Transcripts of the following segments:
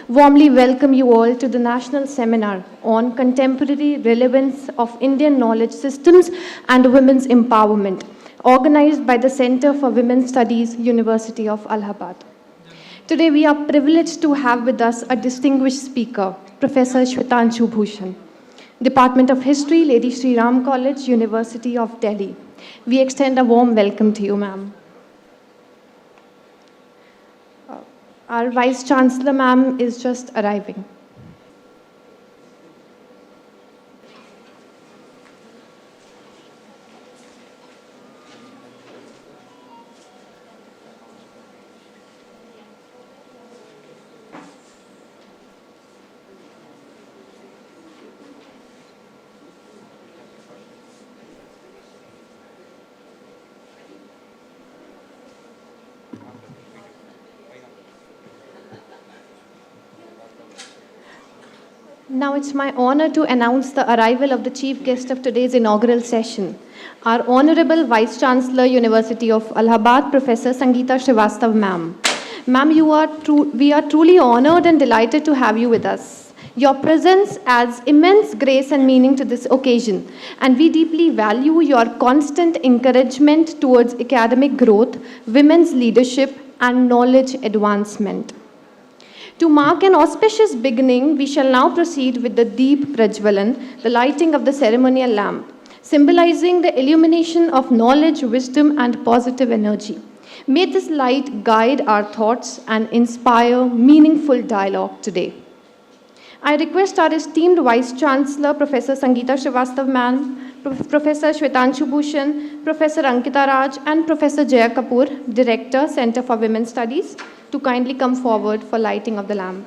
warmly welcome you all to the National Seminar on Contemporary Relevance of Indian Knowledge Systems and Women's Empowerment, organized by the Center for Women's Studies, University of Allahabad. Today, we are privileged to have with us a distinguished speaker, Professor Shwetanshu Bhushan, Department of History, Lady Shri Ram College, University of Delhi. We extend a warm welcome to you, ma'am. Our Vice Chancellor, ma'am, is just arriving. Now it's my honor to announce the arrival of the chief guest of today's inaugural session, our Honorable Vice Chancellor, University of Allahabad, Professor Sangeeta Srivastav, ma'am. Ma'am, we are truly honored and delighted to have you with us. Your presence adds immense grace and meaning to this occasion, and we deeply value your constant encouragement towards academic growth, women's leadership, and knowledge advancement. To mark an auspicious beginning, we shall now proceed with the Deep Prajwalan, the lighting of the ceremonial lamp, symbolizing the illumination of knowledge, wisdom, and positive energy. May this light guide our thoughts and inspire meaningful dialogue today. I request our esteemed Vice Chancellor, Professor Sangeeta Srivastav, ma'am, Professor Shwetanshu Bhushan, Professor Ankita Raj, and Professor Jaya Kapoor, Director, Center for Women's Studies, to kindly come forward for lighting of the lamp.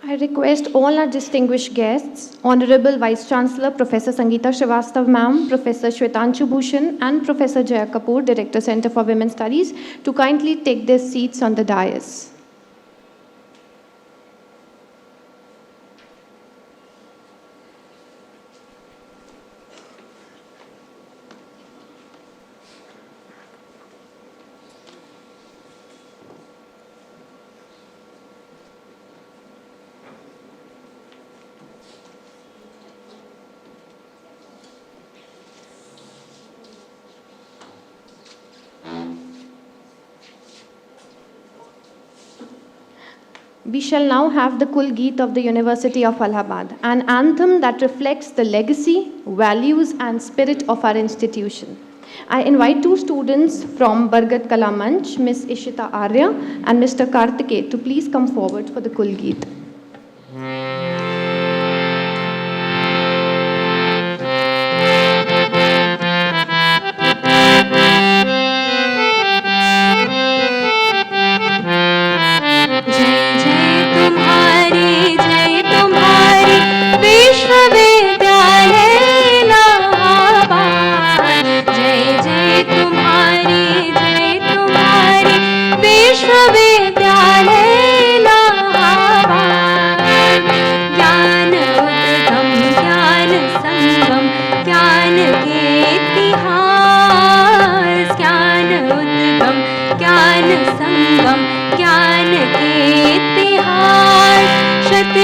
I request all our distinguished guests, Honorable Vice Chancellor Professor Sangeeta Srivastav, ma'am, Professor Shwetanshu Bhushan, and Professor Jaya Kapoor, Director, Center for Women's Studies, to kindly take their seats on the dais. We shall now have the Kul Geet of the University of Allahabad, an anthem that reflects the legacy, values, and spirit of our institution. I invite two students from Bargat Kala Manch, Ms. Ishita Arya and Mr. Kartike, to please come forward for the Kulgeet.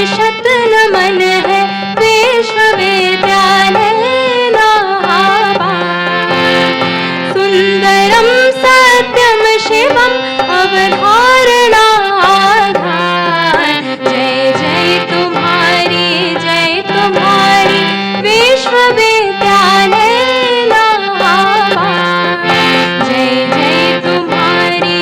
शत नमन है विश्वविद्यालय इलाहाबाद। सुंदरम सत्यम शिवम अवधारणा आधार। जय जय तुम्हारी विश्वविद्यालय इलाहाबाद। जय जय तुम्हारी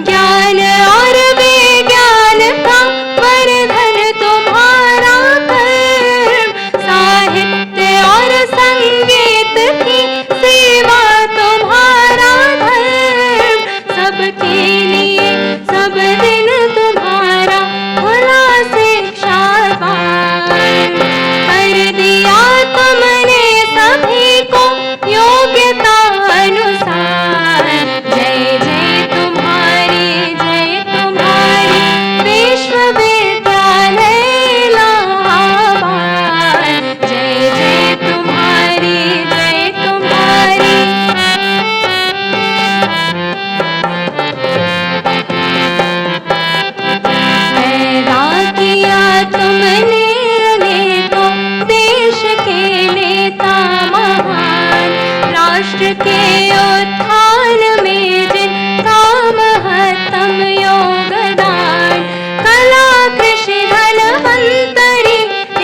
ज्ञान और विज्ञान का वर्धन तुम्हारा कर्म। साहित्य और संगीत की सेवा तुम्हारा धर्म। सबके लिए सब दिन तुम्हारा भला शिक्षा पान। कर दिया तुमने सभी को योग्यता अनुसार। जय जय तुम्हारी विश्वविद्यालय इलाहाबाद। जय जय तुम्हारी पैदा किया तुमने अनेकों देश के नेता महान। राष्ट्र के उत्थान में जिनका महत्तम योगदान। कला कृषि धनवंतरी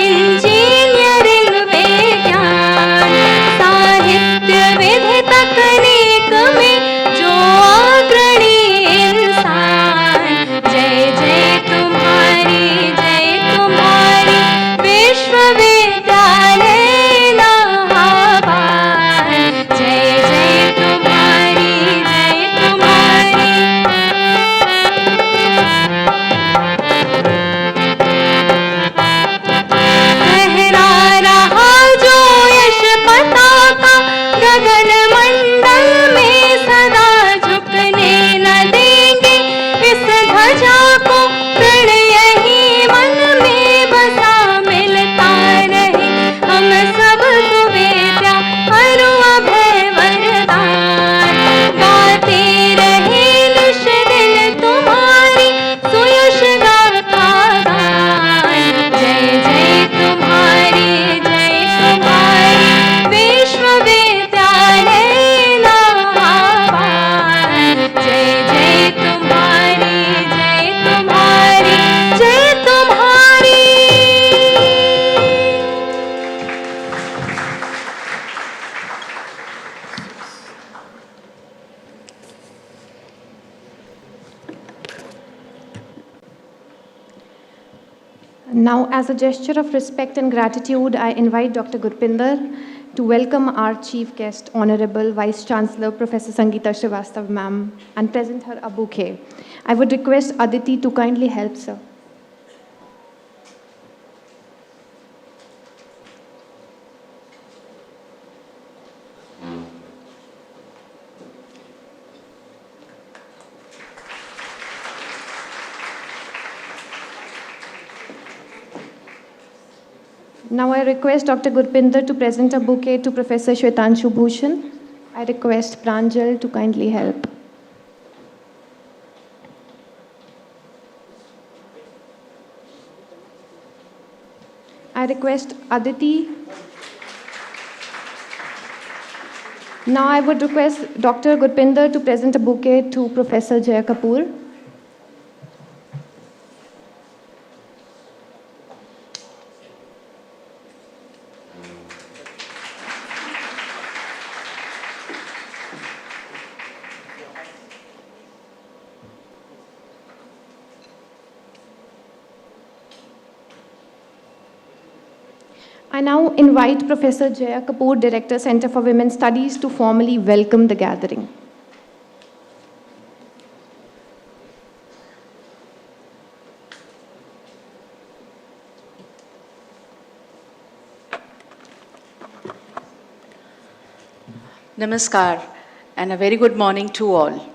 इंजीनियरिंग विज्ञान। साहित्य विधि तकनीक में जो अग्रणी इंसान। जय जय तुम्हारी विश्वविद्यालय इलाहाबाद। जय जय तुम्हारी लहरा रहा जो यश पताका गगन मंडल में सदा झुकने न देंगे इस ध्वजा को। प्रण यही मन में बसा मिलता रहे हम सब को विद्या और अभय वरदान। गाते रहे निश दिन तुम्हारी सुयश गाथा गान। जय जय तुम्हारी विश्वविद्यालय इलाहाबाद। जय जय तुम्हारी Now, as a gesture of respect and gratitude, I invite Dr. Gurpinder to welcome our chief guest, Honorable Vice Chancellor Professor Sangeeta Srivastav Ma'am, and present her a bouquet. I would request Aditi to kindly help, sir. Now I request Dr. Gurpinder to present a bouquet to Professor Shwetanshu Bhushan. I request Pranjal to kindly help. I request Aditi. Now I would request Dr. Gurpinder to present a bouquet to Professor Jaya Kapoor. I now invite Professor Jaya Kapoor, Director, Center for Women's Studies, to formally welcome the gathering. Namaskar and a very good morning to all.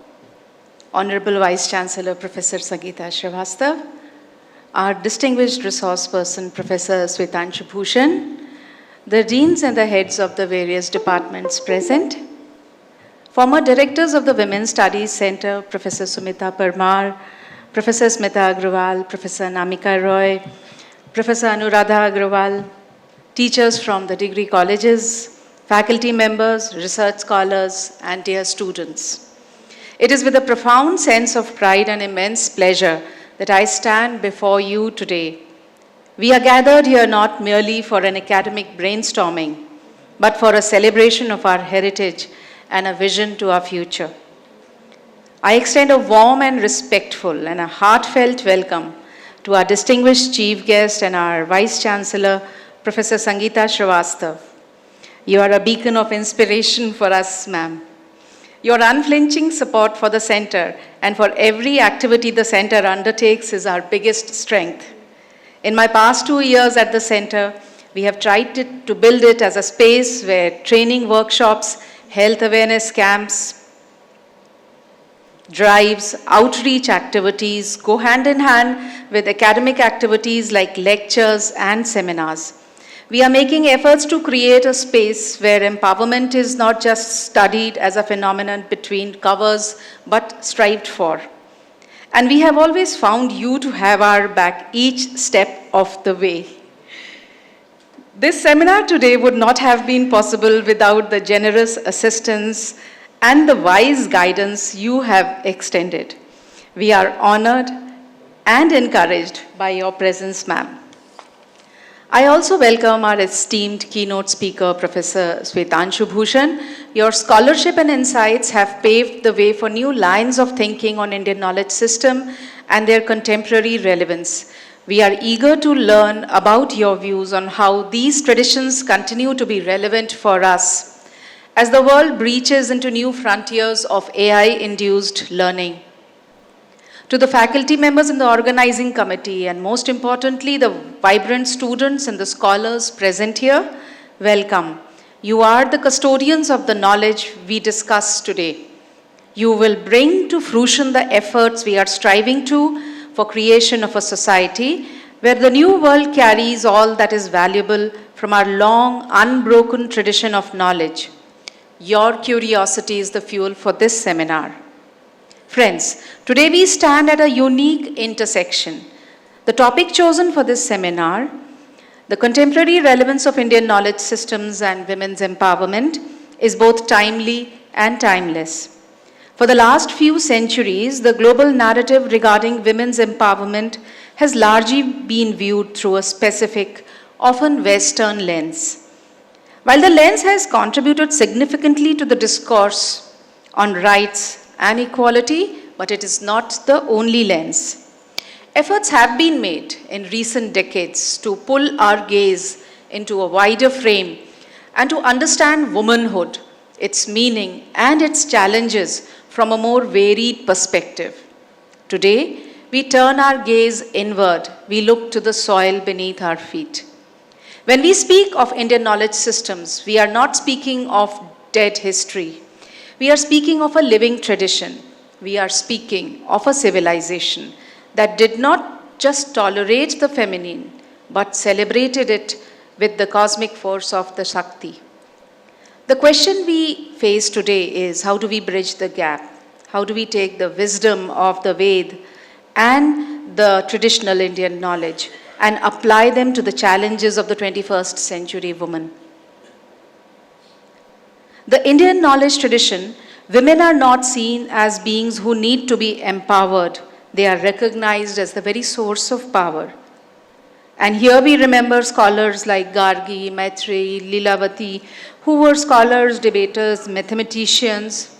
Honorable Vice Chancellor Professor Sangeeta Srivastav, our distinguished resource person Professor Swetanshu Bhushan, the deans and the heads of the various departments present, former directors of the Women's Studies Center Professor Sumita Parmar, Professor Smita Agrawal, Professor Namika Roy, Professor Anuradha Agrawal, teachers from the degree colleges, faculty members, research scholars, and dear students. It is with a profound sense of pride and immense pleasure that I stand before you today. We are gathered here not merely for an academic brainstorming, but for a celebration of our heritage and a vision to our future. I extend a warm and respectful and a heartfelt welcome to our distinguished chief guest and our Vice Chancellor, Professor Sangeeta Srivastav. You are a beacon of inspiration for us, ma'am. Your unflinching support for the center and for every activity the center undertakes is our biggest strength. In my past 2 years at the center, we have tried to build it as a space where training workshops, health awareness camps, drives, outreach activities go hand in hand with academic activities like lectures and seminars. We are making efforts to create a space where empowerment is not just studied as a phenomenon between covers, but strived for. And we have always found you to have our back each step of the way. This seminar today would not have been possible without the generous assistance and the wise guidance you have extended. We are honored and encouraged by your presence, ma'am. I also welcome our esteemed keynote speaker, Professor Swetanshu Bhushan. Your scholarship and insights have paved the way for new lines of thinking on Indian knowledge system and their contemporary relevance. We are eager to learn about your views on how these traditions continue to be relevant for us as the world breaches into new frontiers of AI-induced learning. To the faculty members in the organizing committee, and most importantly, the vibrant students and the scholars present here, welcome. You are the custodians of the knowledge we discuss today. You will bring to fruition the efforts we are striving to for creation of a society where the new world carries all that is valuable from our long, unbroken tradition of knowledge. Your curiosity is the fuel for this seminar. Friends, today we stand at a unique intersection. The topic chosen for this seminar, the contemporary relevance of Indian knowledge systems and women's empowerment, is both timely and timeless. For the last few centuries, the global narrative regarding women's empowerment has largely been viewed through a specific, often Western lens. While the lens has contributed significantly to the discourse on rights and equality, but it is not the only lens. Efforts have been made in recent decades to pull our gaze into a wider frame and to understand womanhood, its meaning, and its challenges from a more varied perspective. Today, we turn our gaze inward. We look to the soil beneath our feet. When we speak of Indian knowledge systems, we are not speaking of dead history. We are speaking of a living tradition. We are speaking of a civilization that did not just tolerate the feminine, but celebrated it with the cosmic force of the Shakti. The question we face today is, how do we bridge the gap? How do we take the wisdom of the Ved and the traditional Indian knowledge and apply them to the challenges of the 21st century woman? The Indian knowledge tradition, women are not seen as beings who need to be empowered. They are recognized as the very source of power. And here we remember scholars like Gargi, Maitreyi, Lilavati, who were scholars, debaters, mathematicians.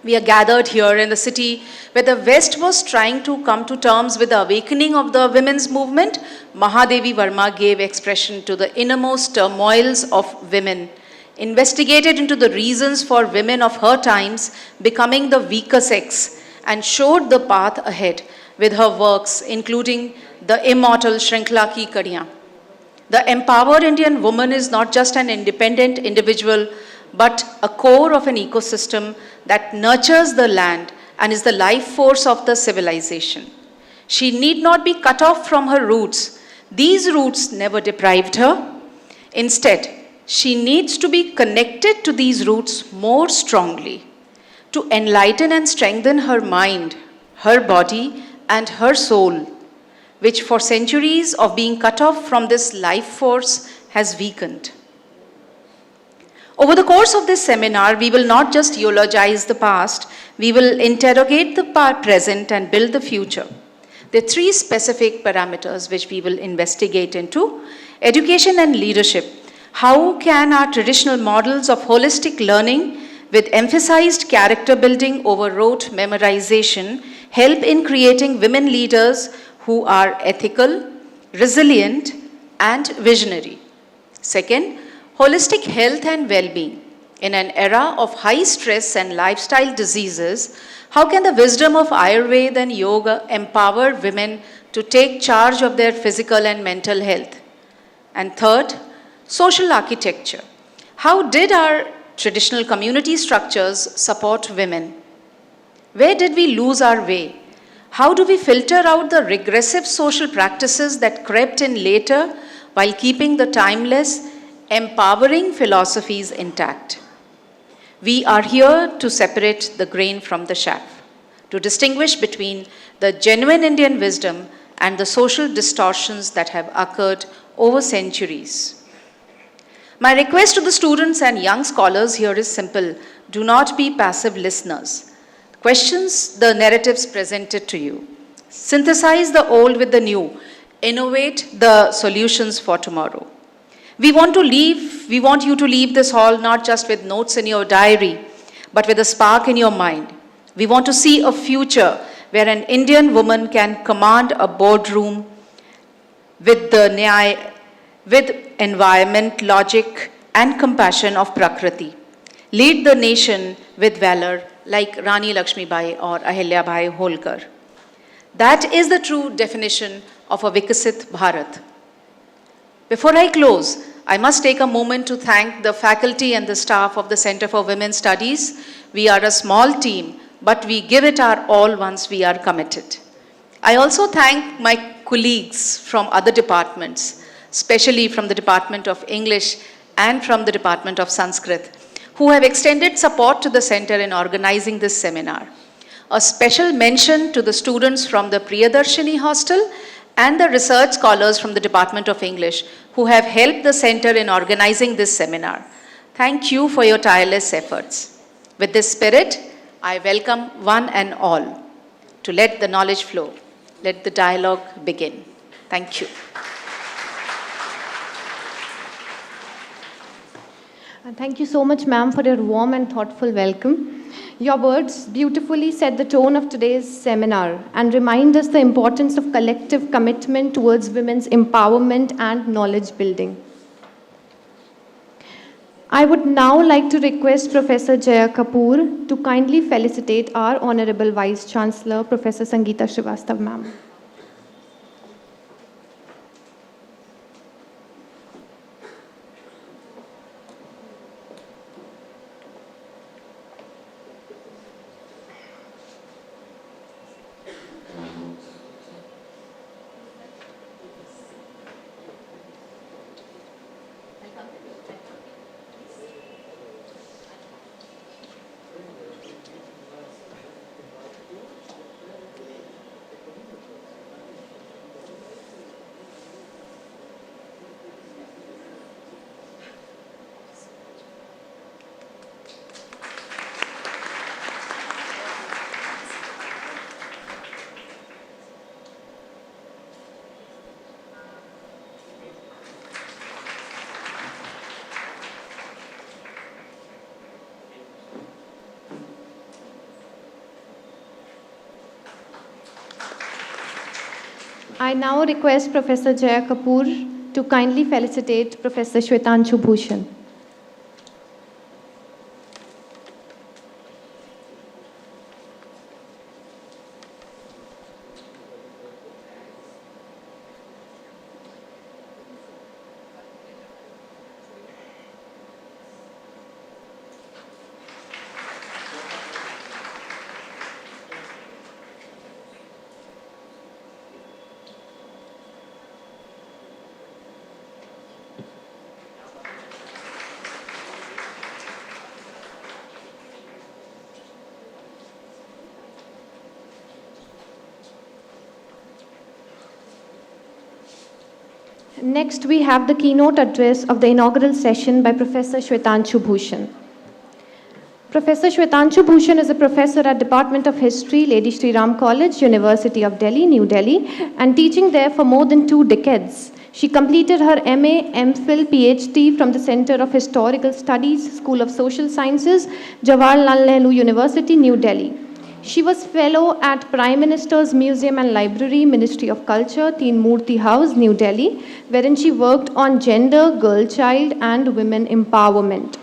We are gathered here in the city where the West was trying to come to terms with the awakening of the women's movement. Mahadevi Verma gave expression to the innermost turmoils of women, investigated into the reasons for women of her times becoming the weaker sex, and showed the path ahead with her works, including the immortal Shrinkla Ki Kadiyan. The empowered Indian woman is not just an independent individual, but a core of an ecosystem that nurtures the land and is the life force of the civilization. She need not be cut off from her roots. These roots never deprived her. Instead, she needs to be connected to these roots more strongly to enlighten and strengthen her mind, her body, and her soul, which for centuries of being cut off from this life force has weakened. Over the course of this seminar, we will not just eulogize the past, we will interrogate the present and build the future. There are three specific parameters which we will investigate into: education and leadership. How can our traditional models of holistic learning with emphasized character building over rote memorization help in creating women leaders who are ethical, resilient, and visionary? Second, holistic health and well-being. In an era of high stress and lifestyle diseases, how can the wisdom of Ayurveda and yoga empower women to take charge of their physical and mental health? And third, social architecture. How did our traditional community structures support women? Where did we lose our way? How do we filter out the regressive social practices that crept in later while keeping the timeless, empowering philosophies intact? We are here to separate the grain from the chaff, to distinguish between the genuine Indian wisdom and the social distortions that have occurred over centuries. My request to the students and young scholars here is simple: do not be passive listeners. Questions the narratives presented to you. Synthesize the old with the new. Innovate the solutions for tomorrow. We want you to leave this hall not just with notes in your diary, but with a spark in your mind. We want to see a future where an Indian woman can command a boardroom with with environment, logic, and compassion of Prakriti. Lead the nation with valor like Rani Lakshmibai or Ahilya Bai Holkar. That is the true definition of a Vikasit Bharat. Before I close, I must take a moment to thank the faculty and the staff of the Center for Women's Studies. We are a small team, but we give it our all once we are committed. I also thank my colleagues from other departments, especially from the Department of English and from the Department of Sanskrit, who have extended support to the center in organizing this seminar. A special mention to the students from the Priyadarshini Hostel and the research scholars from the Department of English who have helped the center in organizing this seminar. Thank you for your tireless efforts. With this spirit, I welcome one and all to let the knowledge flow. Let the dialogue begin. Thank you. Thank you so much, ma'am, for your warm and thoughtful welcome. Your words beautifully set the tone of today's seminar and remind us the importance of collective commitment towards women's empowerment and knowledge building. I would now like to request Professor Jaya Kapoor to kindly felicitate our Honorable Vice Chancellor, Professor Sangeeta Srivastav, ma'am. I now request Professor Jaya Kapoor to kindly felicitate Professor Shwetanshu Bhushan. Next, we have the keynote address of the inaugural session by Professor Shwetanshu Bhushan. Professor Shwetanshu Bhushan is a professor at Department of History, Lady Shri Ram College, University of Delhi, New Delhi, and teaching there for more than 2 decades. She completed her MA, MPhil, PhD from the Center of Historical Studies, School of Social Sciences, Jawaharlal Nehru University, New Delhi. She was fellow at Prime Minister's Museum and Library, Ministry of Culture, Teen Murti House, New Delhi, wherein she worked on gender, girl child, and women empowerment.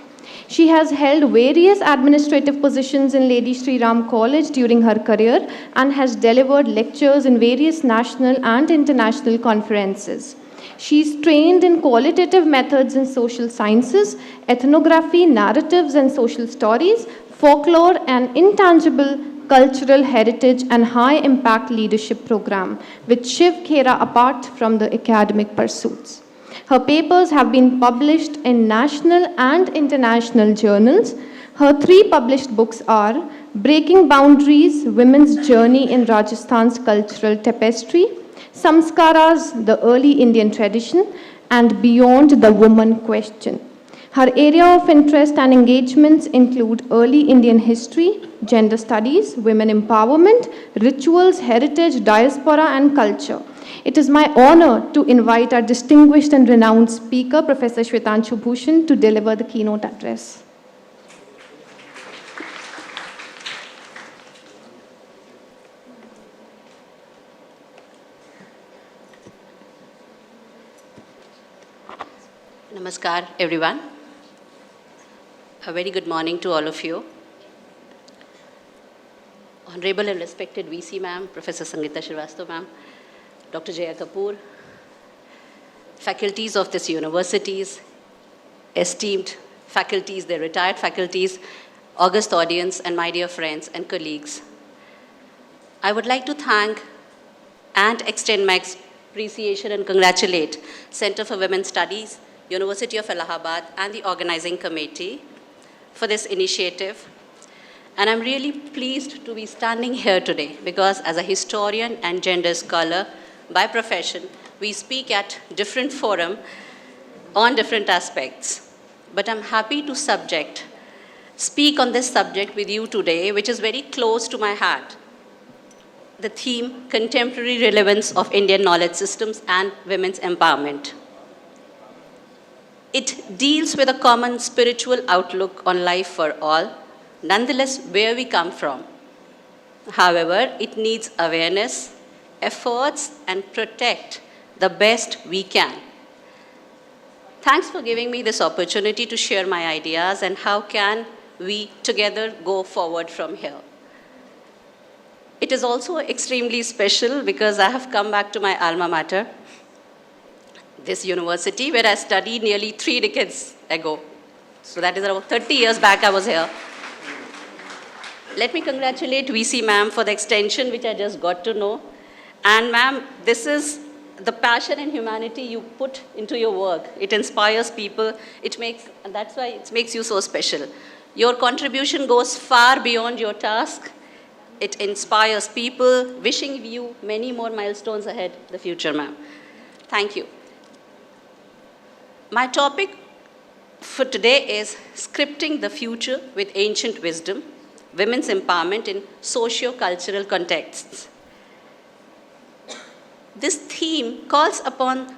She has held various administrative positions in Lady Shri Ram College during her career and has delivered lectures in various national and international conferences. She is trained in qualitative methods in social sciences, ethnography, narratives and social stories, folklore, and intangible cultural heritage and high impact leadership program, which Shiv Khera apart from the academic pursuits. Her papers have been published in national and international journals. Her 3 published books are Breaking Boundaries, Women's Journey in Rajasthan's Cultural Tapestry, Samskaras, the Early Indian Tradition, and Beyond the Woman Question. Her area of interest and engagements include early Indian history, gender studies, women empowerment, rituals, heritage, diaspora, and culture. It is my honor to invite our distinguished and renowned speaker, Professor Shwetanshu Bhushan, to deliver the keynote address. Namaskar, everyone. A very good morning to all of you. Honorable and respected VC ma'am, Professor Sangeeta Srivastava ma'am, Dr. Jaya Kapoor, faculties of this universities, esteemed faculties, their retired faculties, august audience, and my dear friends and colleagues. I would like to thank and extend my appreciation and congratulate Center for Women's Studies, University of Allahabad, and the organizing committee for this initiative. And I'm really pleased to be standing here today because as a historian and gender scholar by profession, we speak at different forum on different aspects. But I'm happy to speak on this subject with you today, which is very close to my heart. The theme, contemporary relevance of Indian knowledge systems and women's empowerment. It deals with a common spiritual outlook on life for all, nonetheless where we come from. However, it needs awareness, efforts, and protect the best we can. Thanks for giving me this opportunity to share my ideas and how can we together go forward from here. It is also extremely special because I have come back to my alma mater, this university where I studied nearly 3 decades ago. So that is about 30 years back I was here. Let me congratulate VC ma'am for the extension which I just got to know. And ma'am, this is the passion and humanity you put into your work. It inspires people. That's why it makes you so special. Your contribution goes far beyond your task. It inspires people, wishing you many more milestones ahead in the future, ma'am. Thank you. My topic for today is Scripting the Future with Ancient Wisdom, Women's Empowerment in Socio-Cultural Contexts. This theme calls upon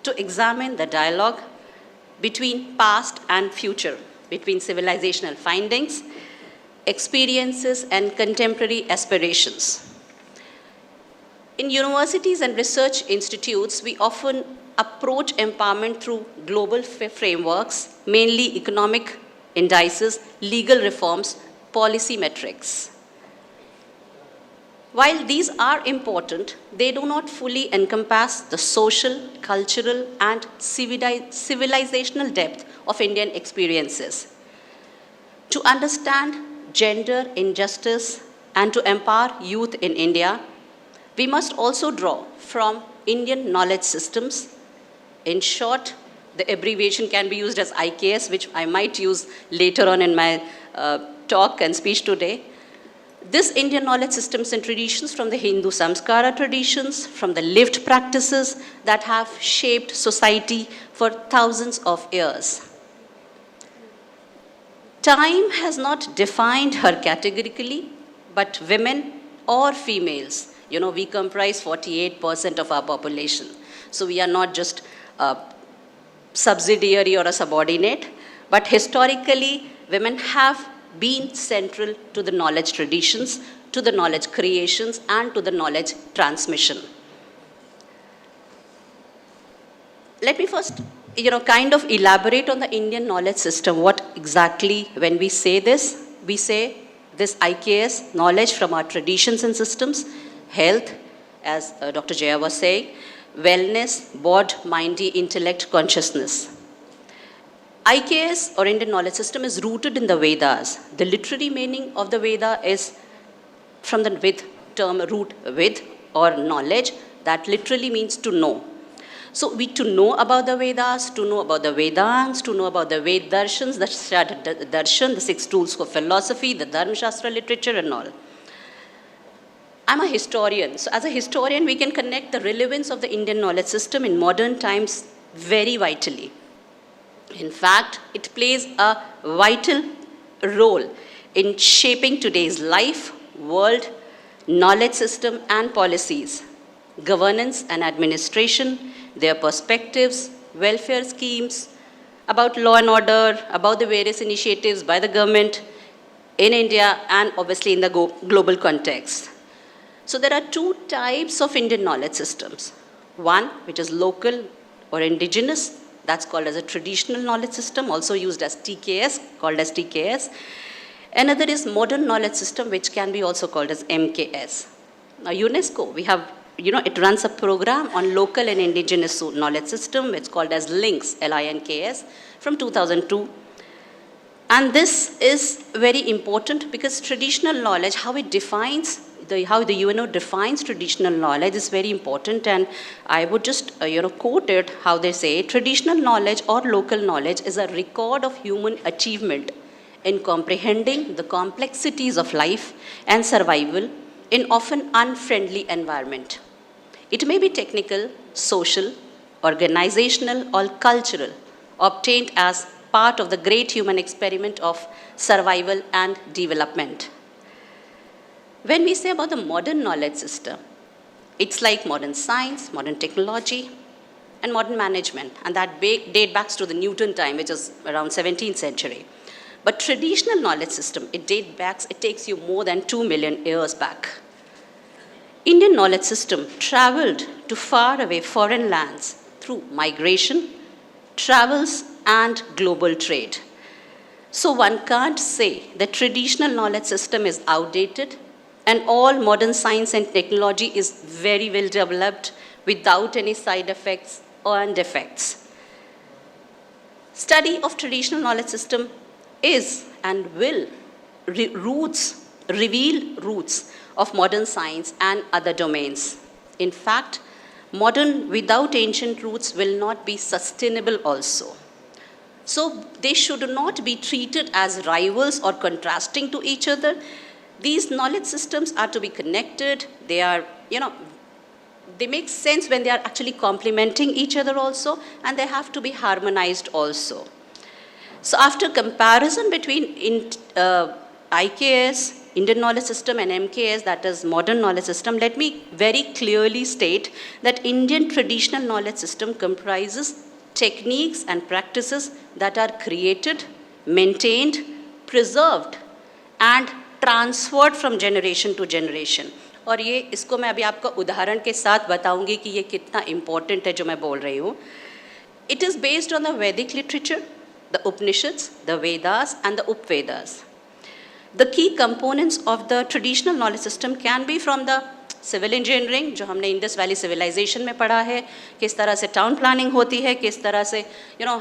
to examine the dialogue between past and future, between civilizational findings, experiences, and contemporary aspirations. In universities and research institutes, we often approach empowerment through global frameworks, mainly economic indices, legal reforms, policy metrics. While these are important, they do not fully encompass the social, cultural, and civilizational depth of Indian experiences. To understand gender injustice and to empower youth in India, we must also draw from Indian knowledge systems. In short, the abbreviation can be used as IKS, which I might use later on in my talk and speech today. This Indian knowledge systems and traditions from the Hindu Samskara traditions, from the lived practices that have shaped society for thousands of years. Time has not defined her categorically, but women or females, we comprise 48% of our population. So we are not just a subsidiary or a subordinate, but historically, women have been central to the knowledge traditions, to the knowledge creations, and to the knowledge transmission. Let me first, kind of elaborate on the Indian knowledge system. What exactly, when we say this IKS, knowledge from our traditions and systems, health, as Dr. Jaya was saying, wellness, bod, mindy, intellect, consciousness. IKS or Indian knowledge system is rooted in the Vedas. The literary meaning of the Veda is from the term root with or knowledge, that literally means to know. So to know about the Vedas, to know about the Vedants, to know about the Ved darshans, the darshan, the 6 tools for philosophy, the Dharma Shastra literature and all. I'm a historian. So as a historian, we can connect the relevance of the Indian knowledge system in modern times very vitally. In fact, it plays a vital role in shaping today's life, world, knowledge system and policies, governance and administration, their perspectives, welfare schemes, about law and order, about the various initiatives by the government in India and obviously in the global context. So there are 2 types of Indian knowledge systems. One, which is local or indigenous, that's called as a traditional knowledge system, also used as TKS, called as TKS. Another is modern knowledge system, which can be also called as MKS. Now UNESCO, we have, it runs a program on local and indigenous knowledge system, it's called as LINKS, LINKS, from 2002. And this is very important because traditional knowledge, how it defines, how the UNO defines traditional knowledge is very important, and I would just quote it how they say, traditional knowledge or local knowledge is a record of human achievement in comprehending the complexities of life and survival in often unfriendly environment. It may be technical, social, organizational or cultural, obtained as part of the great human experiment of survival and development. When we say about the modern knowledge system, it's like modern science, modern technology, and modern management, and that date back to the Newton time, which is around 17th century. But traditional knowledge system, it takes you more than 2 million years back. Indian knowledge system traveled to far away foreign lands through migration, travels, and global trade. So one can't say the traditional knowledge system is outdated and all modern science and technology is very well developed without any side effects or defects. Study of traditional knowledge system is and will reveal roots of modern science and other domains. In fact, modern without ancient roots will not be sustainable also. So they should not be treated as rivals or contrasting to each other. These knowledge systems are to be connected. They are, they make sense when they are actually complementing each other also, and they have to be harmonized also. So after comparison between IKS, Indian knowledge system, and MKS, that is modern knowledge system, let me very clearly state that Indian traditional knowledge system comprises techniques and practices that are created, maintained, preserved, and transferred from generation to generation. और ये इसको मैं अभी आपको उदाहरण के साथ बताऊंगी कि ये कितना इम्पोर्टेंट है जो मैं बोल रही हूँ. It is based on the Vedic literature, the Upanishads, the Vedas and the Upvedas. The key components of the traditional knowledge system can be from the civil engineering, जो हमने इंडस वैली civilization में पढ़ा है, किस तरह से town planning होती है, किस तरह से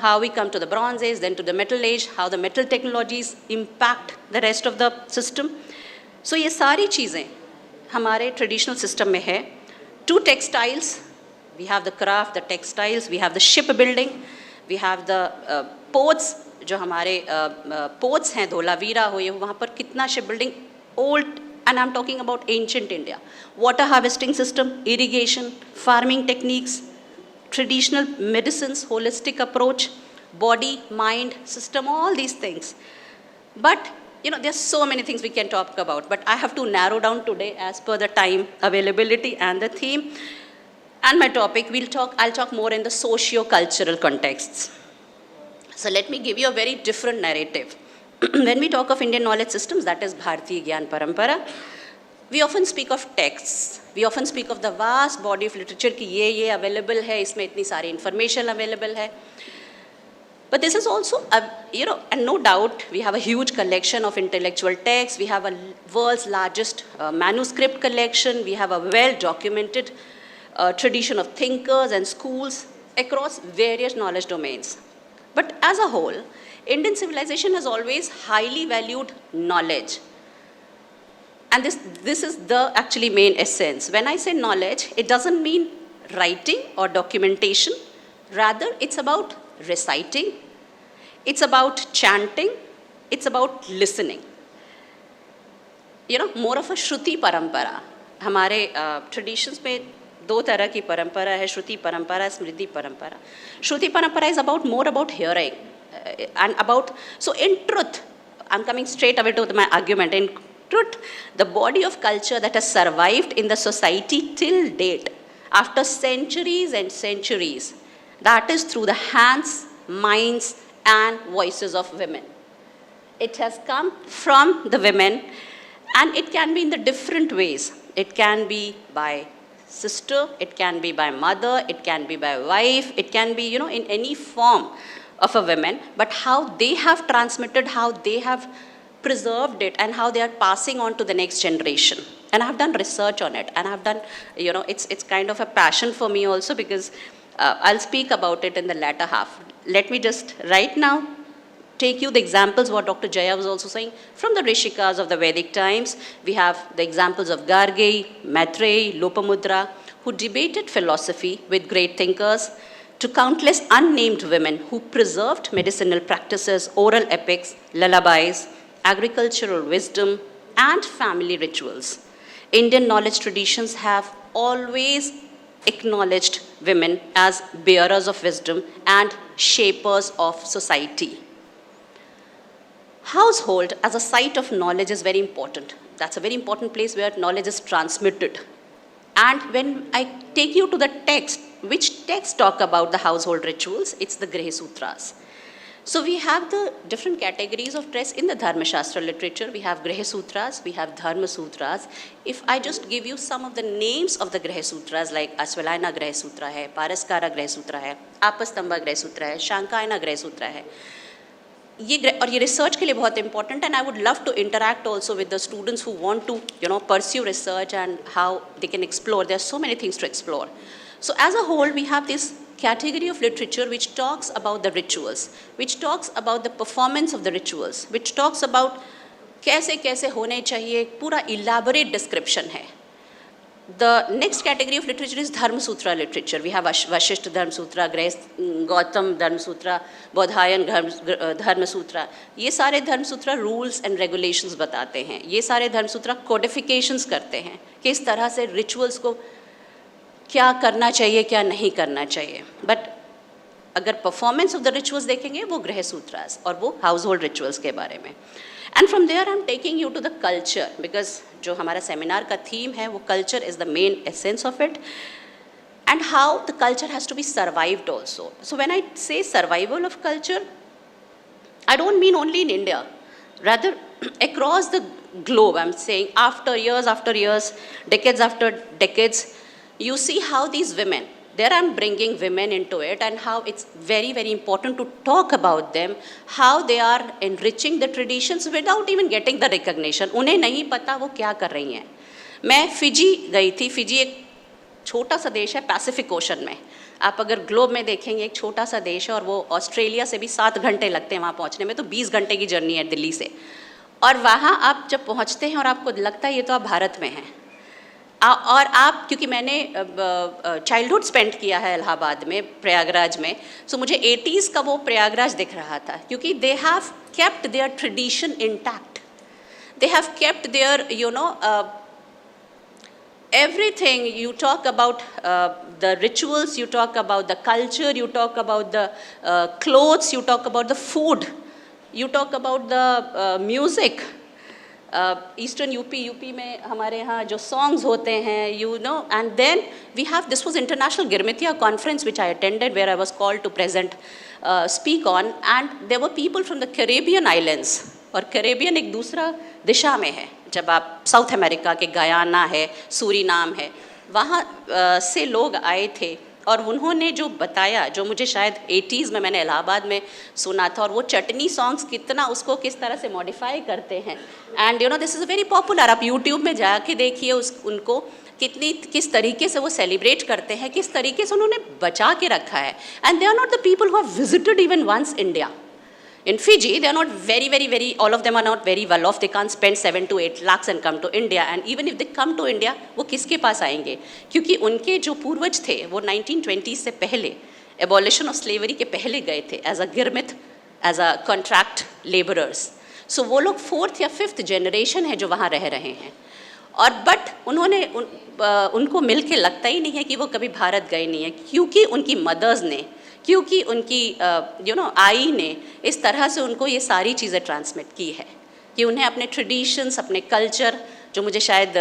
how we come to the bronze age, then to the metal age, how the metal technologies impact the rest of the system. So ये सारी चीज़ें हमारे traditional system में है. To textiles, we have the craft, the textiles, we have the shipbuilding, we have the ports, जो हमारे ports हैं, धोलावीरा हो, ये वहाँ पर कितना shipbuilding old, and I'm talking about ancient India. Water harvesting system, irrigation, farming techniques, traditional medicines, holistic approach, body, mind, system, all these things. But there's so many things we can talk about, but I have to narrow down today as per the time availability and the theme. And my topic, I'll talk more in the socio-cultural contexts. So let me give you a very different narrative. When we talk of Indian knowledge systems, that is Bharatiya Gyan Parampara, we often speak of texts. We often speak of the vast body of literature कि ये available है, इसमें इतनी सारी information available है. But this is also, and no doubt, we have a huge collection of intellectual texts. We have a world's largest manuscript collection. We have a well-documented tradition of thinkers and schools across various knowledge domains. But as a whole, Indian civilization has always highly valued knowledge. And this is the actually main essence. When I say knowledge, it doesn't mean writing or documentation. Rather, it's about reciting, it's about chanting, it's about listening. More of a Shruti Parampara. हमारे traditions में दो तरह की परंपरा है, श्रुति परंपरा, स्मृति परंपरा. श्रुति परंपरा is more about hearing and about, so in truth, I'm coming straight away to my argument. In truth, the body of culture that has survived in the society till date, after centuries and centuries, that is through the hands, minds and voices of women. It has come from the women, and it can be in the different ways. It can be by sister, it can be by mother, it can be by wife, it can be, in any form of a woman, but how they have transmitted, how they have preserved it, and how they are passing on to the next generation. And I have done research on it, and I have done, it's kind of a passion for me also, because I'll speak about it in the latter half. Let me just right now take you the examples what Dr. Jaya was also saying from the Rishikas of the Vedic times. We have the examples of Gargi, Maitreyi, Lopamudra, who debated philosophy with great thinkers, to countless unnamed women who preserved medicinal practices, oral epics, lullabies, agricultural wisdom, and family rituals. Indian knowledge traditions have always acknowledged women as bearers of wisdom and shapers of society. Household as a site of knowledge is very important. That's a very important place where knowledge is transmitted. And when I take you to the text, which texts talk about the household rituals? It's the Griha Sutras. So we have the different categories of texts in the Dharma Shastra literature. We have Griha Sutras, we have Dharma Sutras. If I just give you some of the names of the Griha Sutras, like Aswalayana Griha Sutra hai, Paraskara Griha Sutra hai, Apastamba Griha Sutra hai, Shankayana Griha Sutra hai. ये research के लिए बहुत important, and I would love to interact also with the students who want to pursue research and how they can explore. There are so many things to explore. So as a whole, we have this category of literature which talks about the rituals, which talks about the performance of the rituals, which talks about कैसे कैसे होने चाहिए, पूरा elaborate description है. The next category of literature is Dharma Sutra literature. We have Vashishta Dharma Sutra, Gautam Dharma Sutra, Bodhayan Dharma Sutra. ये सारे Dharma Sutra rules and regulations बताते हैं. ये सारे Dharma Sutra codifications करते हैं कि इस तरह से rituals को क्या करना चाहिए, क्या नहीं करना चाहिए. But अगर performance of the rituals देखेंगे, वो Griha Sutras और वो household rituals के बारे में. And from there I'm taking you to the culture, because जो हमारा seminar का theme है, वो culture is the main essence of it, and how the culture has to be survived also. So when I say survival of culture, I don't mean only in India. Rather, across the globe, I'm saying, after years, decades after decades, you see how these women, there I'm bringing women into it, and how it's very, very important to talk about them, how they are enriching the traditions without even getting the recognition. उन्हें नहीं पता वो क्या कर रही हैं. मैं Fiji गई थी. फिजी एक छोटा सा देश है पैसिफिक ओशन में. आप अगर ग्लोब में देखेंगे एक छोटा सा देश है, और वो ऑस्ट्रेलिया से भी 7 घंटे लगते हैं वहाँ पहुँचने में, तो 20 घंटे की जर्नी है दिल्ली से. और वहाँ आप जब पहुँचते हैं और आपको लगता है ये तो आप भारत में हैं. और आप, क्योंकि मैंने चाइल्डहुड स्पेंड किया है इलाहाबाद में, प्रयागराज में, सो मुझे 80s का वो प्रयागराज दिख रहा था, क्योंकि they have kept their tradition intact. They have kept their everything. You talk about the rituals, you talk about the culture, you talk about the clothes, you talk about the food, you talk about the music. Eastern UP में हमारे यहाँ जो songs होते हैं, you know, and then we have, this was International Girmitya conference which I attended, where I was called to present, speak on, and there were people from the Caribbean islands. और Caribbean एक दूसरा दिशा में है. जब आप south America के Guyana है, Suriname है, वहाँ से लोग आए थे, और उन्होंने जो बताया, जो मुझे शायद 80s में मैंने इलाहाबाद में सुना था, और वो चटनी सॉन्ग्स कितना उसको किस तरह से मॉडिफाई करते हैं. And you know this is very popular. आप यूट्यूब में जाके देखिए उनको किस तरीके से वो सेलिब्रेट करते हैं, किस तरीके से उन्होंने बचा के रखा है. And they are not the people who have visited even once India. In Fiji, they are not very, all of them are not very well off. They can't spend 7 to 8 lakhs and come to India. And even if they come to India, वो किसके पास आएंगे? क्योंकि उनके जो पूर्वज थे, वो 1920 से पहले, abolition of slavery के पहले गए थे, as a गिरमित, as a contract laborers. So वो लोग 4th या 5th generation है जो वहाँ रह रहे हैं. और बट उनको मिल के लगता ही नहीं है कि वो कभी भारत गए नहीं है, क्योंकि उनकी मदर्स ने, क्योंकि उनकी आई ने इस तरह से उनको ये सारी चीज़ें ट्रांसमिट की है, कि उन्हें अपने ट्रेडिशंस, अपने कल्चर, जो मुझे शायद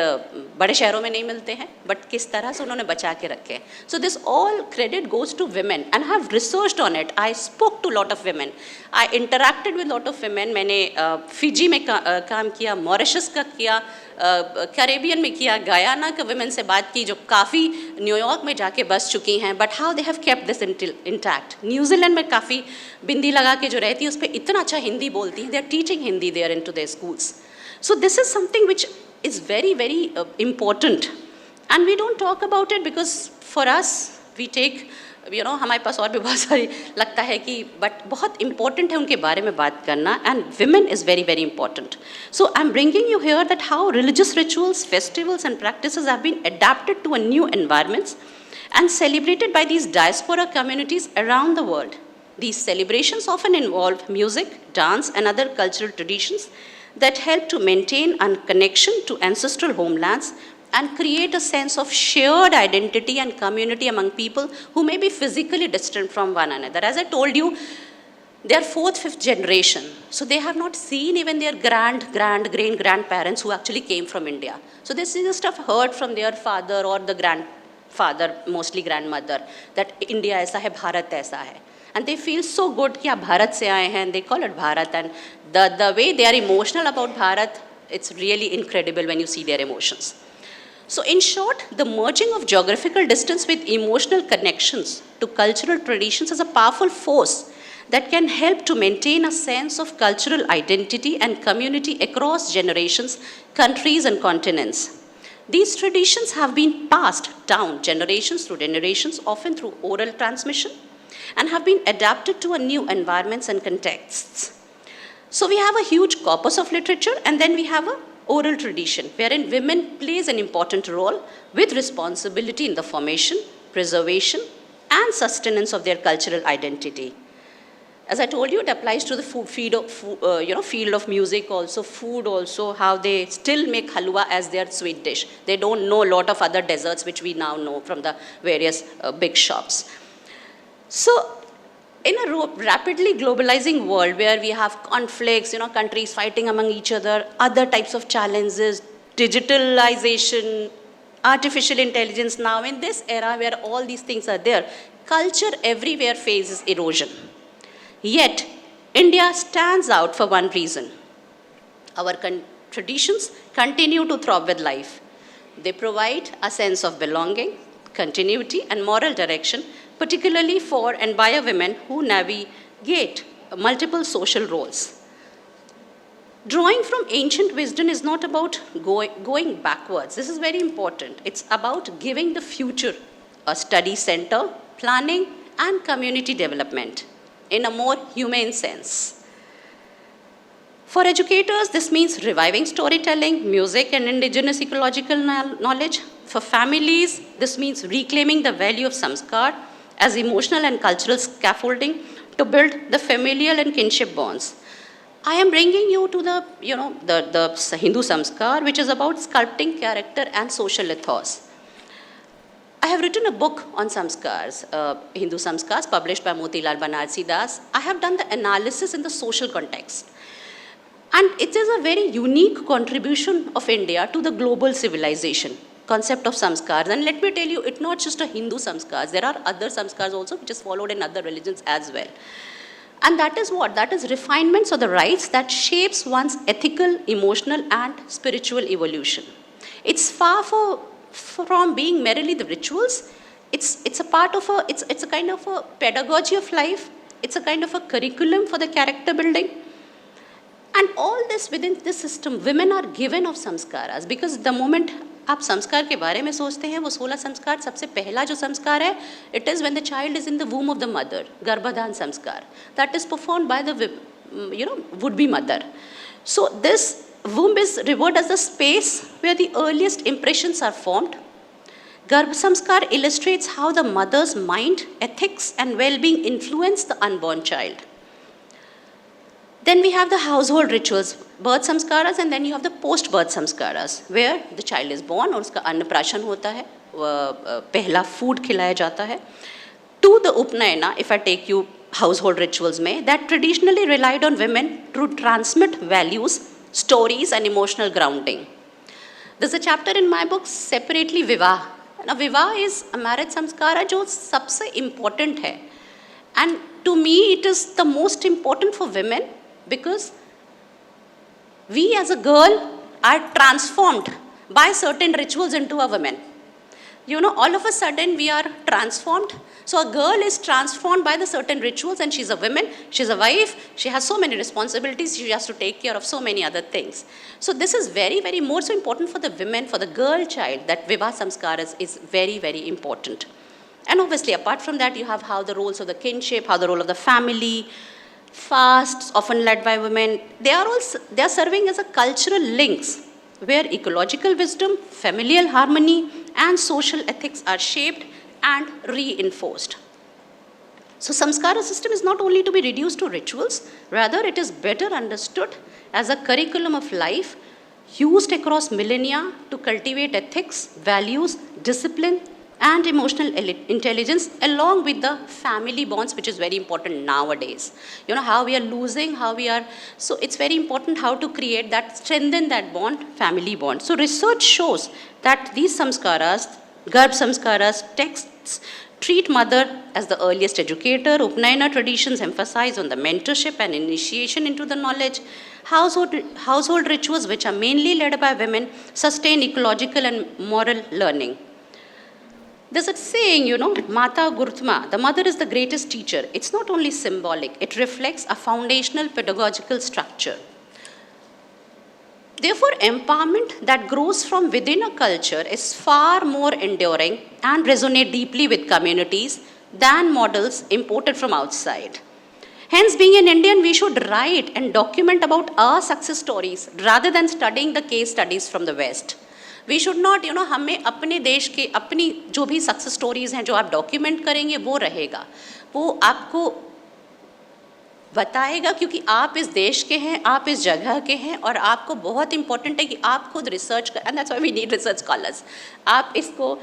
बड़े शहरों में नहीं मिलते हैं, बट किस तरह से उन्होंने बचा के रखे हैं. So this all credit goes to women, and have researched on it. I spoke to lot of women, I interacted with lot of women. मैंने फिजी में काम किया, मॉरिशस का किया, कैरेबियन में किया, गयाना के विमेन से बात की जो काफ़ी न्यूयॉर्क में जाके बस चुकी हैं, but how they have kept this intact. New Zealand में काफ़ी बिंदी लगा के जो रहती है, उस पर इतना अच्छा हिंदी बोलती हैं. They are teaching Hindi there in to their schools. So this is something which is very, important, and we don't talk about it because for us we take, हमारे पास और भी बहुत सारी लगता है कि, but बहुत important है उनके बारे में बात करना, and women is very, important. So I'm bringing you here that how religious rituals, festivals and practices have been adapted to a new environments and celebrated by these diaspora communities around the world. These celebrations often involve music, dance and other cultural traditions that help to maintain a connection to ancestral homelands and create a sense of shared identity and community among people who may be physically distant from one another. As I told you, they are 4th, 5th generation. So they have not seen even their great-grandparents who actually came from India. So this is just have heard from their father or the grandfather, mostly grandmother, that India ऐसा है, भारत ऐसा है. And they feel so good कि आप भारत से आए हैं, and they call it Bharat. And the way they are emotional about Bharat, it's really incredible when you see their emotions. So in short, the merging of geographical distance with emotional connections to cultural traditions is a powerful force that can help to maintain a sense of cultural identity and community across generations, countries and continents. These traditions have been passed down generations through generations, often through oral transmission, and have been adapted to a new environments and contexts. So we have a huge corpus of literature, and then we have a oral tradition wherein women plays an important role with responsibility in the formation, preservation and sustenance of their cultural identity. As I told you, it applies to the field of music also, food also, how they still make halwa as their sweet dish. They don't know a lot of other desserts which we now know from the various big shops. So, in a rapidly globalizing world where we have conflicts, countries fighting among each other, other types of challenges, digitalization, artificial intelligence, now in this era where all these things are there, culture everywhere faces erosion. Yet, India stands out for one reason. Our traditions continue to thrive with life. They provide a sense of belonging, continuity, and moral direction, particularly for and by a women who navigate multiple social roles. Drawing from ancient wisdom is not about going backwards. This is very important. It's about giving the future a study center, planning, and community development in a more humane sense. For educators, this means reviving storytelling, music, and indigenous ecological knowledge. For families, this means reclaiming the value of samskar as emotional and cultural scaffolding to build the familial and kinship bonds. I am bringing you to the Hindu samskar, which is about sculpting character and social ethos. I have written a book on samskars, Hindu samskars, published by Motilal Banarsi Das. I have done the analysis in the social context. And it is a very unique contribution of India to the global civilization, concept of samskars. And let me tell you, it's not just a Hindu samskars. There are other samskars also, which is followed in other religions as well. And that is what? That is refinements of the rites that shapes one's ethical, emotional, and spiritual evolution. It's far from being merely the rituals. It's a part of it's a kind of a pedagogy of life. It's a kind of a curriculum for the character building. And all this within this system, women are given of samskaras, because the moment आप संस्कार के बारे में सोचते हैं, वो 16 संस्कार, सबसे पहला जो संस्कार है, it is when the child is in the womb of the mother, गर्भाधान संस्कार, that is performed by the would-be mother. So this womb is revered as the space where the earliest impressions are formed. Garbh samskar illustrates how the mother's mind, ethics, and well-being influence the unborn child. Then we have the household rituals, birth samskaras, and then you have the post-birth samskaras, where the child is born और उसका अन्नप्राशन होता है, पहला food खिलाया जाता है. To the upnayana, if I take you household rituals में, that traditionally relied on women to transmit values, stories, and emotional grounding. There's a chapter in my book separately Vivah. Now Vivah is a marriage samskara जो सबसे important है. And to me it is the most important for women, because we as a girl are transformed by certain rituals into a woman. All of a sudden we are transformed. So a girl is transformed by the certain rituals, and she's a woman, she's a wife, she has so many responsibilities, she has to take care of so many other things. So this is very, very more so important for the women, for the girl child, that Vivah Samskaras is very, very important. And obviously apart from that, you have how the roles of the kinship, how the role of the family, fasts often led by women, they are serving as a cultural links where ecological wisdom, familial harmony, and social ethics are shaped and reinforced. So samskara system is not only to be reduced to rituals, rather it is better understood as a curriculum of life used across millennia to cultivate ethics, values, discipline, and emotional intelligence, along with the family bonds, which is very important nowadays. How we are losing, so it's very important how to create that, strengthen that bond, family bond. So research shows that these samskaras, Garbh samskaras, texts treat mother as the earliest educator. Upnayana traditions emphasize on the mentorship and initiation into the knowledge. Household rituals, which are mainly led by women, sustain ecological and moral learning. There's a saying, Mata Gurtma, the mother is the greatest teacher. It's not only symbolic, it reflects a foundational pedagogical structure. Therefore, empowerment that grows from within a culture is far more enduring and resonate deeply with communities than models imported from outside. Hence, being an Indian, we should write and document about our success stories rather than studying the case studies from the West. We should not, हमें अपने देश के, अपनी जो भी success stories हैं जो आप डॉक्यूमेंट करेंगे वो रहेगा, वो आपको बताएगा, क्योंकि आप इस देश के हैं, आप इस जगह के हैं, और आपको बहुत इंपॉर्टेंट है कि आप खुद रिसर्च करें, and that's why we need research scholars. आप इसको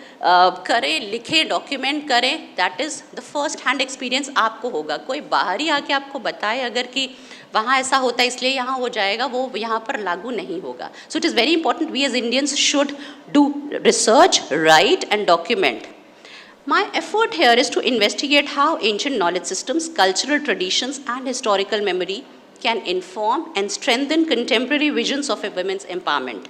करें, लिखें, डॉक्यूमेंट करें, that is the first hand experience आपको होगा. कोई बाहर ही आके आपको बताए अगर कि वहाँ ऐसा होता है इसलिए यहाँ हो जाएगा, वो यहाँ पर लागू नहीं होगा. So it is very important we as Indians should do research, right and document. My effort here is to investigate how ancient knowledge systems, cultural traditions, and historical memory can inform and strengthen contemporary visions of a women's empowerment.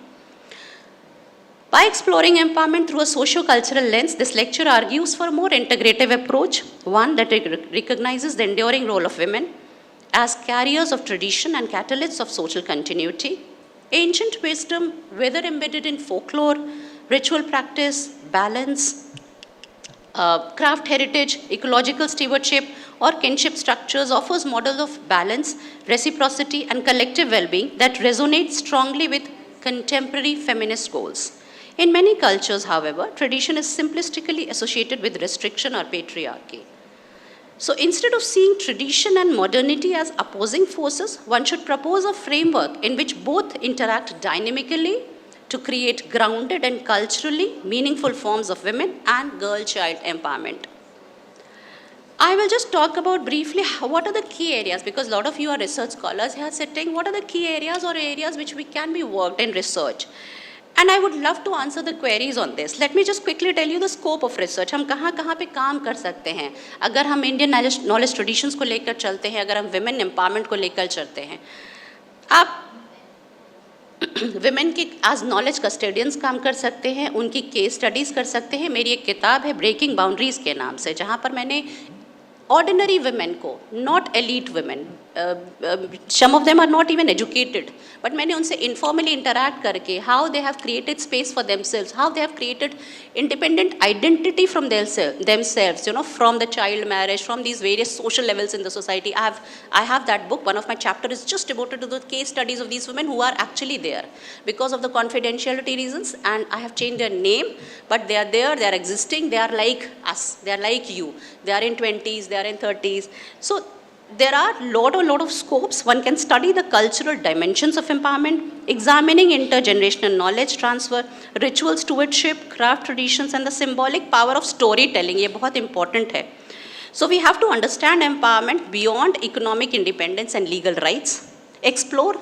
By exploring empowerment through a socio-cultural lens, this lecture argues for a more integrative approach, one that recognizes the enduring role of women as carriers of tradition and catalysts of social continuity. Ancient wisdom, whether embedded in folklore, ritual practice, balance, craft heritage, ecological stewardship, or kinship structures, offers models of balance, reciprocity, and collective well-being that resonate strongly with contemporary feminist goals. In many cultures, however, tradition is simplistically associated with restriction or patriarchy. So instead of seeing tradition and modernity as opposing forces, one should propose a framework in which both interact dynamically to create grounded and culturally meaningful forms of women and girl-child empowerment. I will just talk about briefly what are the key areas, because a lot of you are research scholars here sitting. What are the key areas or areas which we can be worked in research? And I would love to answer the queries on this. Let me just quickly tell you the scope of research. हम कहाँ पे काम कर सकते हैं अगर हम Indian knowledge traditions को लेकर चलते हैं, अगर हम विमेन एम्पावरमेंट को लेकर चलते हैं. आप विमेन के एज नॉलेज कस्टोडियंस काम कर सकते हैं, उनकी केस स्टडीज़ कर सकते हैं. मेरी एक किताब है ब्रेकिंग बाउंड्रीज के नाम से, जहाँ पर मैंने ordinary women को, not elite women, some of them are not even educated, but मैंने उनसे informally interact करके how they have created space for themselves, how they have created independent identity from themselves, you know, from the child marriage, from these various social levels in the society. I have that book. One of my chapters is just devoted to the case studies of these women who are actually there because of the confidentiality reasons, and I have changed their name, but they are there, they are existing, they are like us, they are like you, they are in 20s, they are in 30s. So there are a lot of scopes. One can study the cultural dimensions of empowerment, examining intergenerational knowledge transfer, ritual stewardship, craft traditions, and the symbolic power of storytelling. ये बहुत important है. So we have to understand empowerment beyond economic independence and legal rights, explore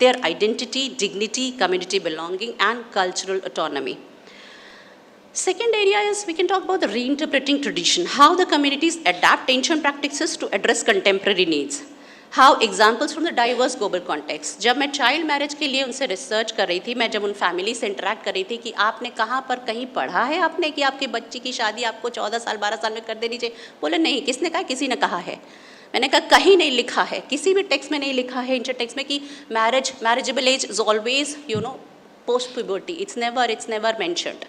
their identity, dignity, community belonging, and cultural autonomy. Second area is we can talk about the reinterpreting tradition, how the communities adapt ancient practices to address contemporary needs, how examples from the diverse global context. जब मैं child marriage के लिए उनसे research कर रही थी, मैं जब उन family से interact कर रही थी कि आपने कहाँ पर कहीं पढ़ा है आपने कि आपकी बच्ची की शादी आपको 14 साल 12 साल में कर देनी चाहिए, बोले नहीं, किसने कहा, किसी ने कहा है. मैंने कहा कहीं नहीं लिखा है, किसी भी टेक्स्ट में नहीं लिखा है, इंटर टेक्स्ट में कि marriageable age is always, you know, post puberty. It's never mentioned.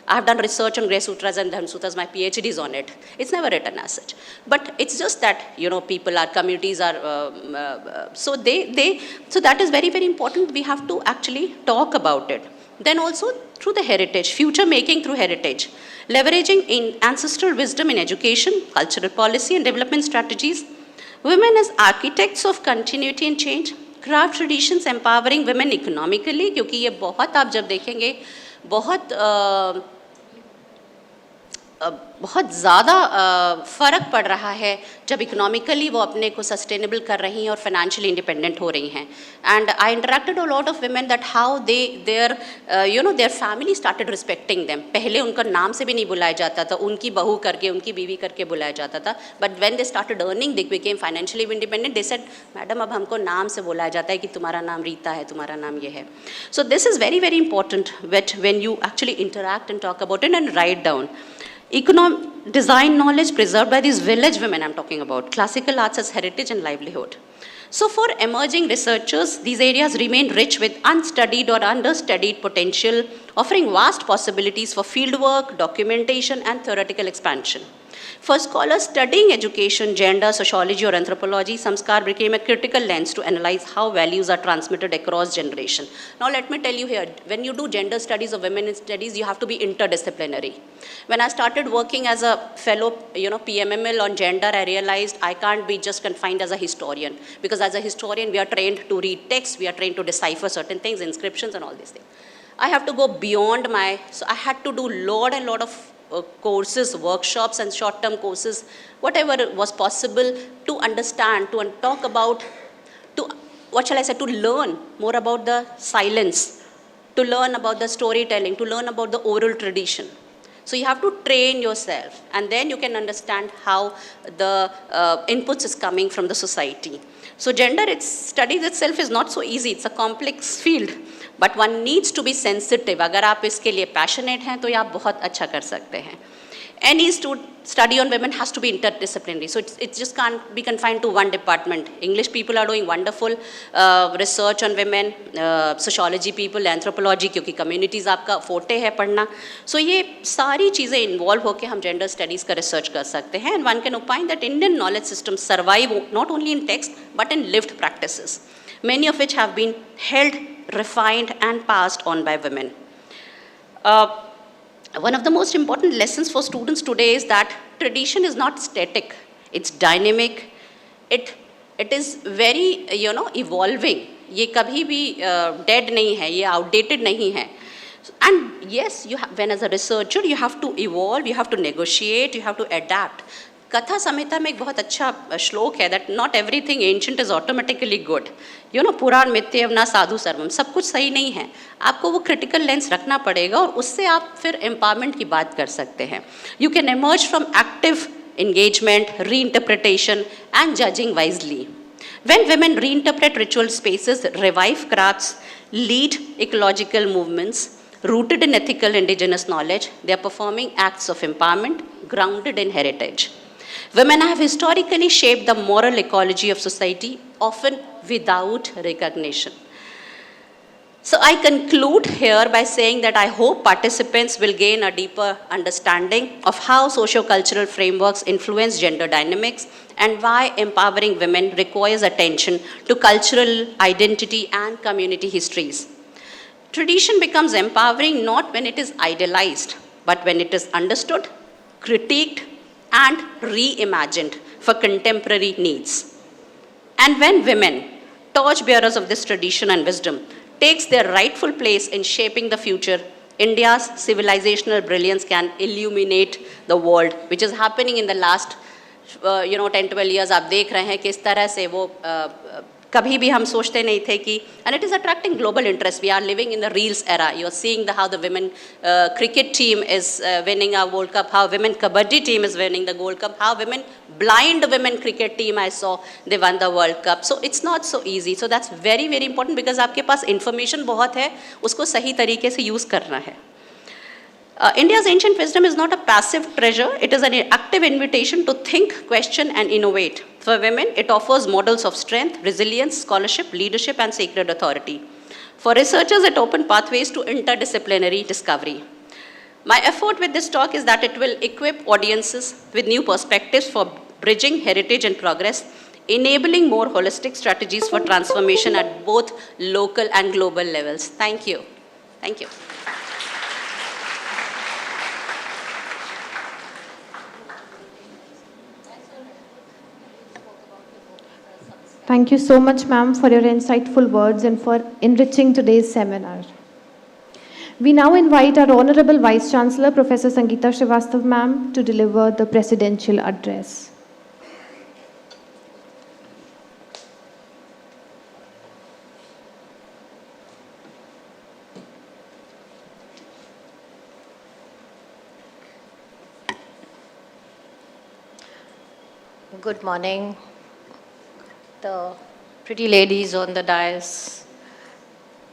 I have done research on Grey Sutras and Dharma Sutras, my PhD is on it. It's never written as such. But it's just that, you know, people are, communities are, so that is very, very important. We have to actually talk about it. Then also through the heritage, future making through heritage, leveraging in ancestral wisdom in education, cultural policy and development strategies, women as architects of continuity and change, craft traditions empowering women economically, क्योंकि ये बहुत आप जब देखेंगे बहुत ज़्यादा फ़र्क पड़ रहा है जब इकोनॉमिकली वो अपने को सस्टेनेबल कर रही हैं और फाइनेंशियली इंडिपेंडेंट हो रही हैं. And I interacted a lot of women that how their family started respecting them. पहले उनका नाम से भी नहीं बुलाया जाता था, उनकी बहू करके, उनकी बीवी करके बुलाया जाता था. But when they started earning, they became financially independent. They said madam अब हमको नाम से बुलाया जाता है कि तुम्हारा नाम रीता है, तुम्हारा नाम ये है. सो this is very very important when you actually interact and talk about it and write down. Design knowledge preserved by these village women I'm talking about, classical arts as heritage and livelihood. So for emerging researchers, these areas remain rich with unstudied or understudied potential, offering vast possibilities for fieldwork, documentation, and theoretical expansion. For scholars studying education, gender, sociology, or anthropology, Samskar became a critical lens to analyze how values are transmitted across generation. Now let me tell you here, when you do gender studies or women studies, you have to be interdisciplinary. When I started working as a fellow, PMML on gender, I realized I can't be just confined as a historian, because as a historian, we are trained to read text, we are trained to decipher certain things, inscriptions and all these things. I have to go beyond so I had to do lot of courses, workshops and short-term courses, whatever was possible to understand, to talk about, to learn more about the silence, to learn about the storytelling, to learn about the oral tradition. So you have to train yourself, and then you can understand how the inputs is coming from the society. So gender studies itself is not so easy. It's a complex field, but one needs to be sensitive. अगर आप इसके लिए passionate हैं, तो ये आप बहुत अच्छा कर सकते हैं. Any study on women has to be interdisciplinary. So it just can't be confined to one department. English people are doing wonderful research on women, sociology people, anthropology, क्योंकि communities आपका forte है पढ़ना. So ये सारी चीज़ें involve होके हम gender studies का research कर सकते हैं. And one can opine that Indian knowledge systems survive not only in text but in lived practices, many of which have been held, refined and passed on by women. One of the most important lessons for students today is that tradition is not static, it's dynamic, it is very, evolving. ये कभी भी dead नहीं है, ये outdated नहीं है. And yes, when as a researcher, you have to evolve, you have to negotiate, you have to adapt. कथा संहिता में एक बहुत अच्छा श्लोक है that not everything ancient is automatically good. पुराण मिथ्यव ना साधु सर्वम, सब कुछ सही नहीं है. आपको वो critical lens रखना पड़ेगा और उससे आप फिर empowerment की बात कर सकते हैं. You can emerge from active engagement, reinterpretation and judging wisely. When women reinterpret ritual spaces, revive crafts, lead ecological movements, rooted in ethical indigenous knowledge, they are performing acts of empowerment grounded in heritage. Women have historically shaped the moral ecology of society, often without recognition. So I conclude here by saying that I hope participants will gain a deeper understanding of how socio-cultural frameworks influence gender dynamics and why empowering women requires attention to cultural identity and community histories. Tradition becomes empowering not when it is idealized, but when it is understood, critiqued, and reimagined for contemporary needs. And when women, torchbearers of this tradition and wisdom, takes their rightful place in shaping the future, India's civilizational brilliance can illuminate the world, which is happening in the last 10-12 years. आप देख रहे हैं किस तरह से वो कभी भी हम सोचते नहीं थे कि, and it is attracting global interest. We are living in the reels era. You are seeing how the women cricket team is winning our World Cup, how women kabaddi team is winning the World Cup, how blind women cricket team I saw, they won the World Cup. So it's not so easy. So that's very, very important because आपके पास information बहुत है, उसको सही तरीके से use करना है. India's ancient wisdom is not a passive treasure. It is an active invitation to think, question, and innovate. For women, it offers models of strength, resilience, scholarship, leadership, and sacred authority. For researchers, it opens pathways to interdisciplinary discovery. My effort with this talk is that it will equip audiences with new perspectives for bridging heritage and progress, enabling more holistic strategies for transformation at both local and global levels. Thank you. Thank you. Thank you so much, ma'am, for your insightful words and for enriching today's seminar. We now invite our Honorable Vice Chancellor, Professor Sangeeta Srivastav, ma'am, to deliver the presidential address. Good morning. The pretty ladies on the dais,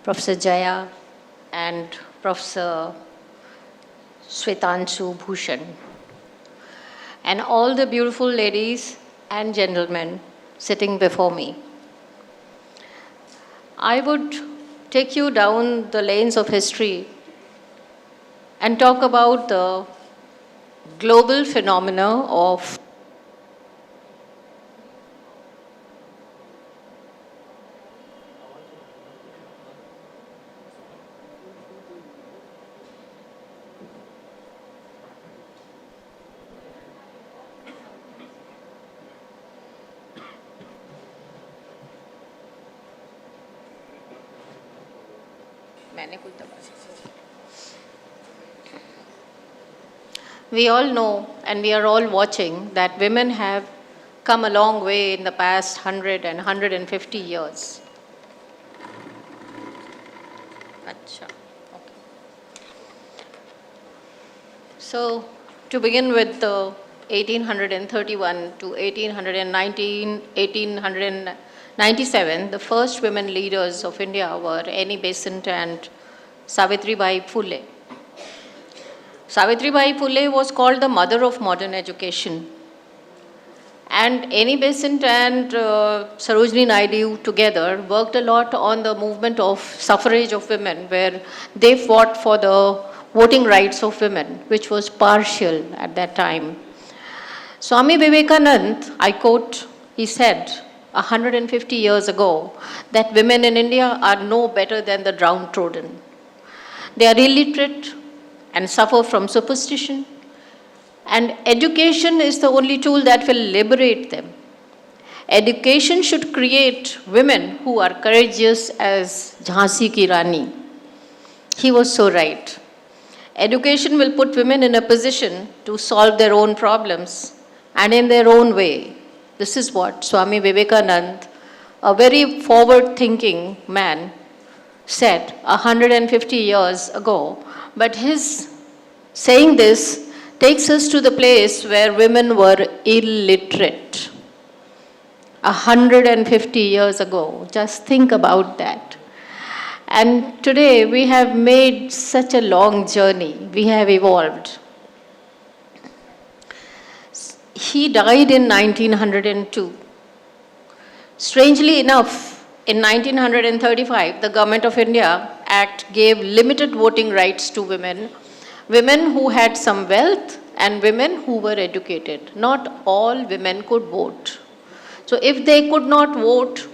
Professor Jaya and Professor Swetanshu Bhushan, and all the beautiful ladies and gentlemen sitting before me. I would take you down the lanes of history and talk about the global phenomena of we all know and we are all watching that women have come a long way in the past 100 and 150 years. Achha. Okay. So, to begin with, the 1831 to 1897, the first women leaders of India were Annie Besant and Savitribai Phule. Savitribai Phule was called the mother of modern education. And Annie Besant and Sarojini Naidu together worked a lot on the movement of suffrage of women, where they fought for the voting rights of women, which was partial at that time. Swami Vivekananda, I quote, he said 150 years ago that women in India are no better than the downtrodden. They are illiterate and suffer from superstition, and education is the only tool that will liberate them. Education should create women who are courageous as Jhansi ki Rani. He was so right. Education will put women in a position to solve their own problems and in their own way. This is what Swami Vivekananda, a very forward-thinking man, said 150 years ago. But his saying this takes us to the place where women were illiterate. 150 years ago. Just think about that. And today we have made such a long journey. We have evolved. He died in 1902. Strangely enough, in 1935, the Government of India Act gave limited voting rights to women, women who had some wealth and women who were educated. Not all women could vote. So if they could not vote,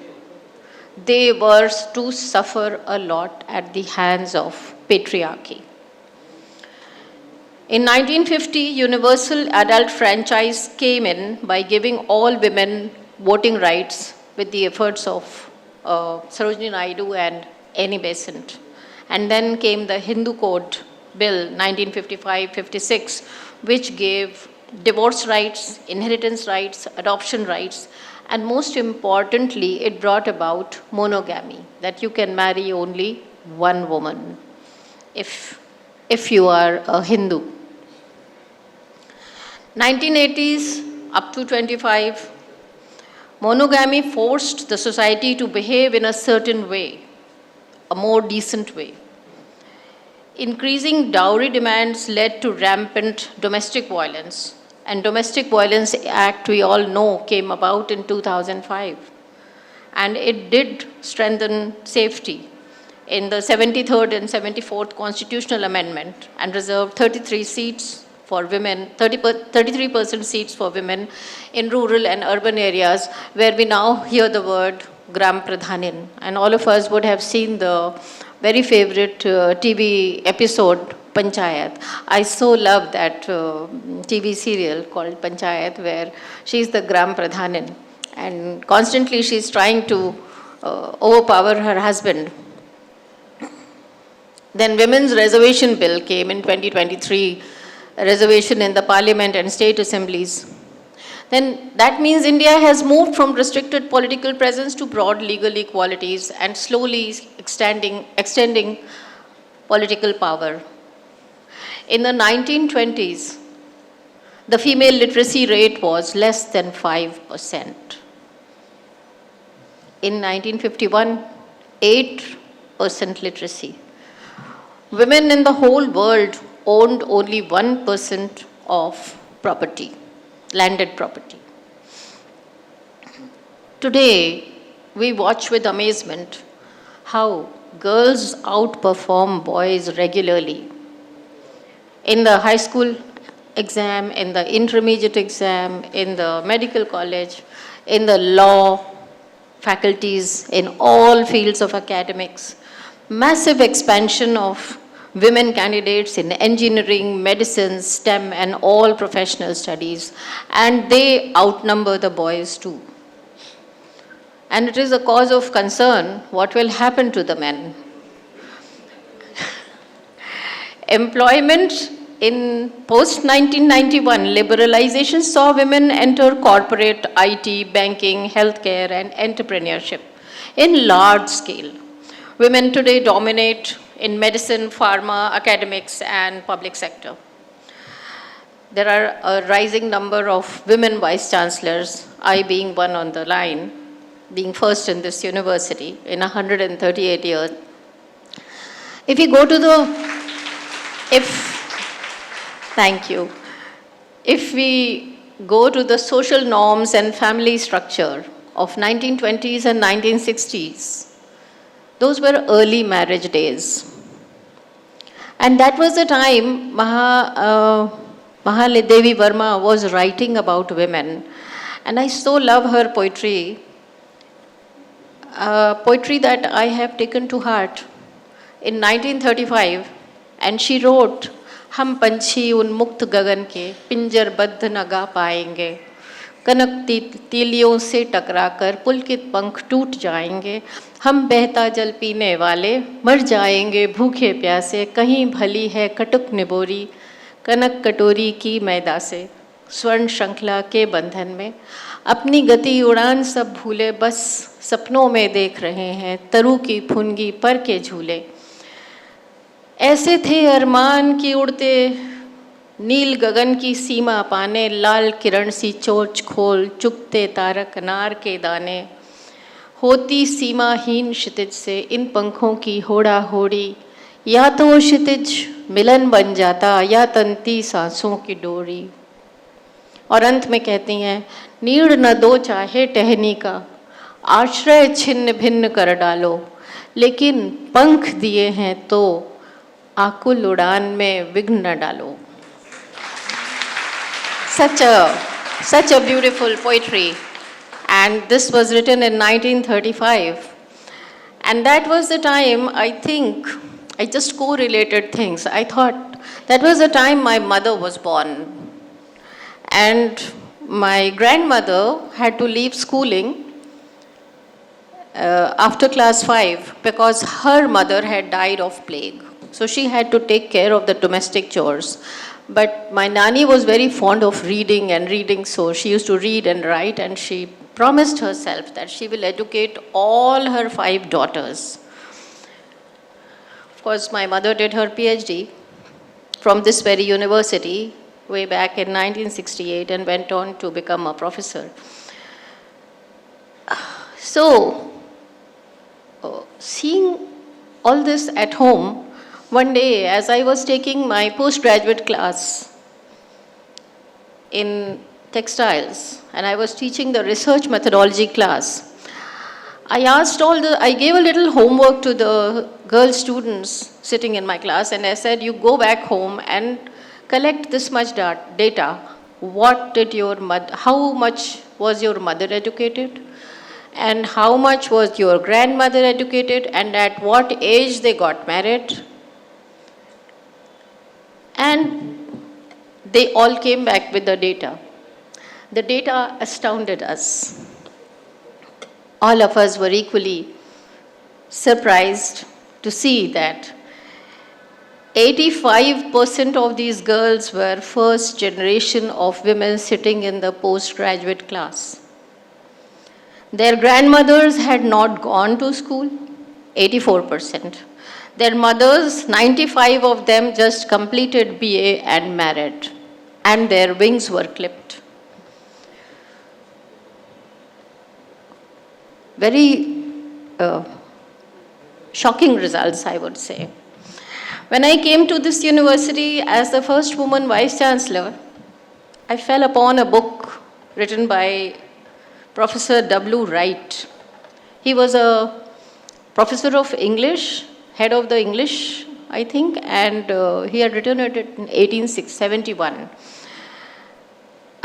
they were to suffer a lot at the hands of patriarchy. In 1950, universal adult franchise came in by giving all women voting rights with the efforts of Sarojini Naidu and Annie Besant. And then came the Hindu Code Bill 1955-56, which gave divorce rights, inheritance rights, adoption rights, and most importantly, it brought about monogamy, that you can marry only one woman if you are a Hindu. 1980s up to 25, monogamy forced the society to behave in a certain way, a more decent way. Increasing dowry demands led to rampant domestic violence. And Domestic Violence Act, we all know, came about in 2005. And it did strengthen safety in the 73rd and 74th Constitutional Amendment and reserved 33 seats for women, 33% seats for women in rural and urban areas, where we now hear the word Gram Pradhanin. And all of us would have seen the very favorite TV episode, Panchayat. I so love that TV serial called Panchayat, where she's the Gram Pradhanin. And constantly she's trying to overpower her husband. Then Women's Reservation Bill came in 2023, a reservation in the Parliament and state assemblies. Then that means India has moved from restricted political presence to broad legal equalities and slowly extending political power. In the 1920s, the female literacy rate was less than 5%. In 1951, 8% literacy. Women in the whole world owned only 1% of property, landed property. Today, we watch with amazement how girls outperform boys regularly. In the high school exam, in the intermediate exam, in the medical college, in the law faculties, in all fields of academics, massive expansion of women candidates in engineering, medicine, STEM, and all professional studies, and they outnumber the boys too. And it is a cause of concern what will happen to the men. Employment in post-1991, liberalization saw women enter corporate, IT, banking, healthcare, and entrepreneurship in large scale. Women today dominate in medicine, pharma, academics, and public sector. there are a rising number of women vice chancellors, I being one on the line, being first in this university in 138 years. If we go to thank you. If we go to the social norms and family structure of 1920s and 1960s, those were early marriage days. And that was the time Mahaladevi Verma was writing about women. And I so love her poetry, poetry that I have taken to heart. In 1935, and she wrote, हम पंछी उन मुक्त गगन के पिंजरबद्ध न गा पाएंगे, कनक तीलियों से टकराकर पुलकित पंख टूट जाएंगे, हम बहता जल पीने वाले मर जाएंगे भूखे प्यासे, कहीं भली है कटुक निबोरी कनक कटोरी की मैदा से, स्वर्ण श्रृंखला के बंधन में अपनी गति उड़ान सब भूले, बस सपनों में देख रहे हैं तरु की फुनगी पर के झूले। ऐसे थे अरमान की उड़ते नील गगन की सीमा पाने, लाल किरण सी चोच खोल चुगते तारक अनार के दाने, होती सीमाहीन क्षितिज से इन पंखों की होड़ा होड़ी, या तो क्षितिज मिलन बन जाता या तंती सांसों की डोरी। और अंत में कहती हैं, नीड़ न दो चाहे टहनी का, आश्रय छिन्न भिन्न कर डालो, लेकिन पंख दिए हैं तो आकुल उड़ान में विघ्न न डालो। Such a beautiful poetry, and this was written in 1935, and that was the time, I think, I just correlated things. I thought that was the time my mother was born, and my grandmother had to leave schooling after class 5 because her mother had died of plague. So she had to take care of the domestic chores. But my nanny was very fond of reading, so she used to read and write, and she promised herself that she will educate all her 5 daughters. Of course, my mother did her PhD from this very university way back in 1968 and went on to become a professor. So, seeing all this at home, one day as I was taking my postgraduate class in textiles and I was teaching the research methodology class, I gave a little homework to the girl students sitting in my class, and I said, you go back home and collect this much data. How much was your mother educated? And how much was your grandmother educated? And at what age they got married? And they all came back with the data. The data astounded us. All of us were equally surprised to see that 85% of these girls were first generation of women sitting in the postgraduate class. Their grandmothers had not gone to school, 84%. Their mothers, 95 of them just completed BA and married, and their wings were clipped. Very shocking results, I would say. When I came to this university as the first woman vice chancellor, I fell upon a book written by Professor W. Wright. He was a professor of English, head of the English, I think, and he had written it in 1871.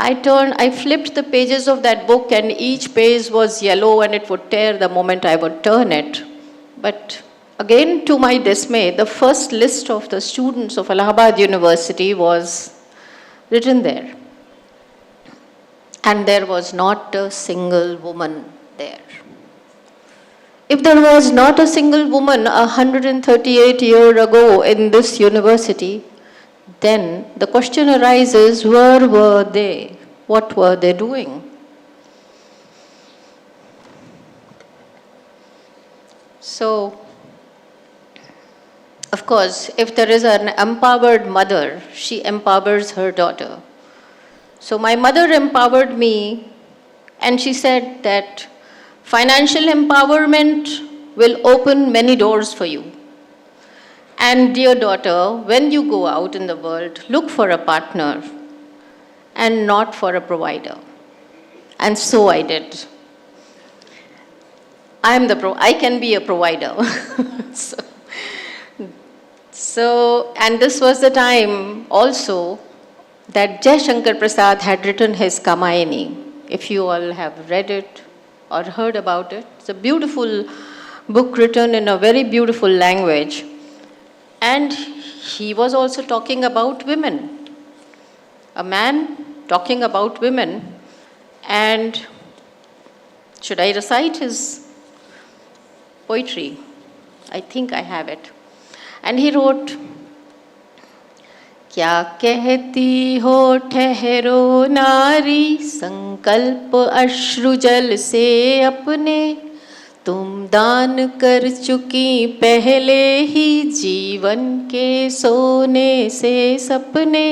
I flipped the pages of that book, and each page was yellow and it would tear the moment I would turn it. But again, to my dismay, the first list of the students of Allahabad University was written there. And there was not a single woman there. If there was not a single woman 138 years ago in this university, then the question arises, where were they? What were they doing? So, of course, if there is an empowered mother, she empowers her daughter. So my mother empowered me, and she said that financial empowerment will open many doors for you. And dear daughter, when you go out in the world, look for a partner and not for a provider. And so I did. I can be a provider. And this was the time also that Jai Shankar Prasad had written his Kamayani. If you all have read it or heard about it, it's a beautiful book written in a very beautiful language. And he was also talking about women. A man talking about women. And should I recite his poetry? I think I have it. And he wrote, क्या कहती हो ठहरो नारी संकल्प अश्रु जल से अपने तुम दान कर चुकी पहले ही जीवन के सोने से सपने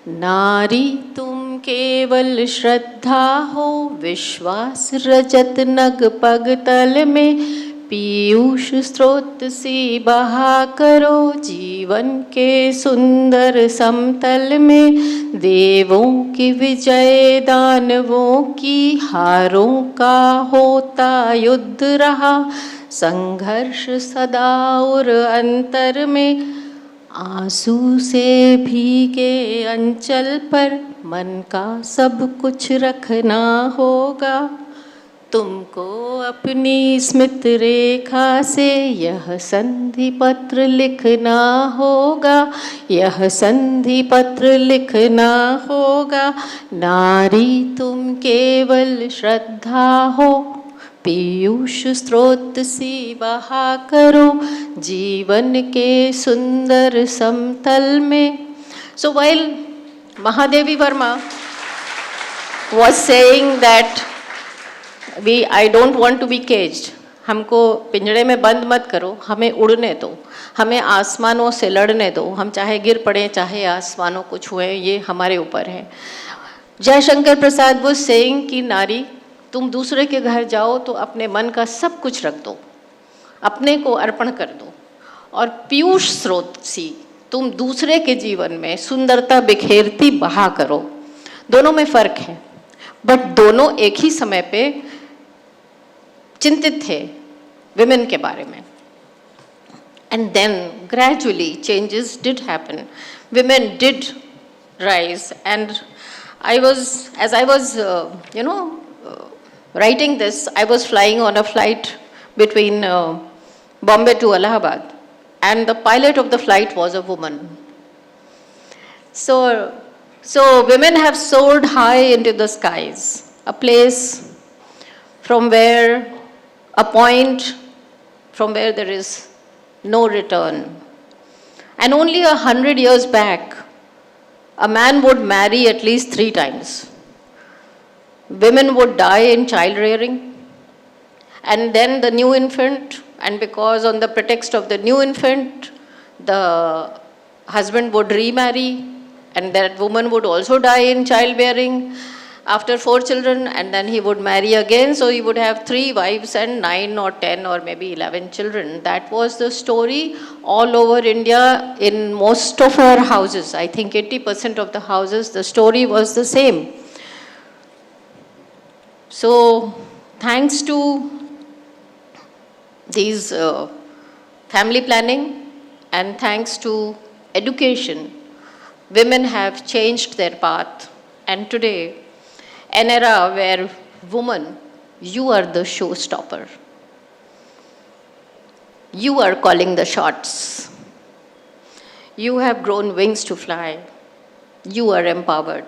नारी तुम केवल श्रद्धा हो विश्वास रजत नग पग तल में पीयूष स्रोत सी बहा करो जीवन के सुंदर समतल में देवों की विजय दानवों की हारों का होता युद्ध रहा संघर्ष सदा और अंतर में आंसू से भीगे अंचल पर मन का सब कुछ रखना होगा तुमको अपनी स्मृति रेखा से यह संधि पत्र लिखना होगा यह संधि पत्र लिखना होगा नारी तुम केवल श्रद्धा हो पीयूष स्रोत सी बहा करो जीवन के सुंदर समतल में. So while Mahadevi Verma was saying that I don't want to be caged, हमको पिंजड़े में बंद मत करो, हमें उड़ने दो, हमें आसमानों से लड़ने दो, हम चाहे गिर पड़े चाहे आसमानों को छुएं, ये हमारे ऊपर है. जयशंकर प्रसाद वो सेइंग कि नारी तुम दूसरे के घर जाओ तो अपने मन का सब कुछ रख दो, अपने को अर्पण कर दो और पीयूष स्रोत सी तुम दूसरे के जीवन में सुंदरता बिखेरती बहा करो. दोनों में फर्क है, बट दोनों एक ही समय पे चिंतित थे विमेन के बारे में. And then gradually changes did happen, women did rise. And as I was writing this, I was flying on a flight between Bombay to Allahabad, and the pilot of the flight was a woman. So women have soared high into the skies, a place from where, a point from where there is no return. And only 100 years back, a man would marry at least 3 times. Women would die in child rearing, and then the new infant, and because on the pretext of the new infant, the husband would remarry, and that woman would also die in childbearing after 4 children, and then he would marry again, so he would have 3 wives and 9 or 10 or maybe 11 children. That was the story all over India in most of our houses. I think 80% of the houses, the story was the same. So, thanks to these family planning and thanks to education, women have changed their path. And today, an era where woman, you are the showstopper. You are calling the shots. You have grown wings to fly. You are empowered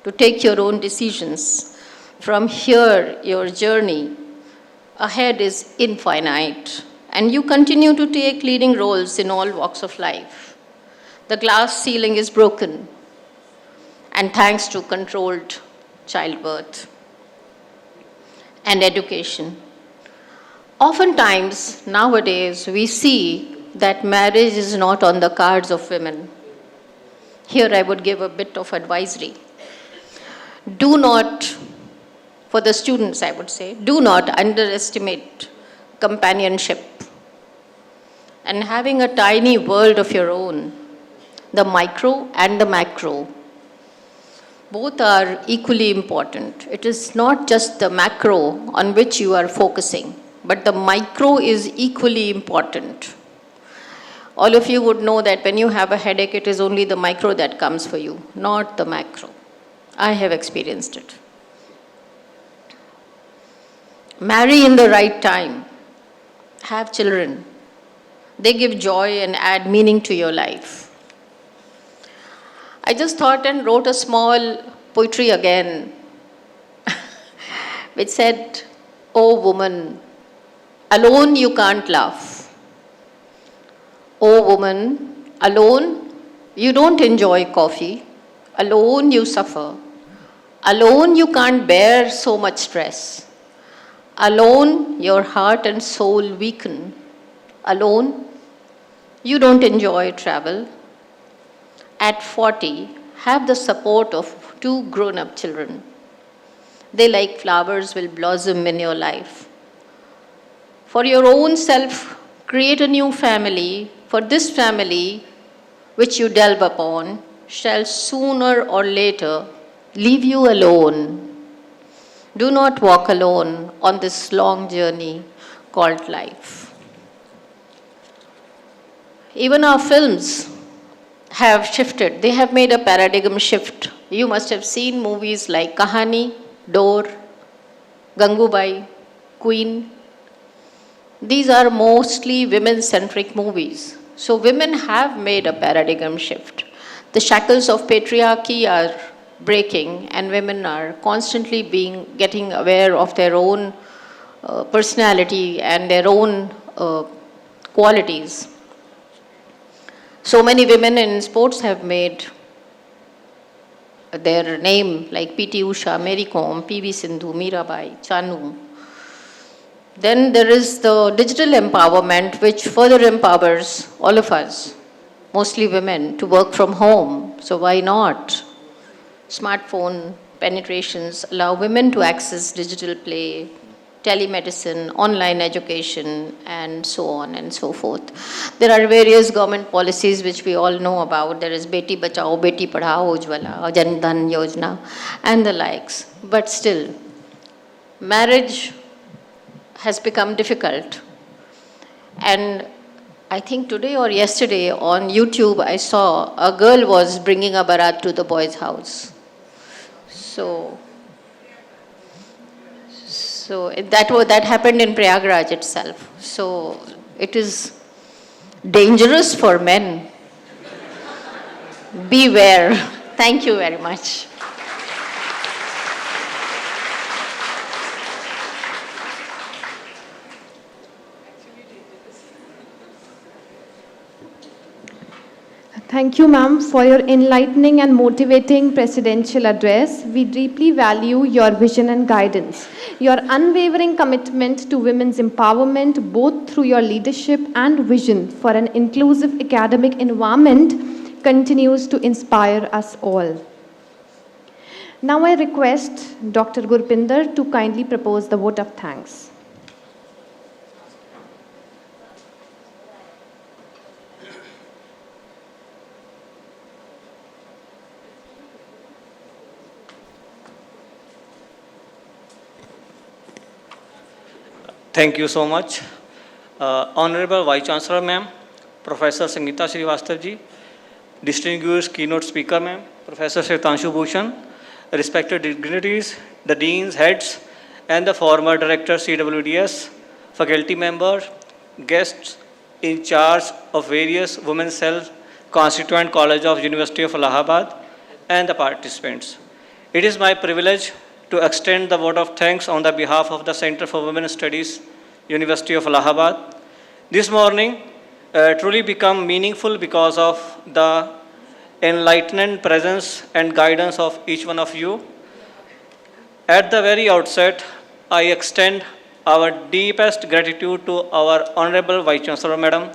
to take your own decisions. From here, your journey ahead is infinite, and you continue to take leading roles in all walks of life. The glass ceiling is broken, and thanks to controlled childbirth and education. Oftentimes, nowadays, we see that marriage is not on the cards of women. Here I would give a bit of advisory. Do not, for the students I would say, do not underestimate companionship and having a tiny world of your own, the micro and the macro. Both are equally important. It is not just the macro on which you are focusing, but the micro is equally important. All of you would know that when you have a headache, it is only the micro that comes for you, not the macro. I have experienced it. Marry in the right time. Have children. They give joy and add meaning to your life. I just thought and wrote a small poetry again, which said, "Oh woman, alone you can't laugh. Oh woman, alone you don't enjoy coffee. Alone you suffer. Alone you can't bear so much stress. Alone your heart and soul weaken. Alone you don't enjoy travel. At 40, have the support of 2 grown-up children. They, like flowers, will blossom in your life. For your own self, create a new family, for this family, which you delve upon, shall sooner or later leave you alone. Do not walk alone on this long journey called life." Even our films have shifted. They have made a paradigm shift. You must have seen movies like Kahani, Dor, Gangubai, Queen. These are mostly women-centric movies. So women have made a paradigm shift. The shackles of patriarchy are breaking and women are constantly getting aware of their own personality and their own qualities. So many women in sports have made their name, like P.T. Usha, Mary Kom, P.V. Sindhu, Mirabai, Chanu. Then there is the digital empowerment, which further empowers all of us, mostly women, to work from home. So why not? Smartphone penetrations allow women to access digital play, telemedicine, online education, and so on and so forth. There are various government policies which we all know about. There is Beti Bachao, Beti Padhao, Ujjwala, Jan Dhan Yojana, and the likes. But still, marriage has become difficult. And I think today or yesterday on YouTube, I saw a girl was bringing a barat to the boy's house. So that happened in Prayagraj itself. So it is dangerous for men. Beware. Thank you very much. Thank you, ma'am, for your enlightening and motivating presidential address. We deeply value your vision and guidance. Your unwavering commitment to women's empowerment, both through your leadership and vision for an inclusive academic environment, continues to inspire us all. Now I request Dr. Gurpinder to kindly propose the vote of thanks. Thank you so much. Honorable Vice Chancellor Ma'am, Professor Sangeeta Srivastav ji, distinguished keynote speaker Ma'am, Professor Shwetanshu Bhushan, respected dignitaries, the deans, heads, and the former director CWDS, faculty members, guests in charge of various women's health constituent college of University of Allahabad, and the participants. It is my privilege to extend the vote of thanks on the behalf of the Center for Women Studies, University of Allahabad. This morning truly become meaningful because of the enlightened presence and guidance of each one of you. At the very outset, I extend our deepest gratitude to our Honorable Vice Chancellor Madam,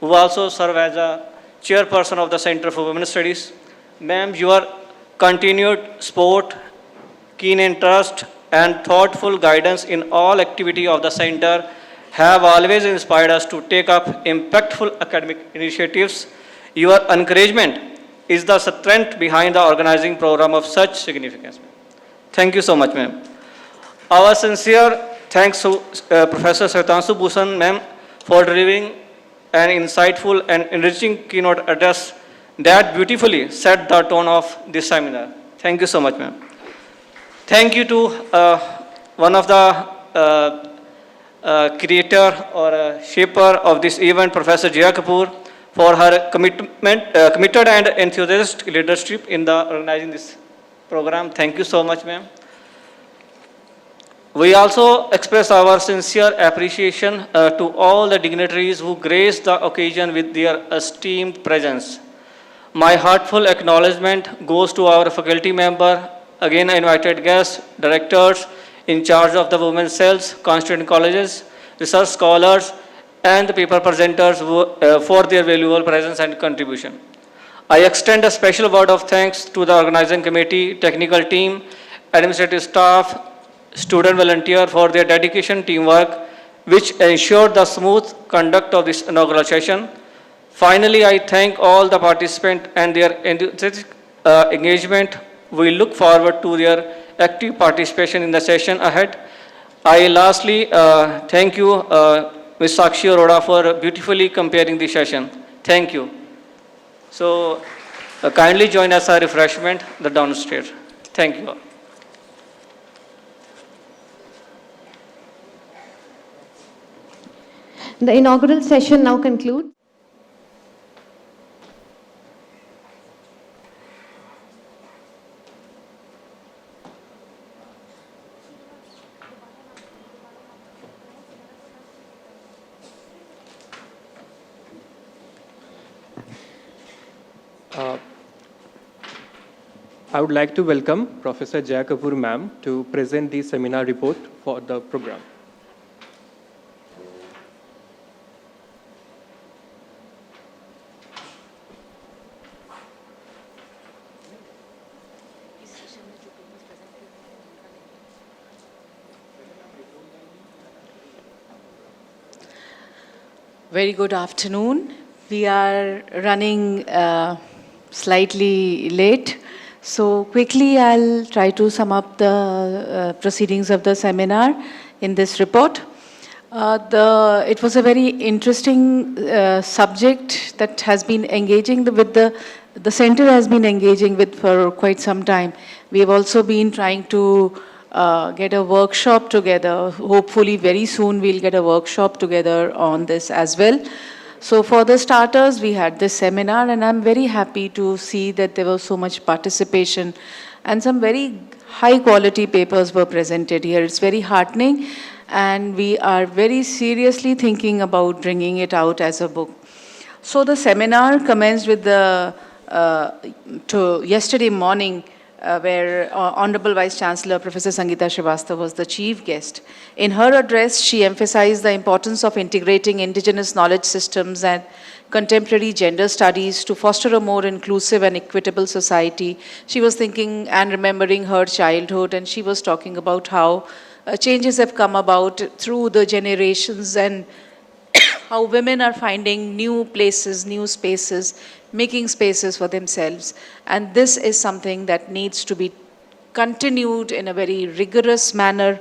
who also serve as a chairperson of the Center for Women Studies. Ma'am, your continued support keen interest, and thoughtful guidance in all activity of the center have always inspired us to take up impactful academic initiatives. Your encouragement is the strength behind the organizing program of such significance. Thank you so much, ma'am. Our sincere thanks to Professor Shwetanshu Bhushan, ma'am, for delivering an insightful and enriching keynote address that beautifully set the tone of this seminar. Thank you so much, ma'am. Thank you to one of the creator or shaper of this event, Professor Jaya Kapoor, for her committed and enthusiastic leadership in the organizing this program. Thank you so much, ma'am. We also express our sincere appreciation to all the dignitaries who graced the occasion with their esteemed presence. My heartfelt acknowledgement goes to our faculty member, again invited guests, directors in charge of the women's cells, constituent colleges, research scholars, and the paper presenters for their valuable presence and contribution. I extend a special word of thanks to the organizing committee, technical team, administrative staff, student volunteer for their dedication, teamwork, which ensured the smooth conduct of this inaugural session. Finally, I thank all the participants and their enthusiastic engagement. We look forward to their active participation in the session ahead. I lastly thank you, Ms. Sakshi Arora, for beautifully comparing the session. Thank you. So kindly join us for refreshment, the downstairs. Thank you all. The inaugural session now concludes. I would like to welcome Professor Jaya Kapoor ma'am to present the seminar report for the program. Very good afternoon. We are running slightly late. So quickly I'll try to sum up the proceedings of the seminar in this report. It was a very interesting subject that has been engaging with the center has been engaging with for quite some time. We have also been trying to get a workshop together. Hopefully very soon we'll get a workshop together on this as well. So for the starters, we had this seminar, and I'm very happy to see that there was so much participation and some very high quality papers were presented here. It's very heartening, and we are very seriously thinking about bringing it out as a book. So the seminar commenced with yesterday morning, where Honorable Vice Chancellor Professor Sangeeta Srivastava was the chief guest. In her address, she emphasized the importance of integrating indigenous knowledge systems and contemporary gender studies to foster a more inclusive and equitable society. She was thinking and remembering her childhood, and she was talking about how changes have come about through the generations and how women are finding new places, new spaces, making spaces for themselves. And this is something that needs to be continued in a very rigorous manner.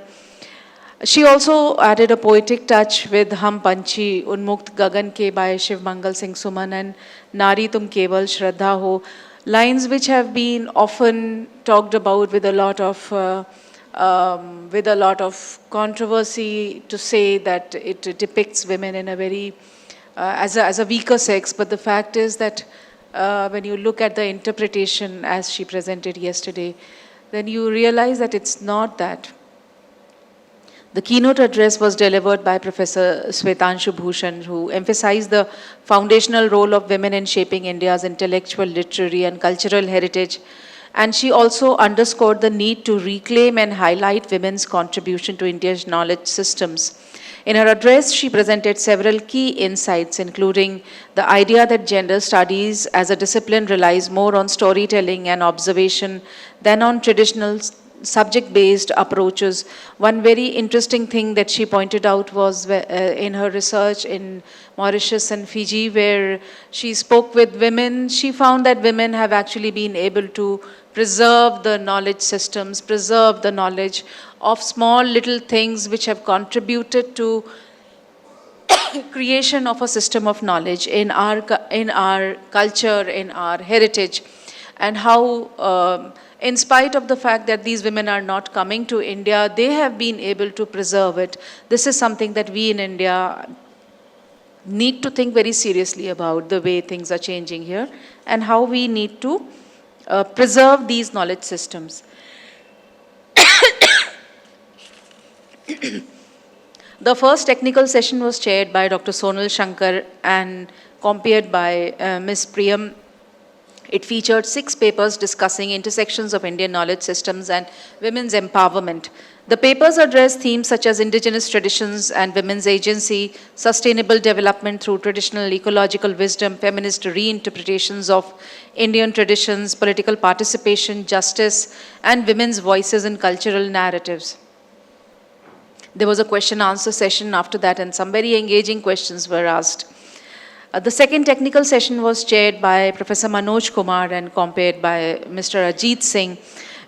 She also added a poetic touch with Hum Panchi Unmukt Gagan Ke by Shiv Mangal Singh Suman and Nari Tum Keval Shraddha Ho, lines which have been often talked about with a lot of controversy, to say that it depicts women in a very as a weaker sex. But the fact is that when you look at the interpretation as she presented yesterday, then you realize that it's not that. The keynote address was delivered by Professor Shwetanshu Bhushan, who emphasized the foundational role of women in shaping India's intellectual, literary, and cultural heritage. And she also underscored the need to reclaim and highlight women's contribution to India's knowledge systems. In her address, she presented several key insights, including the idea that gender studies as a discipline relies more on storytelling and observation than on traditional subject-based approaches. One very interesting thing that she pointed out was in her research in Mauritius and Fiji, where she spoke with women, she found that women have actually been able to preserve the knowledge systems, preserve the knowledge of small little things which have contributed to creation of a system of knowledge in our culture, in our heritage, and how in spite of the fact that these women are not coming to India, they have been able to preserve it. This is something that we in India need to think very seriously about, the way things are changing here and how we need to preserve these knowledge systems. The first technical session was chaired by Dr. Sonal Shankar and compared by Ms. Priyam. It featured 6 papers discussing intersections of Indian knowledge systems and women's empowerment. The papers addressed themes such as indigenous traditions and women's agency, sustainable development through traditional ecological wisdom, feminist reinterpretations of Indian traditions, political participation, justice, and women's voices in cultural narratives. There was a question-answer session after that, and some very engaging questions were asked. The second technical session was chaired by Professor Manoj Kumar and compared by Mr. Ajit Singh,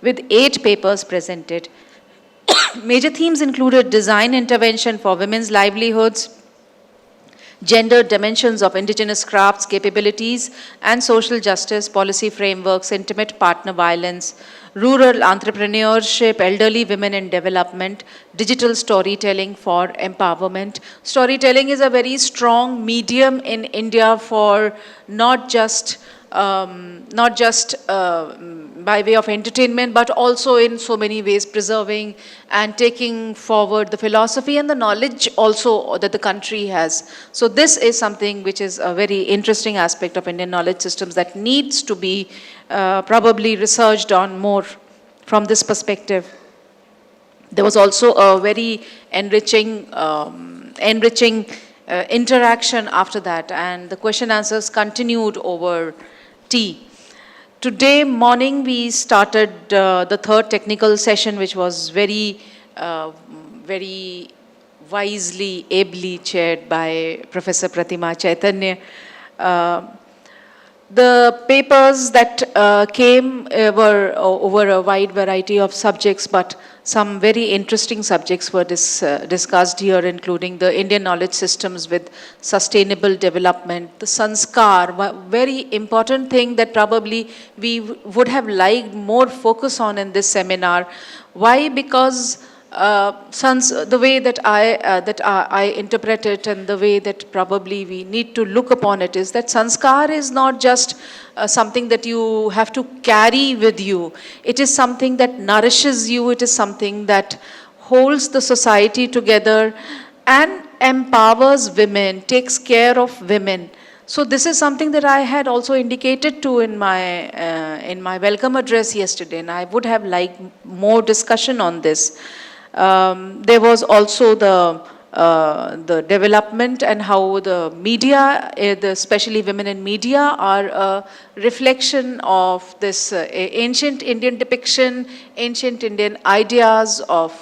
with 8 papers presented. Major themes included design intervention for women's livelihoods, gender dimensions of indigenous crafts, capabilities, and social justice, policy frameworks, intimate partner violence, rural entrepreneurship, elderly women in development, digital storytelling for empowerment. Storytelling is a very strong medium in India for not just by way of entertainment, but also in so many ways preserving and taking forward the philosophy and the knowledge also that the country has. So this is something which is a very interesting aspect of Indian knowledge systems that needs to be probably researched on more from this perspective. There was also a very enriching interaction after that, and the question answers continued over tea. Today morning we started the third technical session, which was very wisely, ably chaired by Professor Pratima Chaitanya. The papers that came were over a wide variety of subjects, but some very interesting subjects were discussed here, including the Indian knowledge systems with sustainable development, the sanskar, very important thing that probably we would have liked more focus on in this seminar. Why? Because the way that I interpret it, and the way that probably we need to look upon it, is that sanskar is not just something that you have to carry with you. It is something that nourishes you. It is something that holds the society together and empowers women, takes care of women. So this is something that I had also indicated to in my welcome address yesterday, and I would have liked more discussion on this. There was also the development and how the media, especially women in media, are a reflection of this ancient Indian depiction, ancient Indian ideas of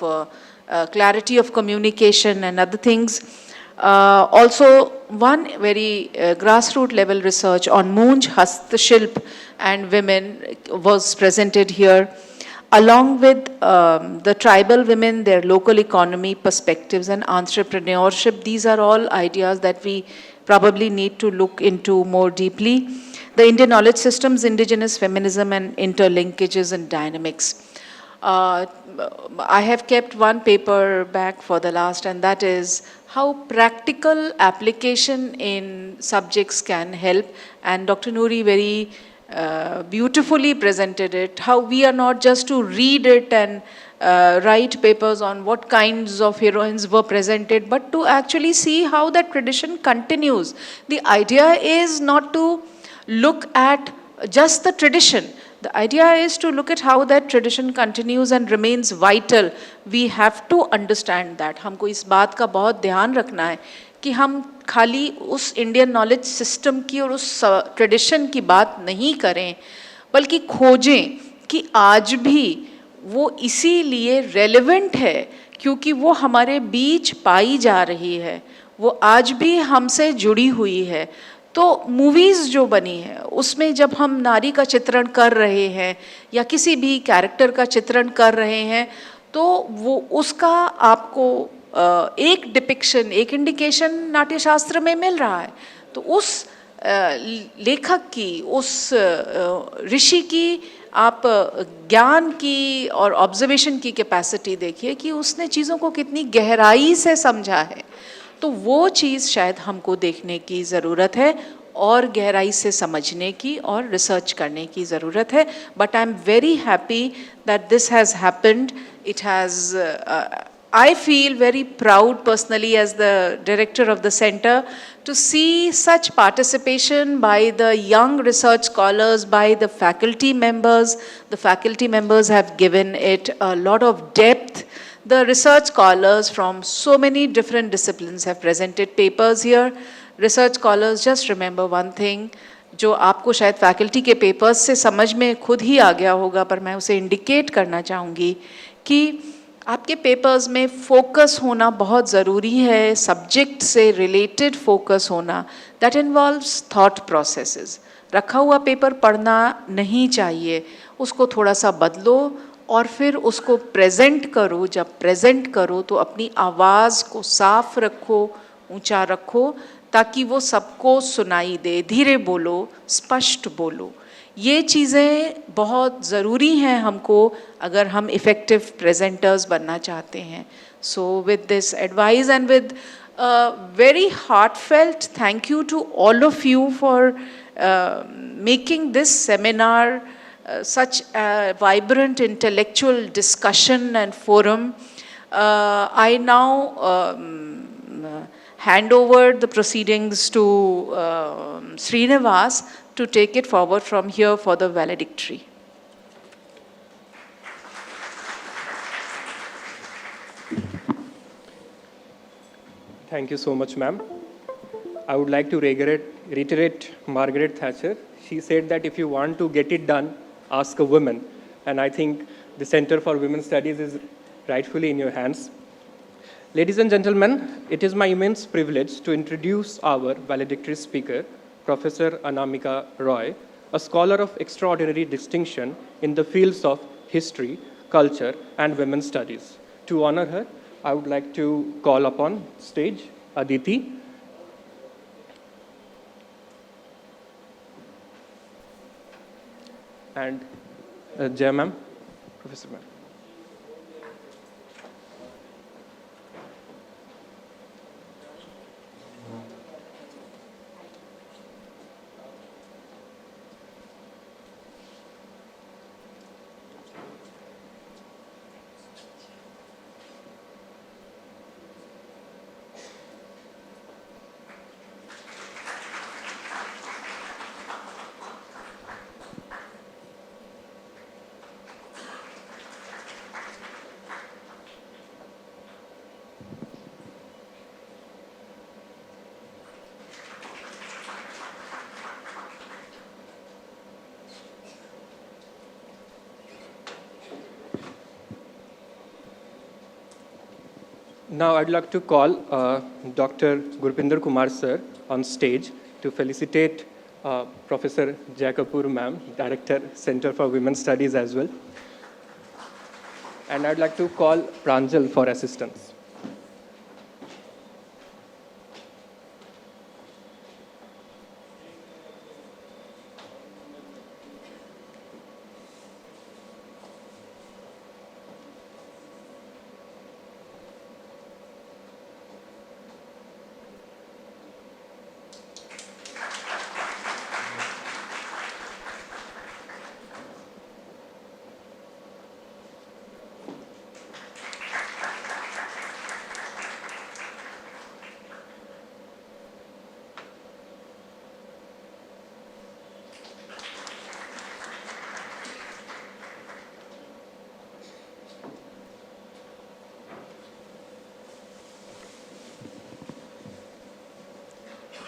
clarity of communication and other things. Also, one very grassroots level research on Moonj Hastashilp and women was presented here, along with the tribal women, their local economy perspectives and entrepreneurship. These are all ideas that we probably need to look into more deeply. The Indian knowledge systems, indigenous feminism and interlinkages and dynamics. I have kept one paper back for the last, and that is how practical application in subjects can help. And Dr. Noori very beautifully presented it, how we are not just to read it and write papers on what kinds of heroines were presented, but to actually see how that tradition continues. The idea is not to look at just the tradition. The idea is to look at how that tradition continues and remains vital. We have to understand that. हमको इस बात का बहुत ध्यान रखना है कि हम खाली उस इंडियन नॉलेज सिस्टम की और उस ट्रेडिशन की बात नहीं करें, बल्कि खोजें कि आज भी वो इसीलिए रेलेवेंट है क्योंकि वो हमारे बीच पाई जा रही है, वो आज भी हमसे जुड़ी हुई है। तो मूवीज़ जो बनी है उसमें जब हम नारी का चित्रण कर रहे हैं या किसी भी कैरेक्टर का चित्रण कर रहे हैं तो वो उसका आपको एक डिपिक्शन, एक इंडिकेशन नाट्यशास्त्र में मिल रहा है। तो उस लेखक की, उस ऋषि की आप ज्ञान की और ऑब्जर्वेशन की कैपेसिटी देखिए कि उसने चीज़ों को कितनी गहराई से समझा है। तो वो चीज़ शायद हमको देखने की ज़रूरत है और गहराई से समझने की और रिसर्च करने की ज़रूरत है। But I am very happy that this has happened. It has, I feel very proud personally as the director of the center to see such participation by the young research scholars, by the faculty members. The faculty members have given it a lot of depth. The research scholars from so many different disciplines have presented papers here. Research scholars, just remember one thing, जो आपको शायद faculty के papers से समझ में खुद ही आ गया होगा, पर मैं उसे इंडिकेट करना चाहूँगी कि आपके पेपर्स में फोकस होना बहुत ज़रूरी है, सब्जेक्ट से रिलेटेड फोकस होना, दैट इन्वॉल्व्स थॉट प्रोसेसेस। रखा हुआ पेपर पढ़ना नहीं चाहिए, उसको थोड़ा सा बदलो और फिर उसको प्रेजेंट करो। जब प्रेजेंट करो तो अपनी आवाज़ को साफ रखो, ऊंचा रखो, ताकि वो सबको सुनाई दे। धीरे बोलो, स्पष्ट बोलो। ये चीज़ें बहुत ज़रूरी हैं हमको अगर हम इफ़ेक्टिव प्रेजेंटर्स बनना चाहते हैं। So with this advice and with very heartfelt thank you to all of you for making this seminar such a vibrant intellectual discussion and forum. I now hand over the proceedings to Srinivas to take it forward from here for the valedictory. Thank you so much, ma'am. I would like to reiterate Margaret Thatcher. She said that if you want to get it done, ask a woman. And I think the Center for Women's Studies is rightfully in your hands. Ladies and gentlemen, it is my immense privilege to introduce our valedictory speaker, Professor Anamika Roy, a scholar of extraordinary distinction in the fields of history, culture, and women's studies. To honor her, I would like to call upon stage Aditi. And Jaya ma'am, Professor ma'am. Now I'd like to call Dr. Gurpinder Kumar sir on stage to felicitate Professor Jaya Kapoor ma'am, Director, Center for Women's Studies as well. And I'd like to call Pranjal for assistance.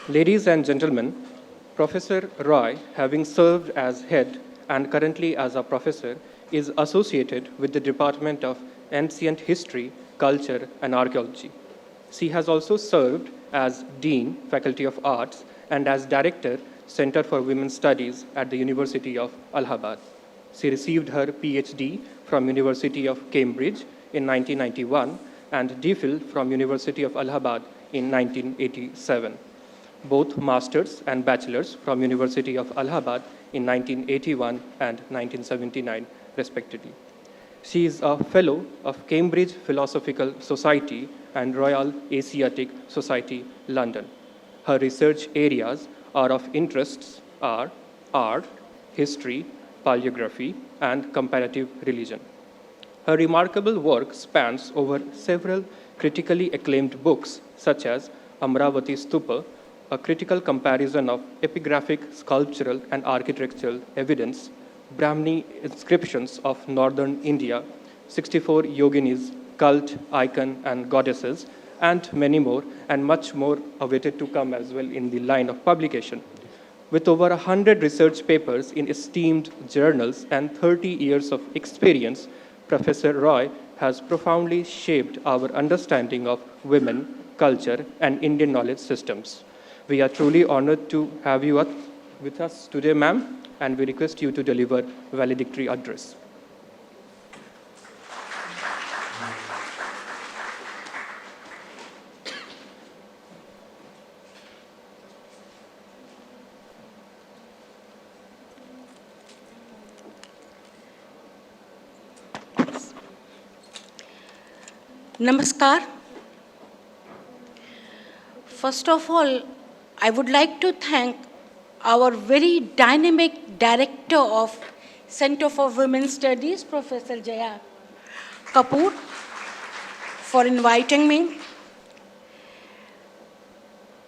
Ladies and gentlemen, Professor Roy, having served as head and currently as a professor is associated with the Department of Ancient History, Culture and Archaeology. She has also served as Dean, Faculty of Arts, and as Director, Center for Women's Studies at the University of Allahabad. She received her PhD from University of Cambridge in 1991 and DPhil from University of Allahabad in 1987. Both masters and bachelors from University of Allahabad in 1981 and 1979, respectively. She is a fellow of Cambridge Philosophical Society and Royal Asiatic Society, London. Her research areas of interests are art, history, paleography, and comparative religion. Her remarkable work spans over several critically acclaimed books, such as Amravati Stupa, a critical comparison of epigraphic, sculptural, and architectural evidence, Brahmini inscriptions of northern India, 64 yoginis, cult, icon, and goddesses, and many more, and much more awaited to come as well in the line of publication. With over 100 research papers in esteemed journals and 30 years of experience, Professor Roy has profoundly shaped our understanding of women, culture, and Indian knowledge systems. We are truly honored to have you with us today, ma'am, and we request you to deliver valedictory address. Namaskar. First of all, I would like to thank our very dynamic director of Center for Women's Studies, Professor Jaya Kapoor, for inviting me.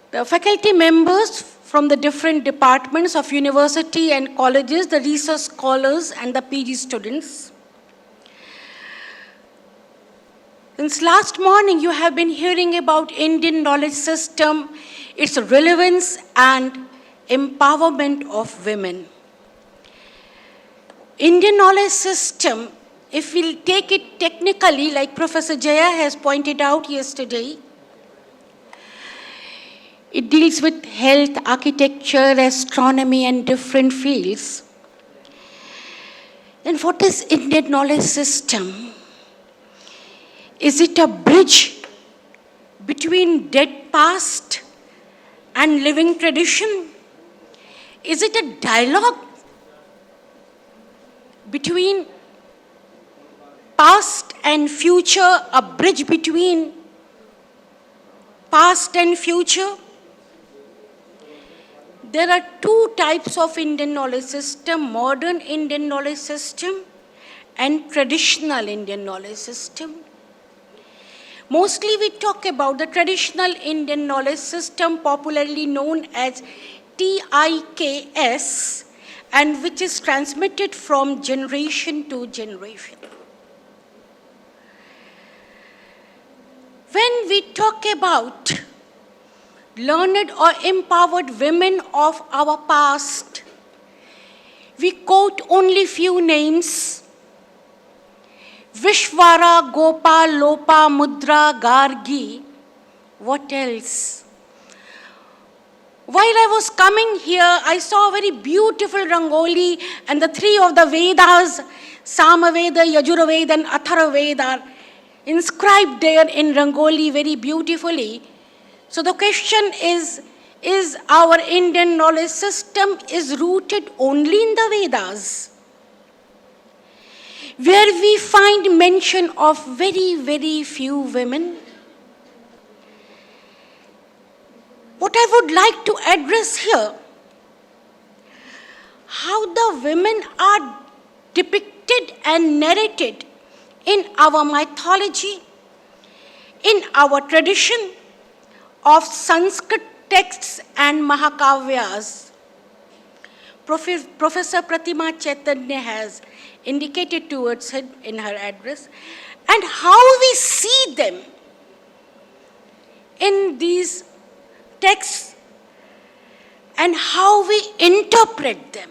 The faculty members from the different departments of university and colleges, the research scholars and the PG students. Since last morning, you have been hearing about Indian knowledge system, its relevance and empowerment of women. Indian knowledge system, if we'll take it technically, like Professor Jaya has pointed out yesterday, it deals with health, architecture, astronomy, and different fields. Then what is Indian knowledge system? Is it a bridge between dead past and living tradition? Is it a dialogue between past and future, a bridge between past and future? There are two types of Indian knowledge system, modern Indian knowledge system and traditional Indian knowledge system. Mostly we talk about the traditional Indian knowledge system, popularly known as TIKS, and which is transmitted from generation to generation. When we talk about learned or empowered women of our past, we quote only few names: Vishwara, Gopa, Lopa, Mudra, Gargi. What else? While I was coming here, I saw a very beautiful Rangoli, and the three of the Vedas, Samaveda, Yajurveda, and Atharvaveda, are inscribed there in Rangoli very beautifully. So the question is our Indian knowledge system is rooted only in the Vedas, where we find mention of very, very few women? What I would like to address here, how the women are depicted and narrated in our mythology, in our tradition of Sanskrit texts and Mahakavyas. Professor Pratima Chaitanya has indicated towards it in her address, and how we see them in these texts and how we interpret them.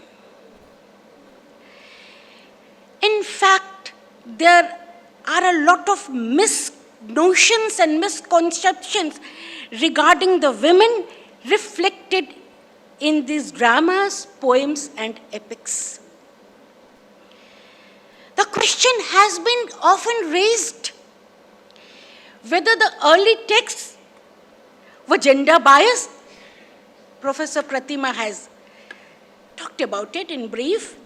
In fact, there are a lot of notions and misconceptions regarding the women reflected in these dramas, poems, and epics. The question has been often raised whether the early texts were gender biased. Professor Pratima has talked about it in brief.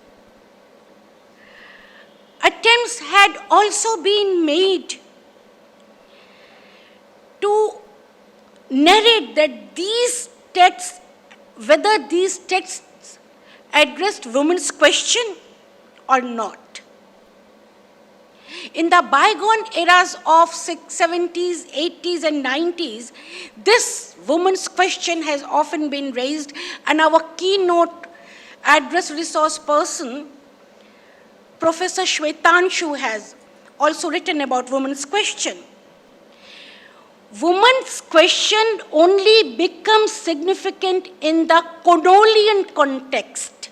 Attempts had also been made to narrate that these texts, whether these texts addressed women's question or not. In the bygone eras of 70s, 80s, and 90s, this woman's question has often been raised, and our keynote address resource person, Professor Shwetanshu, has also written about women's question. Woman's question only becomes significant in the colonial context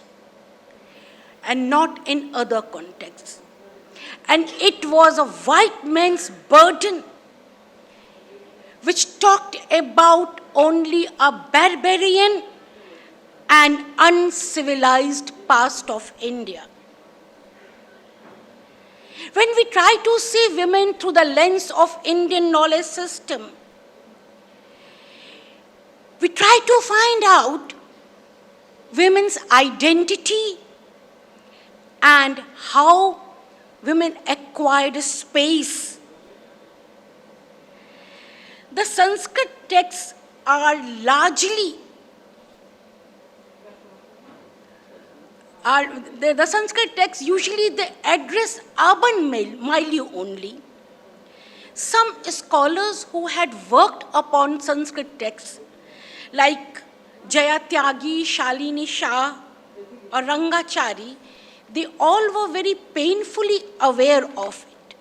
and not in other contexts. And it was a white man's burden which talked about only a barbarian and uncivilized past of India. When we try to see women through the lens of Indian knowledge system, we try to find out women's identity and how women acquired space. The Sanskrit texts are largely the Sanskrit texts usually they address urban milieu only. Some scholars who had worked upon Sanskrit texts like Jaya Tyagi, Shalini Shah or Rangachari, they all were very painfully aware of it.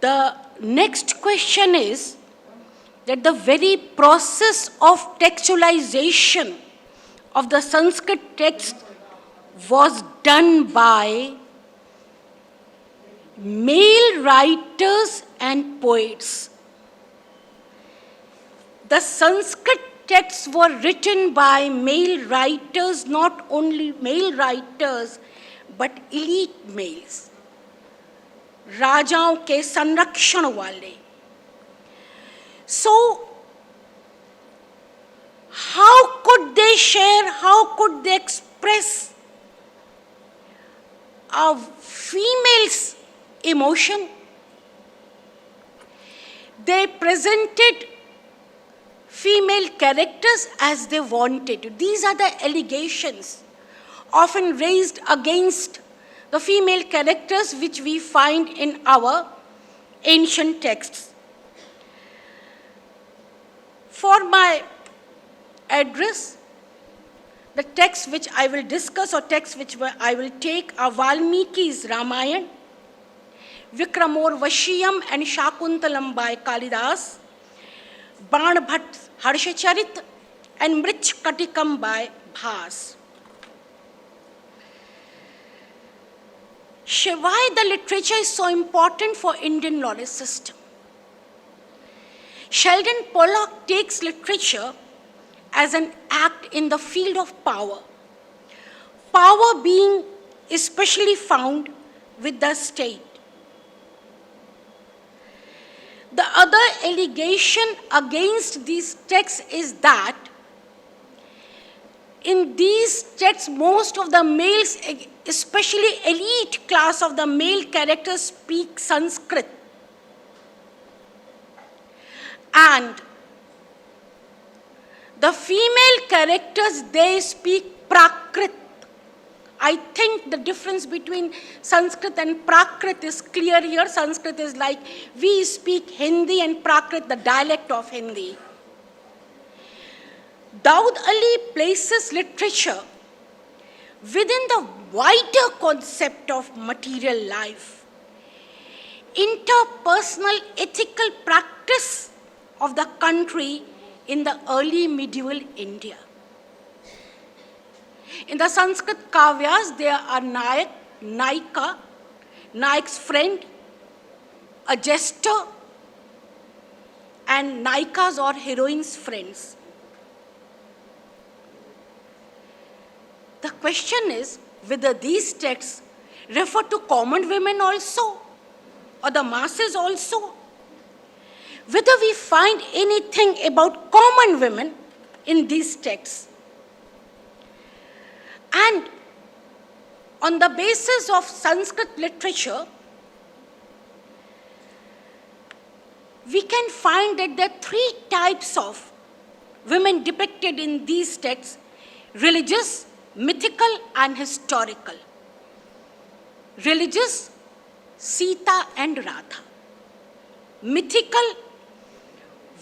The next question is that the very process of textualization of the Sanskrit text was done by male writers and poets. The Sanskrit texts were written by male writers, not only male writers, but elite males. राजाओं के संरक्षण वाले. So, how could they share, how could they express a female's emotion? They presented female characters as they wanted to. These are the allegations often raised against the female characters which we find in our ancient texts. For my address, the texts which I will discuss or texts which I will take are Valmiki's Ramayana, Vikramorvashiyam and Shakuntalam by Kalidas, Banbhatt's Harshacharit and Mrichkatikam by Bhas. Why the literature is so important for Indian knowledge system? Sheldon Pollock takes literature as an act in the field of power. Power being especially found with the state. The other allegation against these texts is that in these texts, most of the males, especially elite class of the male characters, speak Sanskrit. And the female characters, they speak Prakrit. I think the difference between Sanskrit and Prakrit is clear here. Sanskrit is like we speak Hindi and Prakrit, the dialect of Hindi. Daud Ali places literature within the wider concept of material life, interpersonal ethical practice of the country in the early medieval India. In the Sanskrit Kavyas, there are Nayak, Naika, Nayak's friend, a jester, and Naikas or heroines' friends. The question is whether these texts refer to common women also, or the masses also. Whether we find anything about common women in these texts. And on the basis of Sanskrit literature, we can find that there are three types of women depicted in these texts: religious, mythical, and historical. Religious, Sita and Radha. Mythical,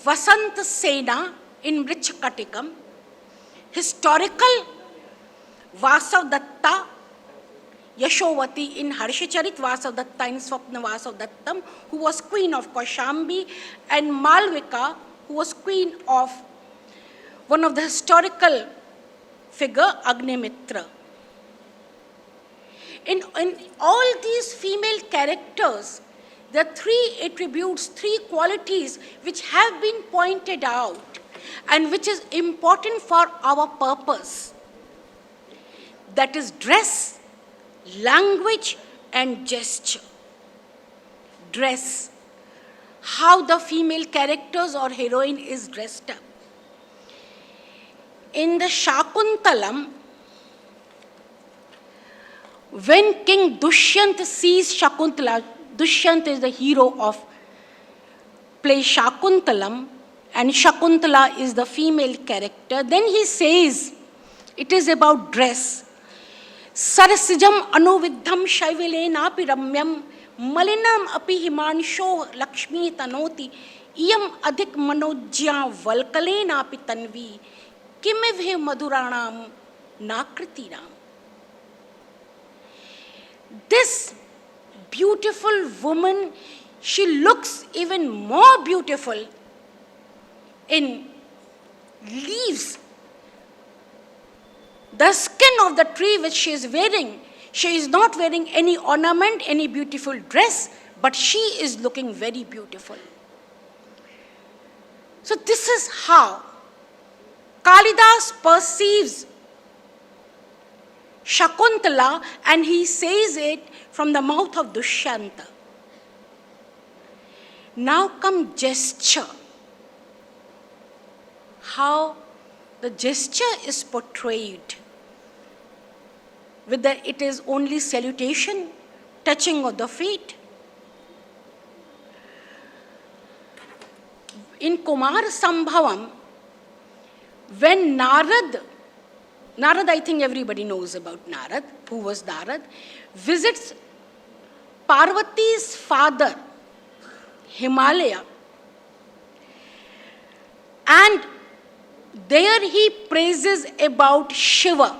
Vasant Sena in Mrichakatikam. Historical, Vasavdatta, Yashovati in Harshacharit, Vasavdatta in Swapna Vasavdattam, who was queen of Kaushambi, and Malvika, who was queen of one of the historical figure, Agnimitra. In all these female characters, there are three attributes, three qualities which have been pointed out and which is important for our purpose. That is dress, language, and gesture. Dress, how the female characters or heroine is dressed up. In the Shakuntalam, when King Dushyant sees Shakuntala, Dushyant is the hero of play Shakuntalam, and Shakuntala is the female character. Then he says, it is about dress. Sarasijam anuvidham shaivilenapi ramyam malinam api himansho lakshmi tanoti iyam adhik manojya valkalenapi tanvi kimivhe madhuranam nakritiram. This beautiful woman, she looks even more beautiful in leaves. The skin of the tree which she is wearing, she is not wearing any ornament, any beautiful dress, but she is looking very beautiful. So this is how Kalidas perceives Shakuntala, and he says it from the mouth of Dushyanta. Now come gesture. How the gesture is portrayed. Whether it is only salutation, touching of the feet. In Kumar Sambhavam, when Narad, I think everybody knows about Narad, who was Narad, visits Parvati's father, Himalaya, and there he praises about Shiva.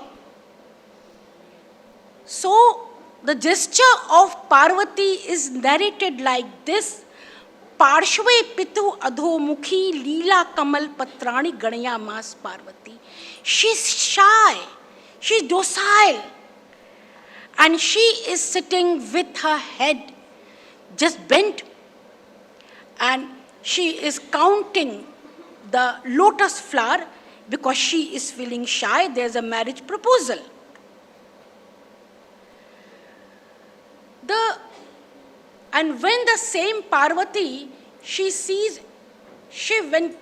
So the gesture of Parvati is narrated like this: Parshve pitu adhomukhi leela kamal patrani ganaya mas Parvati. She's shy, she's docile, and she is sitting with her head just bent, and she is counting the lotus flower because she is feeling shy. There's a marriage proposal. And when the same Parvati, she sees Shiv when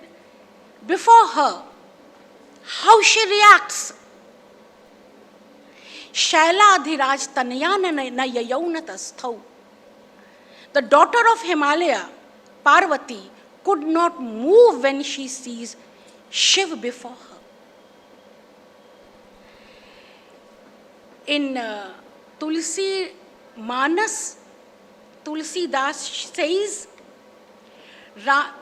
before her, how she reacts. Shaila adhiraj tanyana nayayaunatasthav. The daughter of Himalaya, Parvati, could not move when she sees Shiv before her. In Tulsi Manas, Tulsi Das says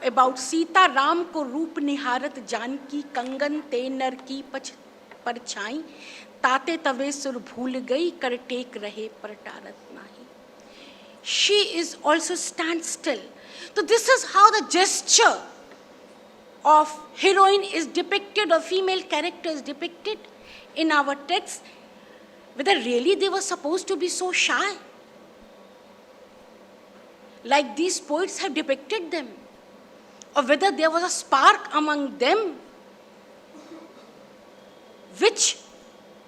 about Sita, Ram ko roop niharat Janki kangan te nar ki parchai tate tave sur bhool gayi kar tek rahe par tarat nahi. She is also stand still. So this is how the gesture of heroine is depicted or female character is depicted in our text, whether really they were supposed to be so shy, like these poets have depicted them, or whether there was a spark among them, which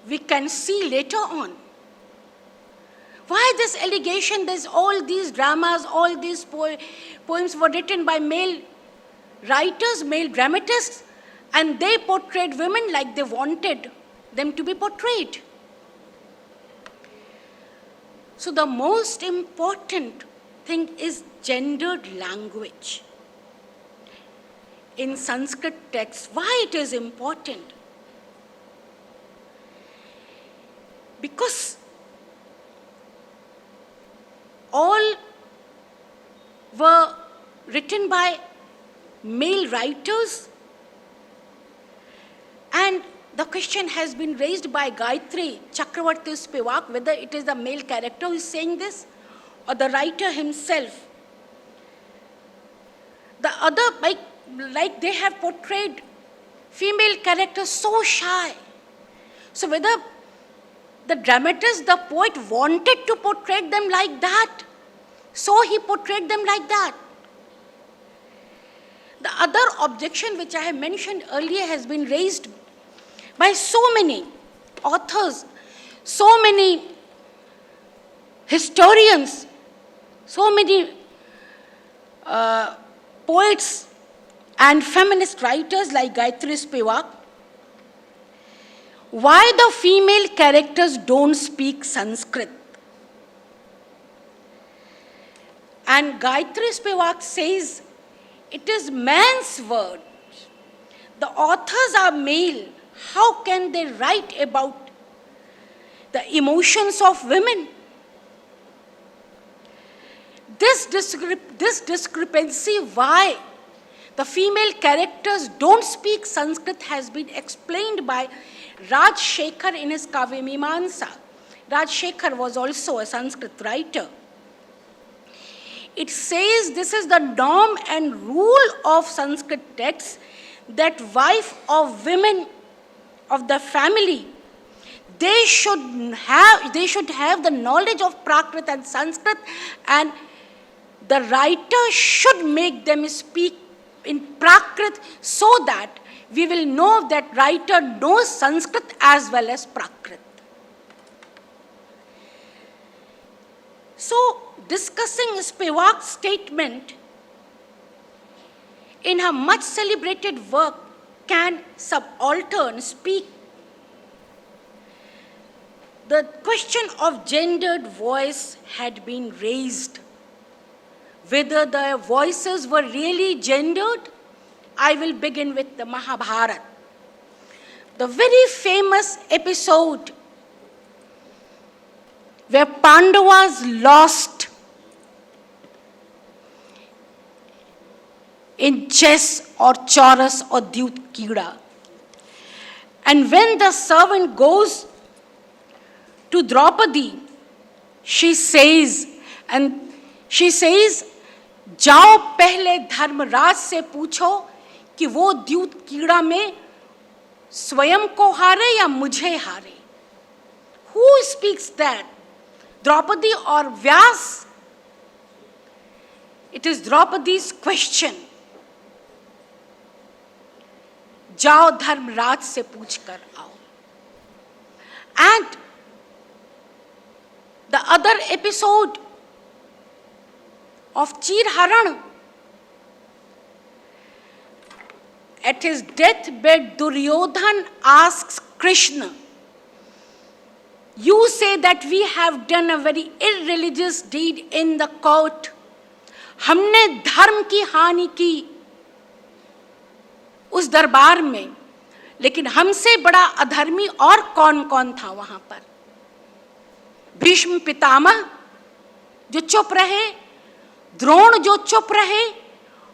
we can see later on. Why this allegation? There's all these dramas, all these poems were written by male writers, male dramatists, and they portrayed women like they wanted them to be portrayed. So the most important thing is gendered language in Sanskrit texts. Why it is important? Because all were written by male writers, and the question has been raised by Gayatri Chakravarti Spivak, whether it is the male character who is saying this or the writer himself. The other, like they have portrayed female characters so shy. So whether the dramatist, the poet wanted to portray them like that, so he portrayed them like that. The other objection which I have mentioned earlier has been raised by so many authors, so many historians, so many poets and feminist writers like Gayatri Spivak. Why the female characters don't speak Sanskrit? And Gayatri Spivak says, it is man's word. The authors are male. How can they write about the emotions of women? This discrepancy, why the female characters don't speak Sanskrit, has been explained by Raj Shekhar in his Kavya Mimamsa. Raj Shekhar was also a Sanskrit writer. It says this is the norm and rule of Sanskrit texts, that wife of women of the family, they should have the knowledge of Prakrit and Sanskrit, and the writer should make them speak in Prakrit so that we will know that writer knows Sanskrit as well as Prakrit. So, discussing Spivak's statement in her much celebrated work, Can Subaltern Speak?, the question of gendered voice had been raised. Whether the voices were really gendered, I will begin with the Mahabharata. The very famous episode where Pandavas lost in chess or chorus or dyut kida. And when the servant goes to Draupadi, she says, जाओ पहले धर्मराज से पूछो कि वो द्यूत कीड़ा में स्वयं को हारे या मुझे हारे. Who speaks that? Draupadi or Vyas? It is Draupadi's question. जाओ धर्मराज से पूछ कर आओ. And the other episode of Chirharan, at his deathbed, Duryodhan asks Krishna, you say that we have done a very irreligious deed in the court. हमने धर्म की हानि की उस दरबार में, लेकिन हमसे बड़ा अधर्मी और कौन कौन था वहां पर? भीष्म पितामह जो चुप रहे, द्रोण जो चुप रहे,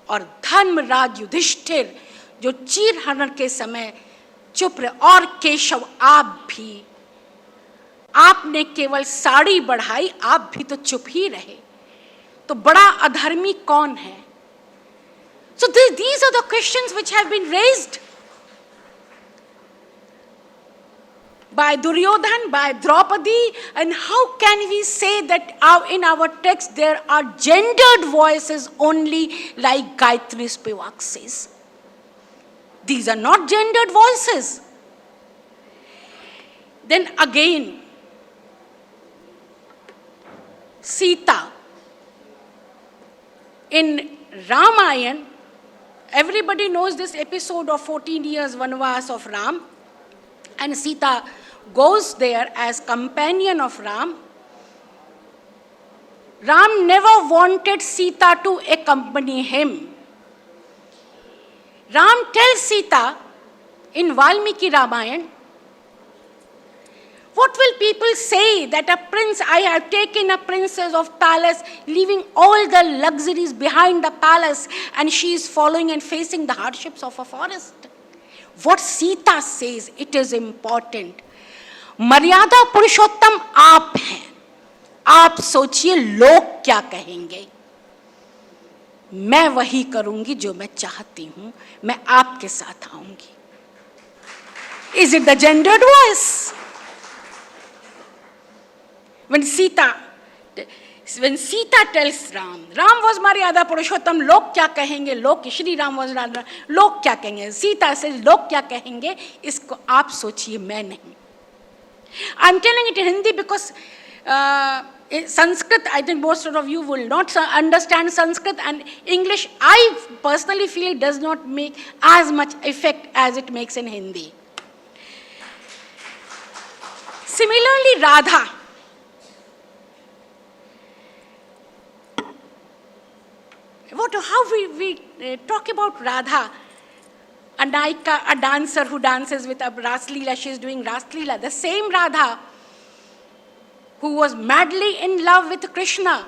और धर्मराज युधिष्ठिर जो चीरहरण के समय चुप रहे, और केशव आप भी. आपने केवल साड़ी बढ़ाई, आप भी तो चुप ही रहे. तो बड़ा अधर्मी कौन है? So these are the questions which have been raised by Duryodhan, by Draupadi, and how can we say that in our text there are gendered voices only, like Gayatri Spivak says? These are not gendered voices. Then again, Sita. In Ramayana, everybody knows this episode of 14 years Vanvas of Ram, and Sita goes there as companion of Ram. Ram never wanted Sita to accompany him. Ram tells Sita in Valmiki Ramayana, what will people say that I have taken a princess of palace, leaving all the luxuries behind the palace, and she is following and facing the hardships of a forest? What Sita says, it is important. मर्यादा पुरुषोत्तम आप हैं. आप सोचिए लोग क्या कहेंगे. मैं वही करूंगी जो मैं चाहती हूं. मैं आपके साथ आऊंगी. Is it the gendered voice? When Sita tells Ram was Maryada Purushottam, log kya kahenge, log, Shri Ram was Radha, log kya kahenge. Sita says, log kya kahenge, isko aap sochiye, main nahi. I'm telling it in Hindi because in Sanskrit, I think most of you will not understand Sanskrit, and English, I personally feel it does not make as much effect as it makes in Hindi. Similarly, Radha. How we talk about Radha, a Naika, a dancer who dances with a Rasleela, she is doing Rasleela. The same Radha who was madly in love with Krishna,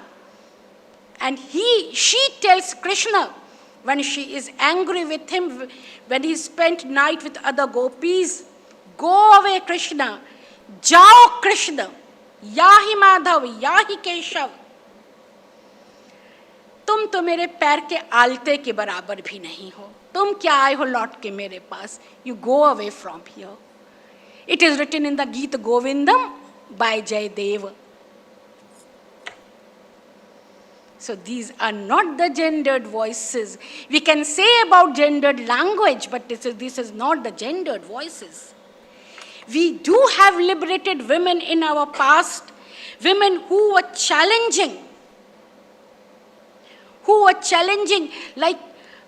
and she tells Krishna when she is angry with him, when he spent night with other gopis, go away Krishna, jao Krishna, yahi Madhav, yahi Keshav. तुम तो मेरे पैर के आलते के बराबर भी नहीं हो. तुम क्या आए हो लौट के मेरे पास? You go away from here. It is written in the Geet Govindam by Jayadev. So these are not the gendered voices. We can say about gendered language, but this is not the gendered voices. We do have liberated women in our past, women who were challenging, like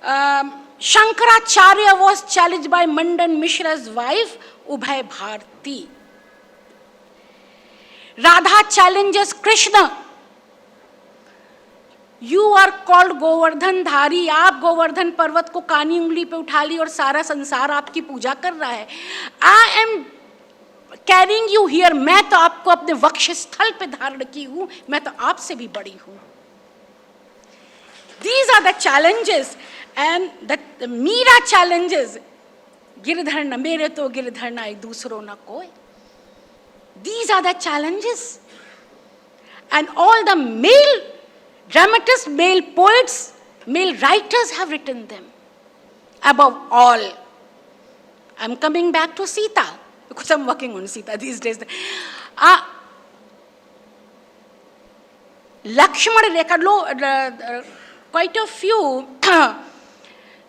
Shankaracharya was challenged by Mandan Mishra's wife, Ubhay Bharti. Radha challenges Krishna. You are called Govardhan Dhari. आप गोवर्धन पर्वत को कानी उंगली पे उठा ली और सारा संसार आपकी पूजा कर रहा है. I am carrying you here. मैं तो आपको अपने वक्षस्थल पे धारण की हूँ. मैं तो आपसे भी बड़ी हूँ. These are the challenges, and the Meera challenges. Girdharna, mere to girdharna ek dusro na koi. These are the challenges. And all the male dramatists, male poets, male writers have written them. Above all, I'm coming back to Sita, because I'm working on Sita these days. Lakshmana Rekha, quite a few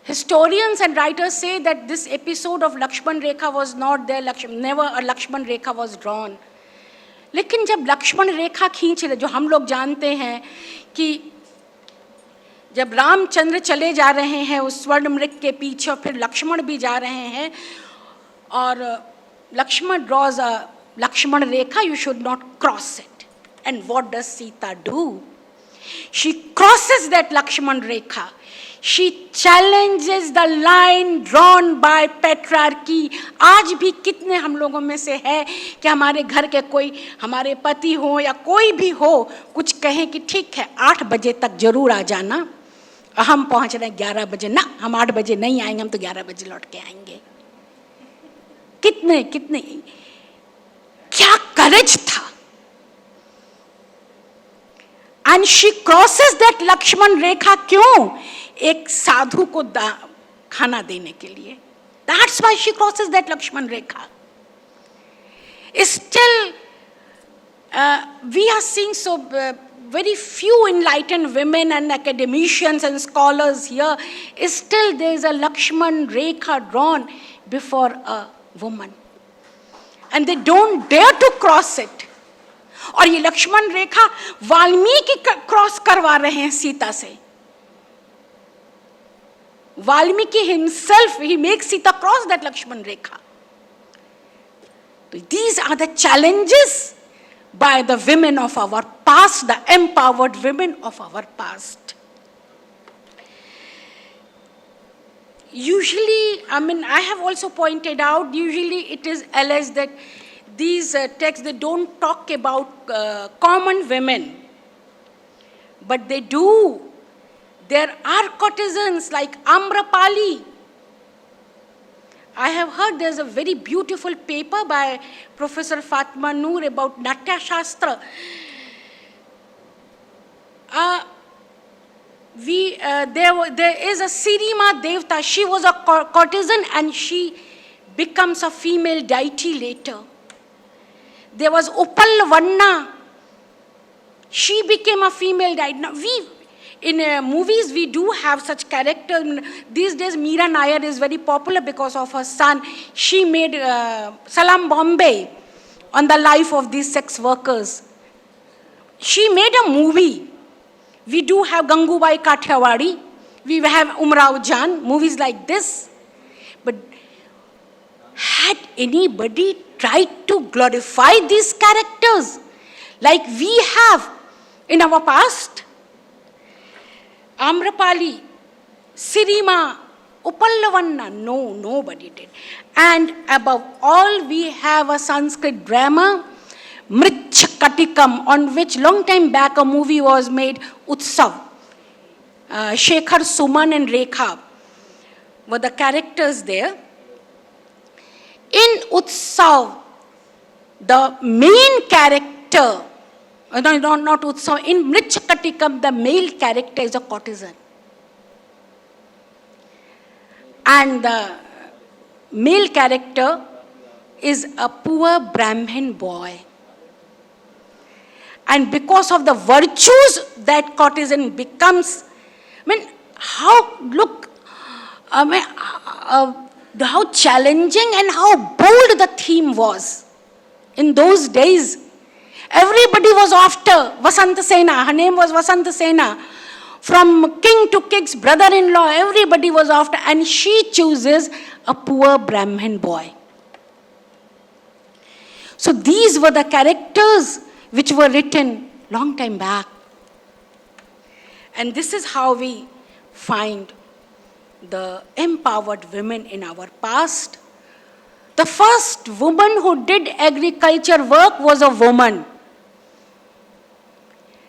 historians and writers say that this episode of Lakshman Rekha was not there, never a Lakshman Rekha was drawn. लेकिन जब लक्ष्मण रेखा खींच रहे, जो हम लोग जानते हैं कि जब रामचंद्र चले जा रहे हैं उस स्वर्ण मृग के पीछे और फिर लक्ष्मण भी जा रहे हैं और Lakshman draws a Lakshman Rekha, you should not cross it. And what does Sita do? She crosses that Lakshman Rekha. She challenges the line drawn by patriarchy. आज भी कितने हम लोगों में से है कि हमारे घर के कोई, हमारे पति हो या कोई भी हो, कुछ कहें कि ठीक है 8 बजे तक जरूर आ जाना, हम पहुंच रहे हैं 11 बजे, ना हम 8 बजे नहीं आएंगे, हम तो 11 बजे लौट के आएंगे. कितने कितने क्या करेज था. And she crosses that Lakshman Rekha. क्यों? एक साधु को खाना देने के लिए. That's why she crosses that Lakshman Rekha. Still, we are seeing so very few enlightened women and academicians and scholars here. Still, there is a Lakshman Rekha drawn before a woman. And they don't dare to cross it. और ये लक्ष्मण रेखा Valmiki cross करवा रहे हैं सीता से. Valmiki himself, he makes Sita cross that Lakshman Rekha. These are the challenges by the women of our past, the empowered women of our past. Usually, I have also pointed out, usually it is alleged that these texts, they don't talk about common women. But they do. There are courtesans like Amrapali. I have heard there's a very beautiful paper by Professor Fatma Noor about Natya Shastra. There is a Sirima Devta. She was a courtesan and she becomes a female deity later. There was Upal Vanna. She became a female deity. Now, in movies, we do have such characters. These days, Meera Nair is very popular because of her son. She made Salam Bombay on the life of these sex workers. She made a movie. We do have Gangubai Kathiawadi. We have Umrao Jan, movies like this. But had anybody tried to glorify these characters like we have in our past? Amrapali, Sirima, Upallavanna, no, nobody did. And above all, we have a Sanskrit drama, Mrich Katikam, on which long time back a movie was made, Utsav. Shekhar, Suman and Rekha were the characters there. In Utsav, the main character, not Utsav, in Mrich Katikam, the male character is a courtesan. And the male character is a poor Brahmin boy. And because of the virtues that courtesan becomes, how challenging and how bold the theme was in those days. Everybody was after Vasanta Sena. Her name was Vasanta Sena. From king to king's brother-in-law, everybody was after, and she chooses a poor Brahmin boy. So these were the characters which were written long time back. And this is how we find the empowered women in our past. The first woman who did agriculture work was a woman.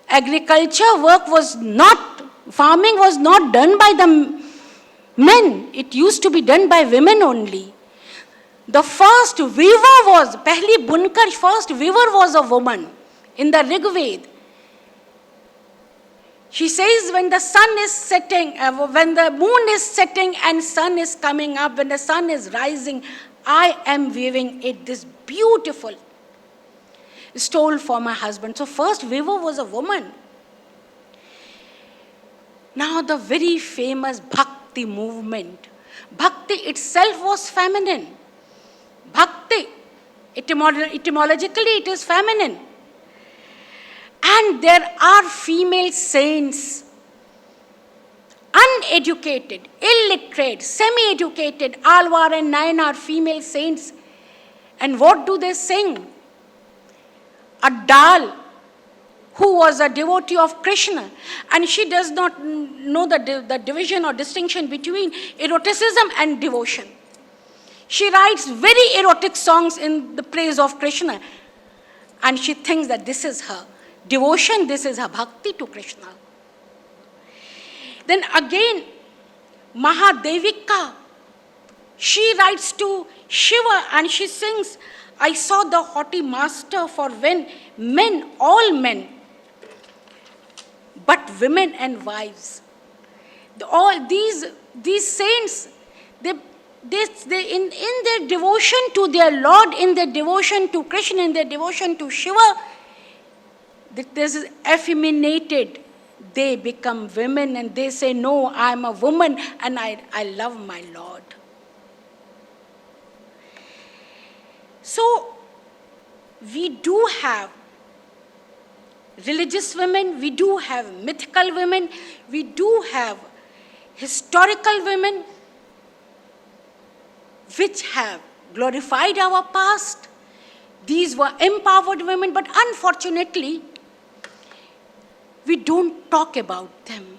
Agriculture work farming was not done by the men. It used to be done by women only. The first weaver was, Pehli Bunkar, first weaver was a woman in the Rig Veda. She says when the sun is setting, when the moon is setting and sun is coming up, when the sun is rising, I am weaving it, this beautiful stole for my husband. So first weaver was a woman. Now the very famous Bhakti movement. Bhakti itself was feminine. Bhakti, etymologically it is feminine. And there are female saints, uneducated, illiterate, semi-educated, Alvar and Nayanar female saints. And what do they sing? A Dal, who was a devotee of Krishna, and she does not know the division or distinction between eroticism and devotion. She writes very erotic songs in the praise of Krishna, and she thinks that this is her devotion, this is her bhakti to Krishna. Then again, Mahadevika, she writes to Shiva and she sings, I saw the haughty master for when men, all men, but women and wives, All these saints, they in their devotion to their Lord, in their devotion to Krishna, in their devotion to Shiva, this is effeminated. They become women and they say, no, I am a woman and I love my Lord. So, we do have religious women, we do have mythical women, we do have historical women which have glorified our past. These were empowered women, but unfortunately, we don't talk about them.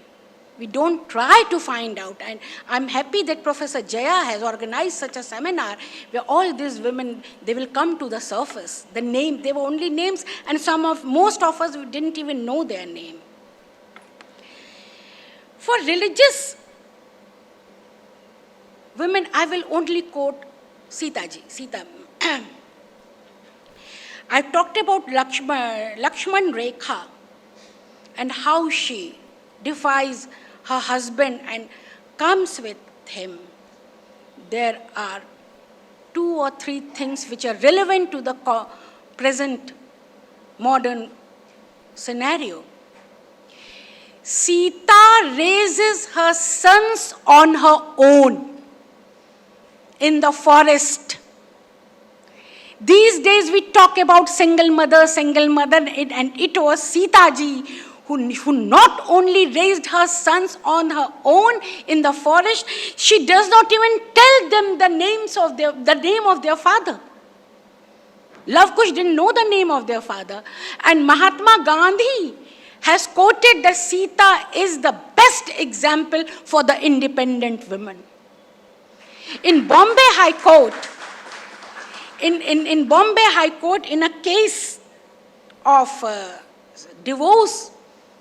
We don't try to find out. And I'm happy that Professor Jaya has organized such a seminar where all these women, they will come to the surface. The name, they were only names, and most of us didn't even know their name. For religious women, I will only quote Sita. I talked about Lakshman Rekha and how she defies her husband and comes with him. There are 2 or 3 things which are relevant to the present modern scenario. Sita raises her sons on her own in the forest. These days we talk about single mother, and it was Sita ji who not only raised her sons on her own in the forest, she does not even tell them the name of their father. Love Kush didn't know the name of their father. And Mahatma Gandhi has quoted that Sita is the best example for the independent women. In Bombay High Court, in Bombay High Court, in a case of divorce,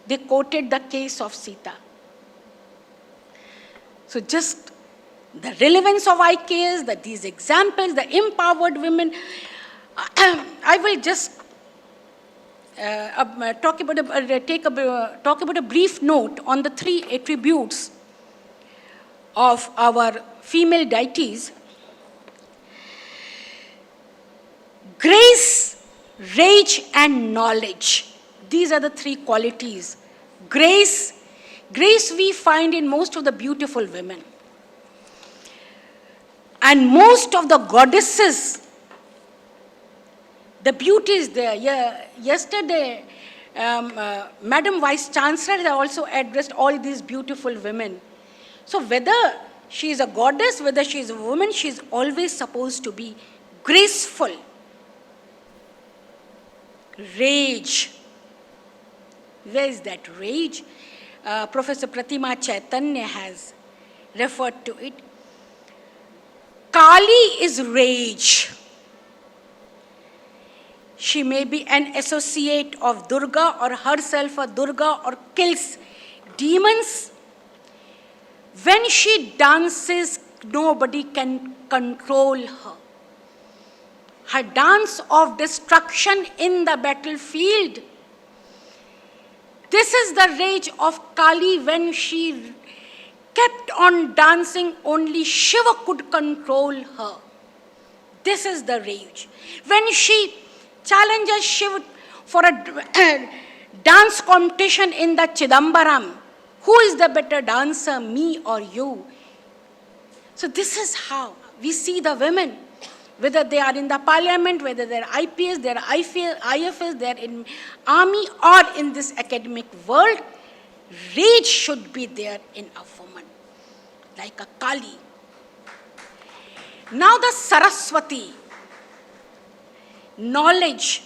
they quoted the case of Sita. So just the relevance of IKS, that these examples, the empowered women, I will just talk about a brief note on the 3 attributes of our female deities. Grace, rage, and knowledge. These are the 3 qualities. Grace we find in most of the beautiful women. And most of the goddesses, the beauty is there. Yesterday, Madam Vice Chancellor has also addressed all these beautiful women. So whether she is a goddess, whether she is a woman, she is always supposed to be graceful. Rage. Where is that rage? Professor Pratima Chaitanya has referred to it. Kali is rage. She may be an associate of Durga or herself a Durga or kills demons. When she dances, nobody can control her. Her dance of destruction in the battlefield. This is the rage of Kali. When she kept on dancing, only Shiva could control her. This is the rage. When she challenges Shiva for a dance competition in the Chidambaram, who is the better dancer, me or you? So this is how we see the women. Whether they are in the parliament, whether they are IPS, they are IFS, they are in army or in this academic world, rage should be there in a woman, like a Kali. Now the Saraswati, knowledge,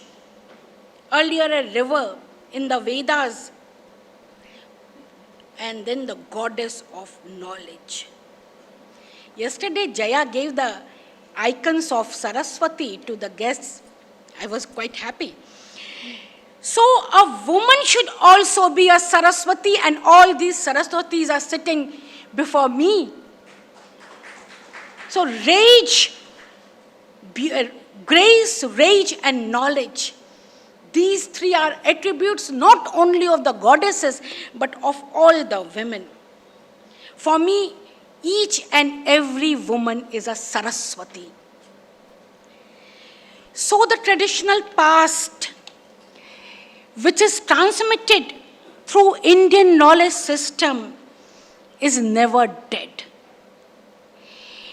earlier a river in the Vedas, and then the goddess of knowledge. Yesterday Jaya gave the icons of Saraswati to the guests. I was quite happy. So a woman should also be a Saraswati, and all these Saraswatis are sitting before me. So rage, grace, rage, and knowledge. These 3 are attributes not only of the goddesses but of all the women. For me, each and every woman is a Saraswati. So the traditional past, which is transmitted through Indian knowledge system, is never dead.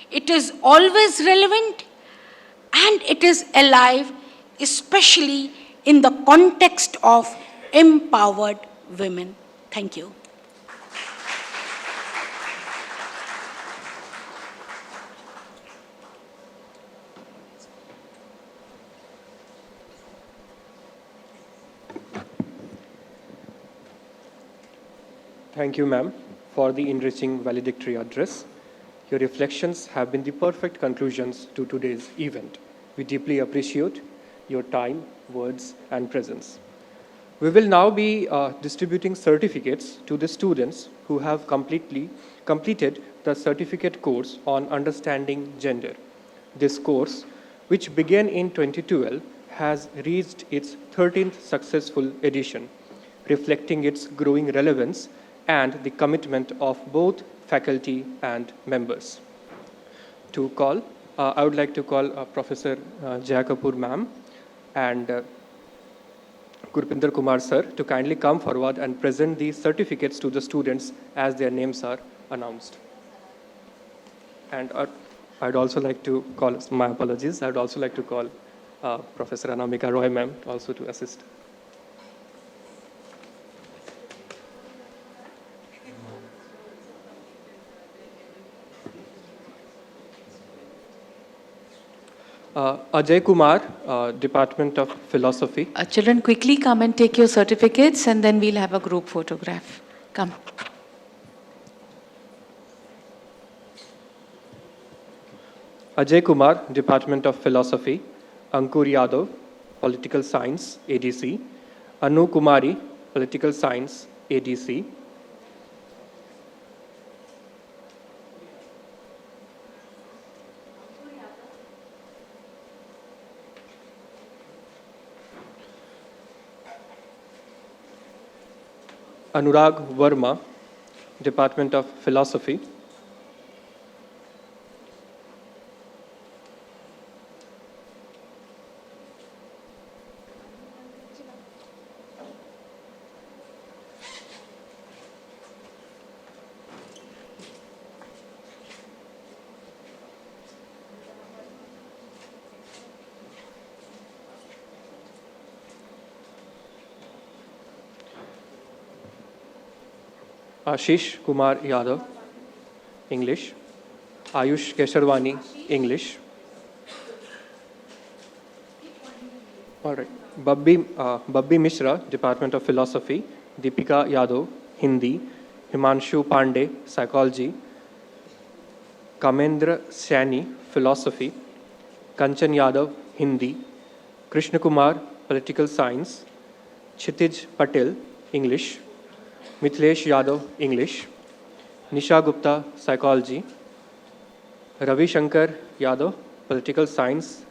It is always relevant and it is alive, especially in the context of empowered women. Thank you. Thank you, ma'am, for the enriching valedictory address. Your reflections have been the perfect conclusions to today's event. We deeply appreciate your time, words, and presence. We will now be distributing certificates to the students who have completed the certificate course on understanding gender. This course, which began in 2012, has reached its 13th successful edition, reflecting its growing relevance and the commitment of both faculty and members. I would like to call Professor Jaya Kapoor ma'am and Gurpinder Kumar sir to kindly come forward and present the certificates to the students as their names are announced. And I'd also like to call, my apologies, I'd also like to call Professor Anamika Roy ma'am also to assist. Ajay Kumar, Department of Philosophy. Children, quickly come and take your certificates and then we'll have a group photograph. Come. Ajay Kumar, Department of Philosophy. Ankur Yadav, Political Science, ADC. Anu Kumari, Political Science, ADC. Anurag Verma, Department of Philosophy. Ashish Kumar Yadav, English. Ayush Kesharwani, English. All right. Babbi Mishra, Department of Philosophy. Deepika Yadav, Hindi. Himanshu Pandey, Psychology. Kamendra Saini, Philosophy. Kanchan Yadav, Hindi. Krishna Kumar, Political Science. Kshitij Patel, English. Mithilesh Yadav, English. Nisha Gupta, Psychology. Ravi Shankar Yadav, Political Science.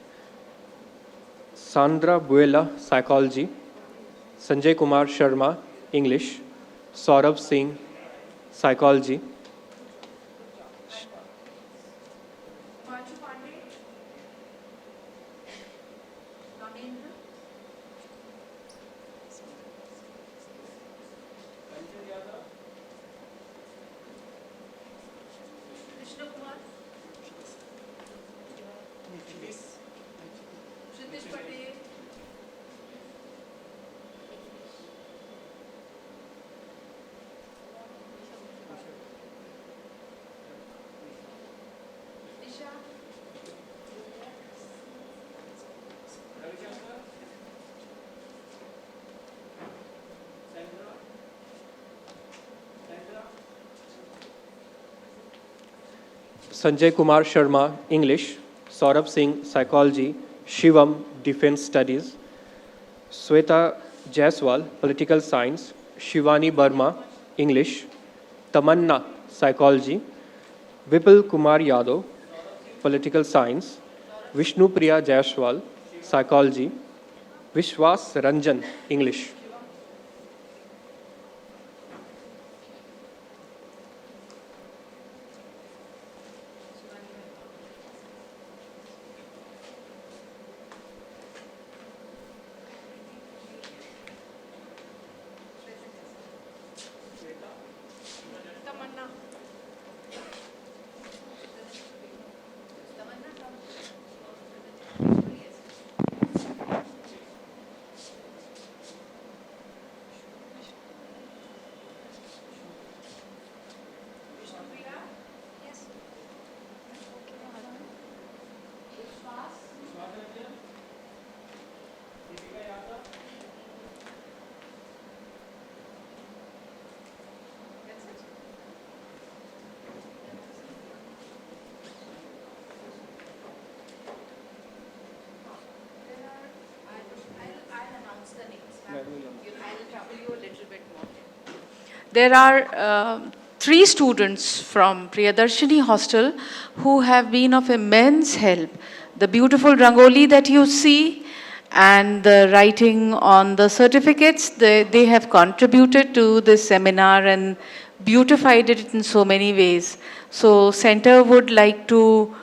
Sandra Buella, Psychology. Sanjay Kumar Sharma, English. Saurabh Singh, Psychology. Sanjay Kumar Sharma, English. Saurabh Singh, Psychology. Shivam, Defense Studies. Sweta Jaiswal, Political Science. Shivani Burma, English. Tamanna, Psychology. Vipul Kumar Yadav, Political Science. Vishnu Priya Jaiswal, Psychology. Vishwas Ranjan, English. There are 3 students from Priyadarshini Hostel who have been of immense help. The beautiful rangoli that you see and the writing on the certificates, they have contributed to this seminar and beautified it in so many ways. So center would like to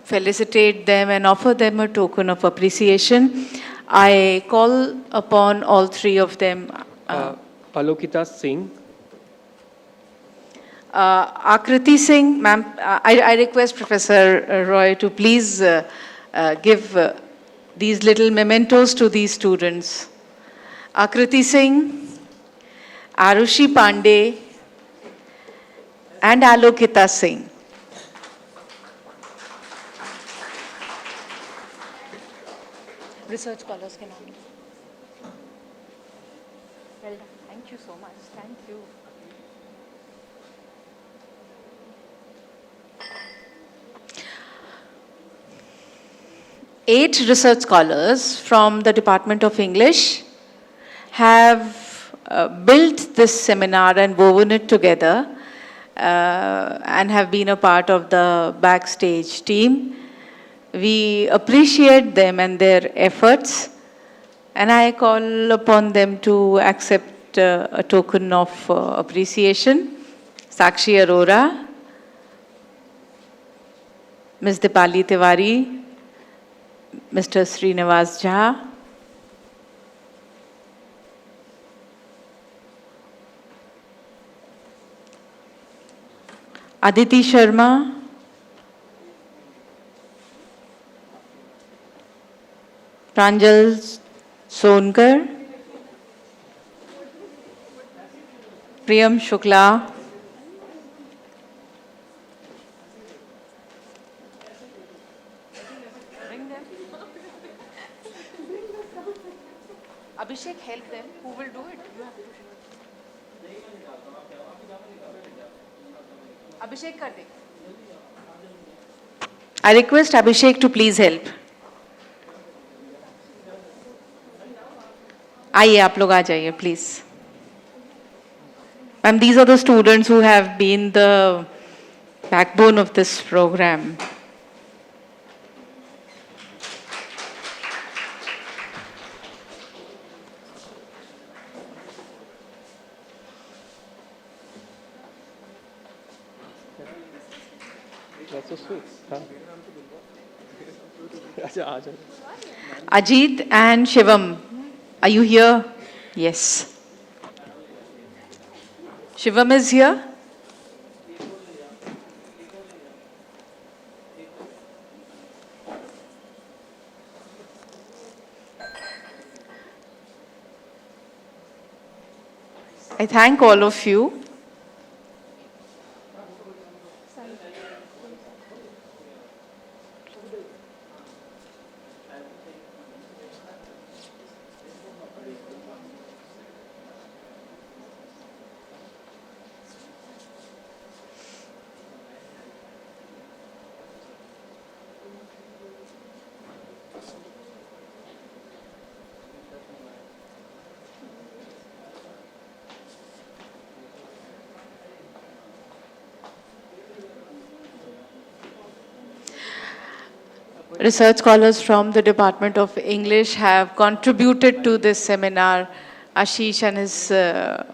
felicitate them and offer them a token of appreciation. I call upon all 3 of them. Alokita Singh. Akriti Singh, ma'am, I request Professor Roy to please give these little mementos to these students. Akriti Singh, Arushi Pandey, and Alokita Singh. Research scholars के नाम. Well done. Thank you so much. Thank you. Eight research scholars from the Department of English have built this seminar and woven it together and have been a part of the backstage team. We appreciate them and their efforts, and I call upon them to accept a token of appreciation. Sakshi Arora, Ms. Dipali Tiwari, Mr. Srinivas Jha, Aditi Sharma, Pranjal Sonkar, Priyam Shukla, Abhishek, help them. Who will do it? You have to. Abhishek, kar de. I request Abhishek to please help. आइए आप लोग आ जाइए please. Ma'am, these are the students who have been the backbone of this program. That's so sweet. Huh? Ajit and Shivam, are you here? Yes. Shivam is here? I thank all of you. Research scholars from the Department of English have contributed to this seminar. Ashish and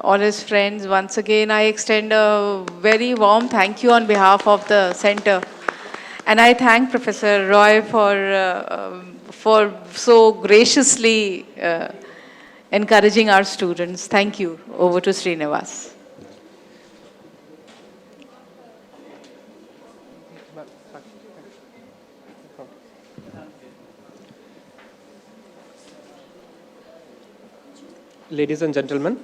all his friends, once again I extend a very warm thank you on behalf of the center. And I thank Professor Roy for so graciously encouraging our students. Thank you. Over to Srinivas. Ladies and gentlemen,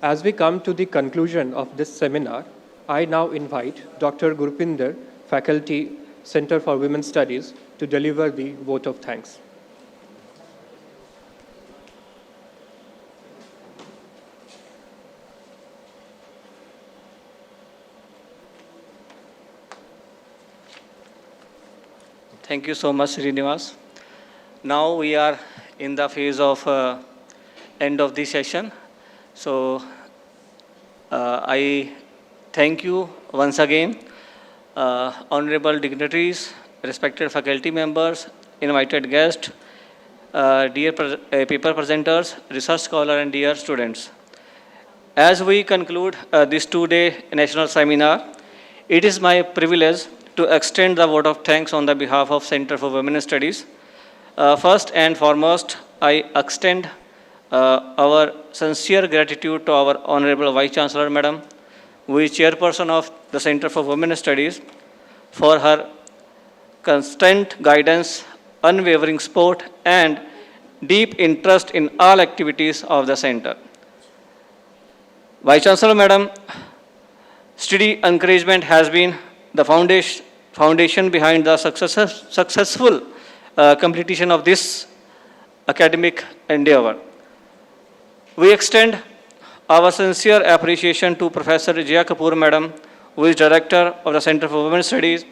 as we come to the conclusion of this seminar, I now invite Dr. Gurupinder, Faculty, Center for Women's Studies, to deliver the vote of thanks. Thank you so much, Srinivas. Now we are in the phase of end of the session. So I thank you once again, honorable dignitaries, respected faculty members, invited guests, dear paper presenters, research scholar, and dear students. As we conclude this two-day national seminar, it is my privilege to extend the vote of thanks on the behalf of Center for Women Studies. First and foremost, I extend our sincere gratitude to our Honorable Vice Chancellor, Madam, who is chairperson of the Center for Women Studies, for her constant guidance, unwavering support, and deep interest in all activities of the center. Vice Chancellor, Madam, steady encouragement has been the foundation behind the successful completion of this academic endeavor. We extend our sincere appreciation to Professor Jaya Kapoor, Madam, who is Director of the Center for Women Studies,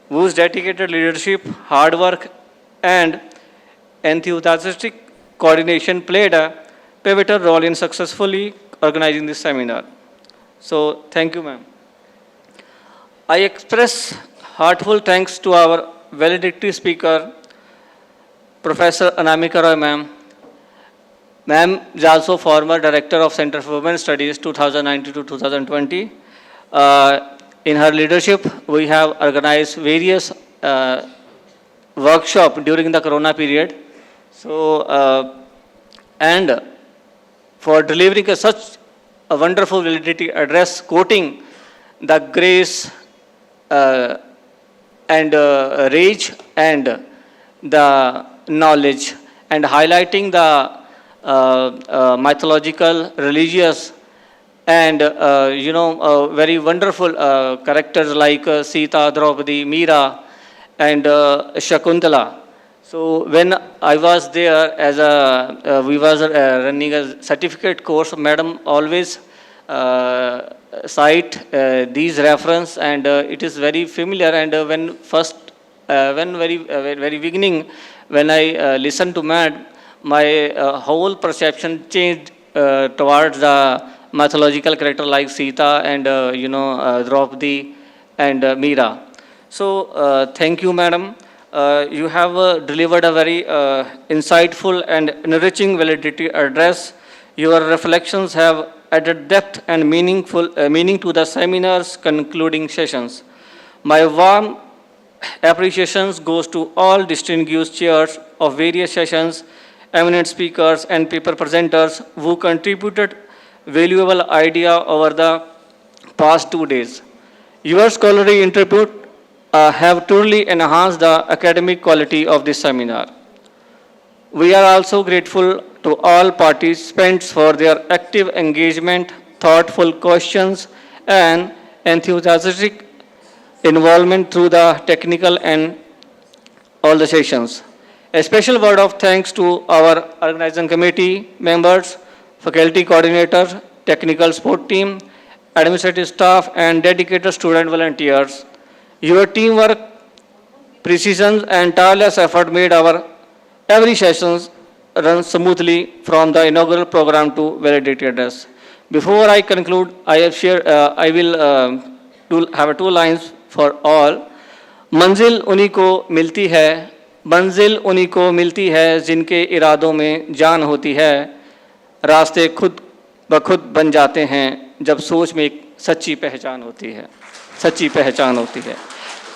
whose dedicated leadership, hard work, and enthusiastic coordination played a pivotal role in successfully organizing this seminar. So, thank you, ma'am. I express heartfelt thanks to our valedictory speaker, Professor Anamika Roy, ma'am. Ma'am is also former Director of Center for Women Studies 2019 to 2020. In her leadership, we have organized various workshops during the Corona period. So, and for delivering such a wonderful validity address, quoting the grace and rage and the knowledge, and highlighting the mythological, religious, and very wonderful characters like Sita, Draupadi, Meera, and Shakuntala. So when I was there as we was running a certificate course, madam always cite these reference, and it is very familiar. And when very beginning, when I listened to Mad, my whole perception changed towards the mythological character like Sita and Draupadi and Meera. So thank you, madam. You have delivered a very insightful and enriching validity address. Your reflections have added depth and meaning to the seminar's concluding sessions. My warm appreciations goes to all distinguished chairs of various sessions, eminent speakers, and paper presenters who contributed valuable idea over the past 2 days. Your scholarly input have truly enhanced the academic quality of this seminar. We are also grateful to all participants for their active engagement, thoughtful questions, and enthusiastic involvement through the technical and all the sessions. A special word of thanks to our organizing committee members, faculty coordinators, technical support team, administrative staff, and dedicated student volunteers. Your teamwork, precision, and tireless effort made our every session run smoothly from the inaugural program to validity address. Before I conclude, I will have 2 lines for all. मंजिल उन्हीं को मिलती है, मंजिल उन्हीं को मिलती है जिनके इरादों में जान होती है, रास्ते खुद ब खुद बन जाते हैं जब सोच में एक सच्ची पहचान होती है, सच्ची पहचान होती है.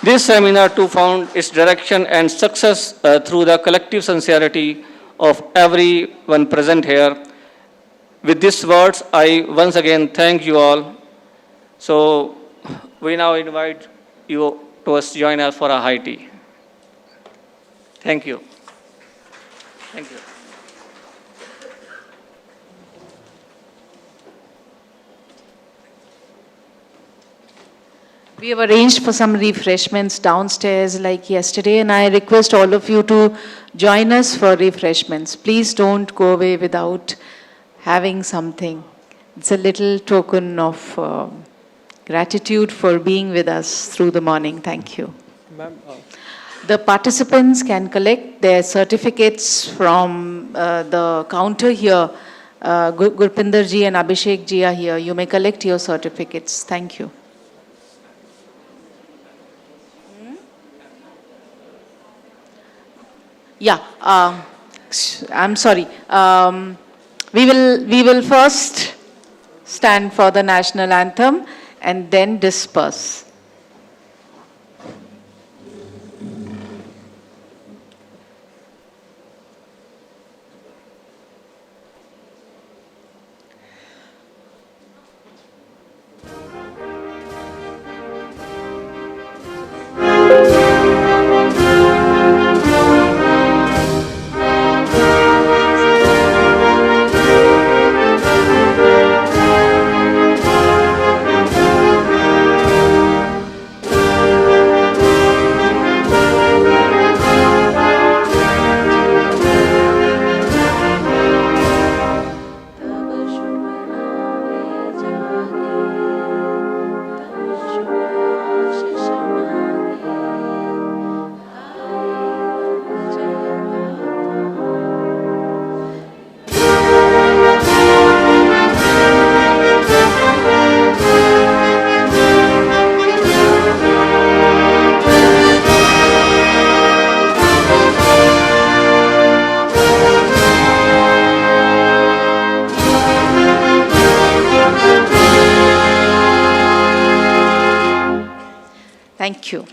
This seminar too found its direction and success through the collective sincerity of everyone present here. With these words, I once again thank you all. So we now invite you to join us for a high tea. Thank you. Thank you. We have arranged for some refreshments downstairs like yesterday, and I request all of you to join us for refreshments. Please don't go away without having something. It's a little token of gratitude for being with us through the morning. Thank you. Ma'am, The participants can collect their certificates from the counter here Gurpinder ji and Abhishek ji are here. You may collect your certificates. Thank you. Yeah, I'm sorry. We will first stand for the national anthem and then disperse. Thank you.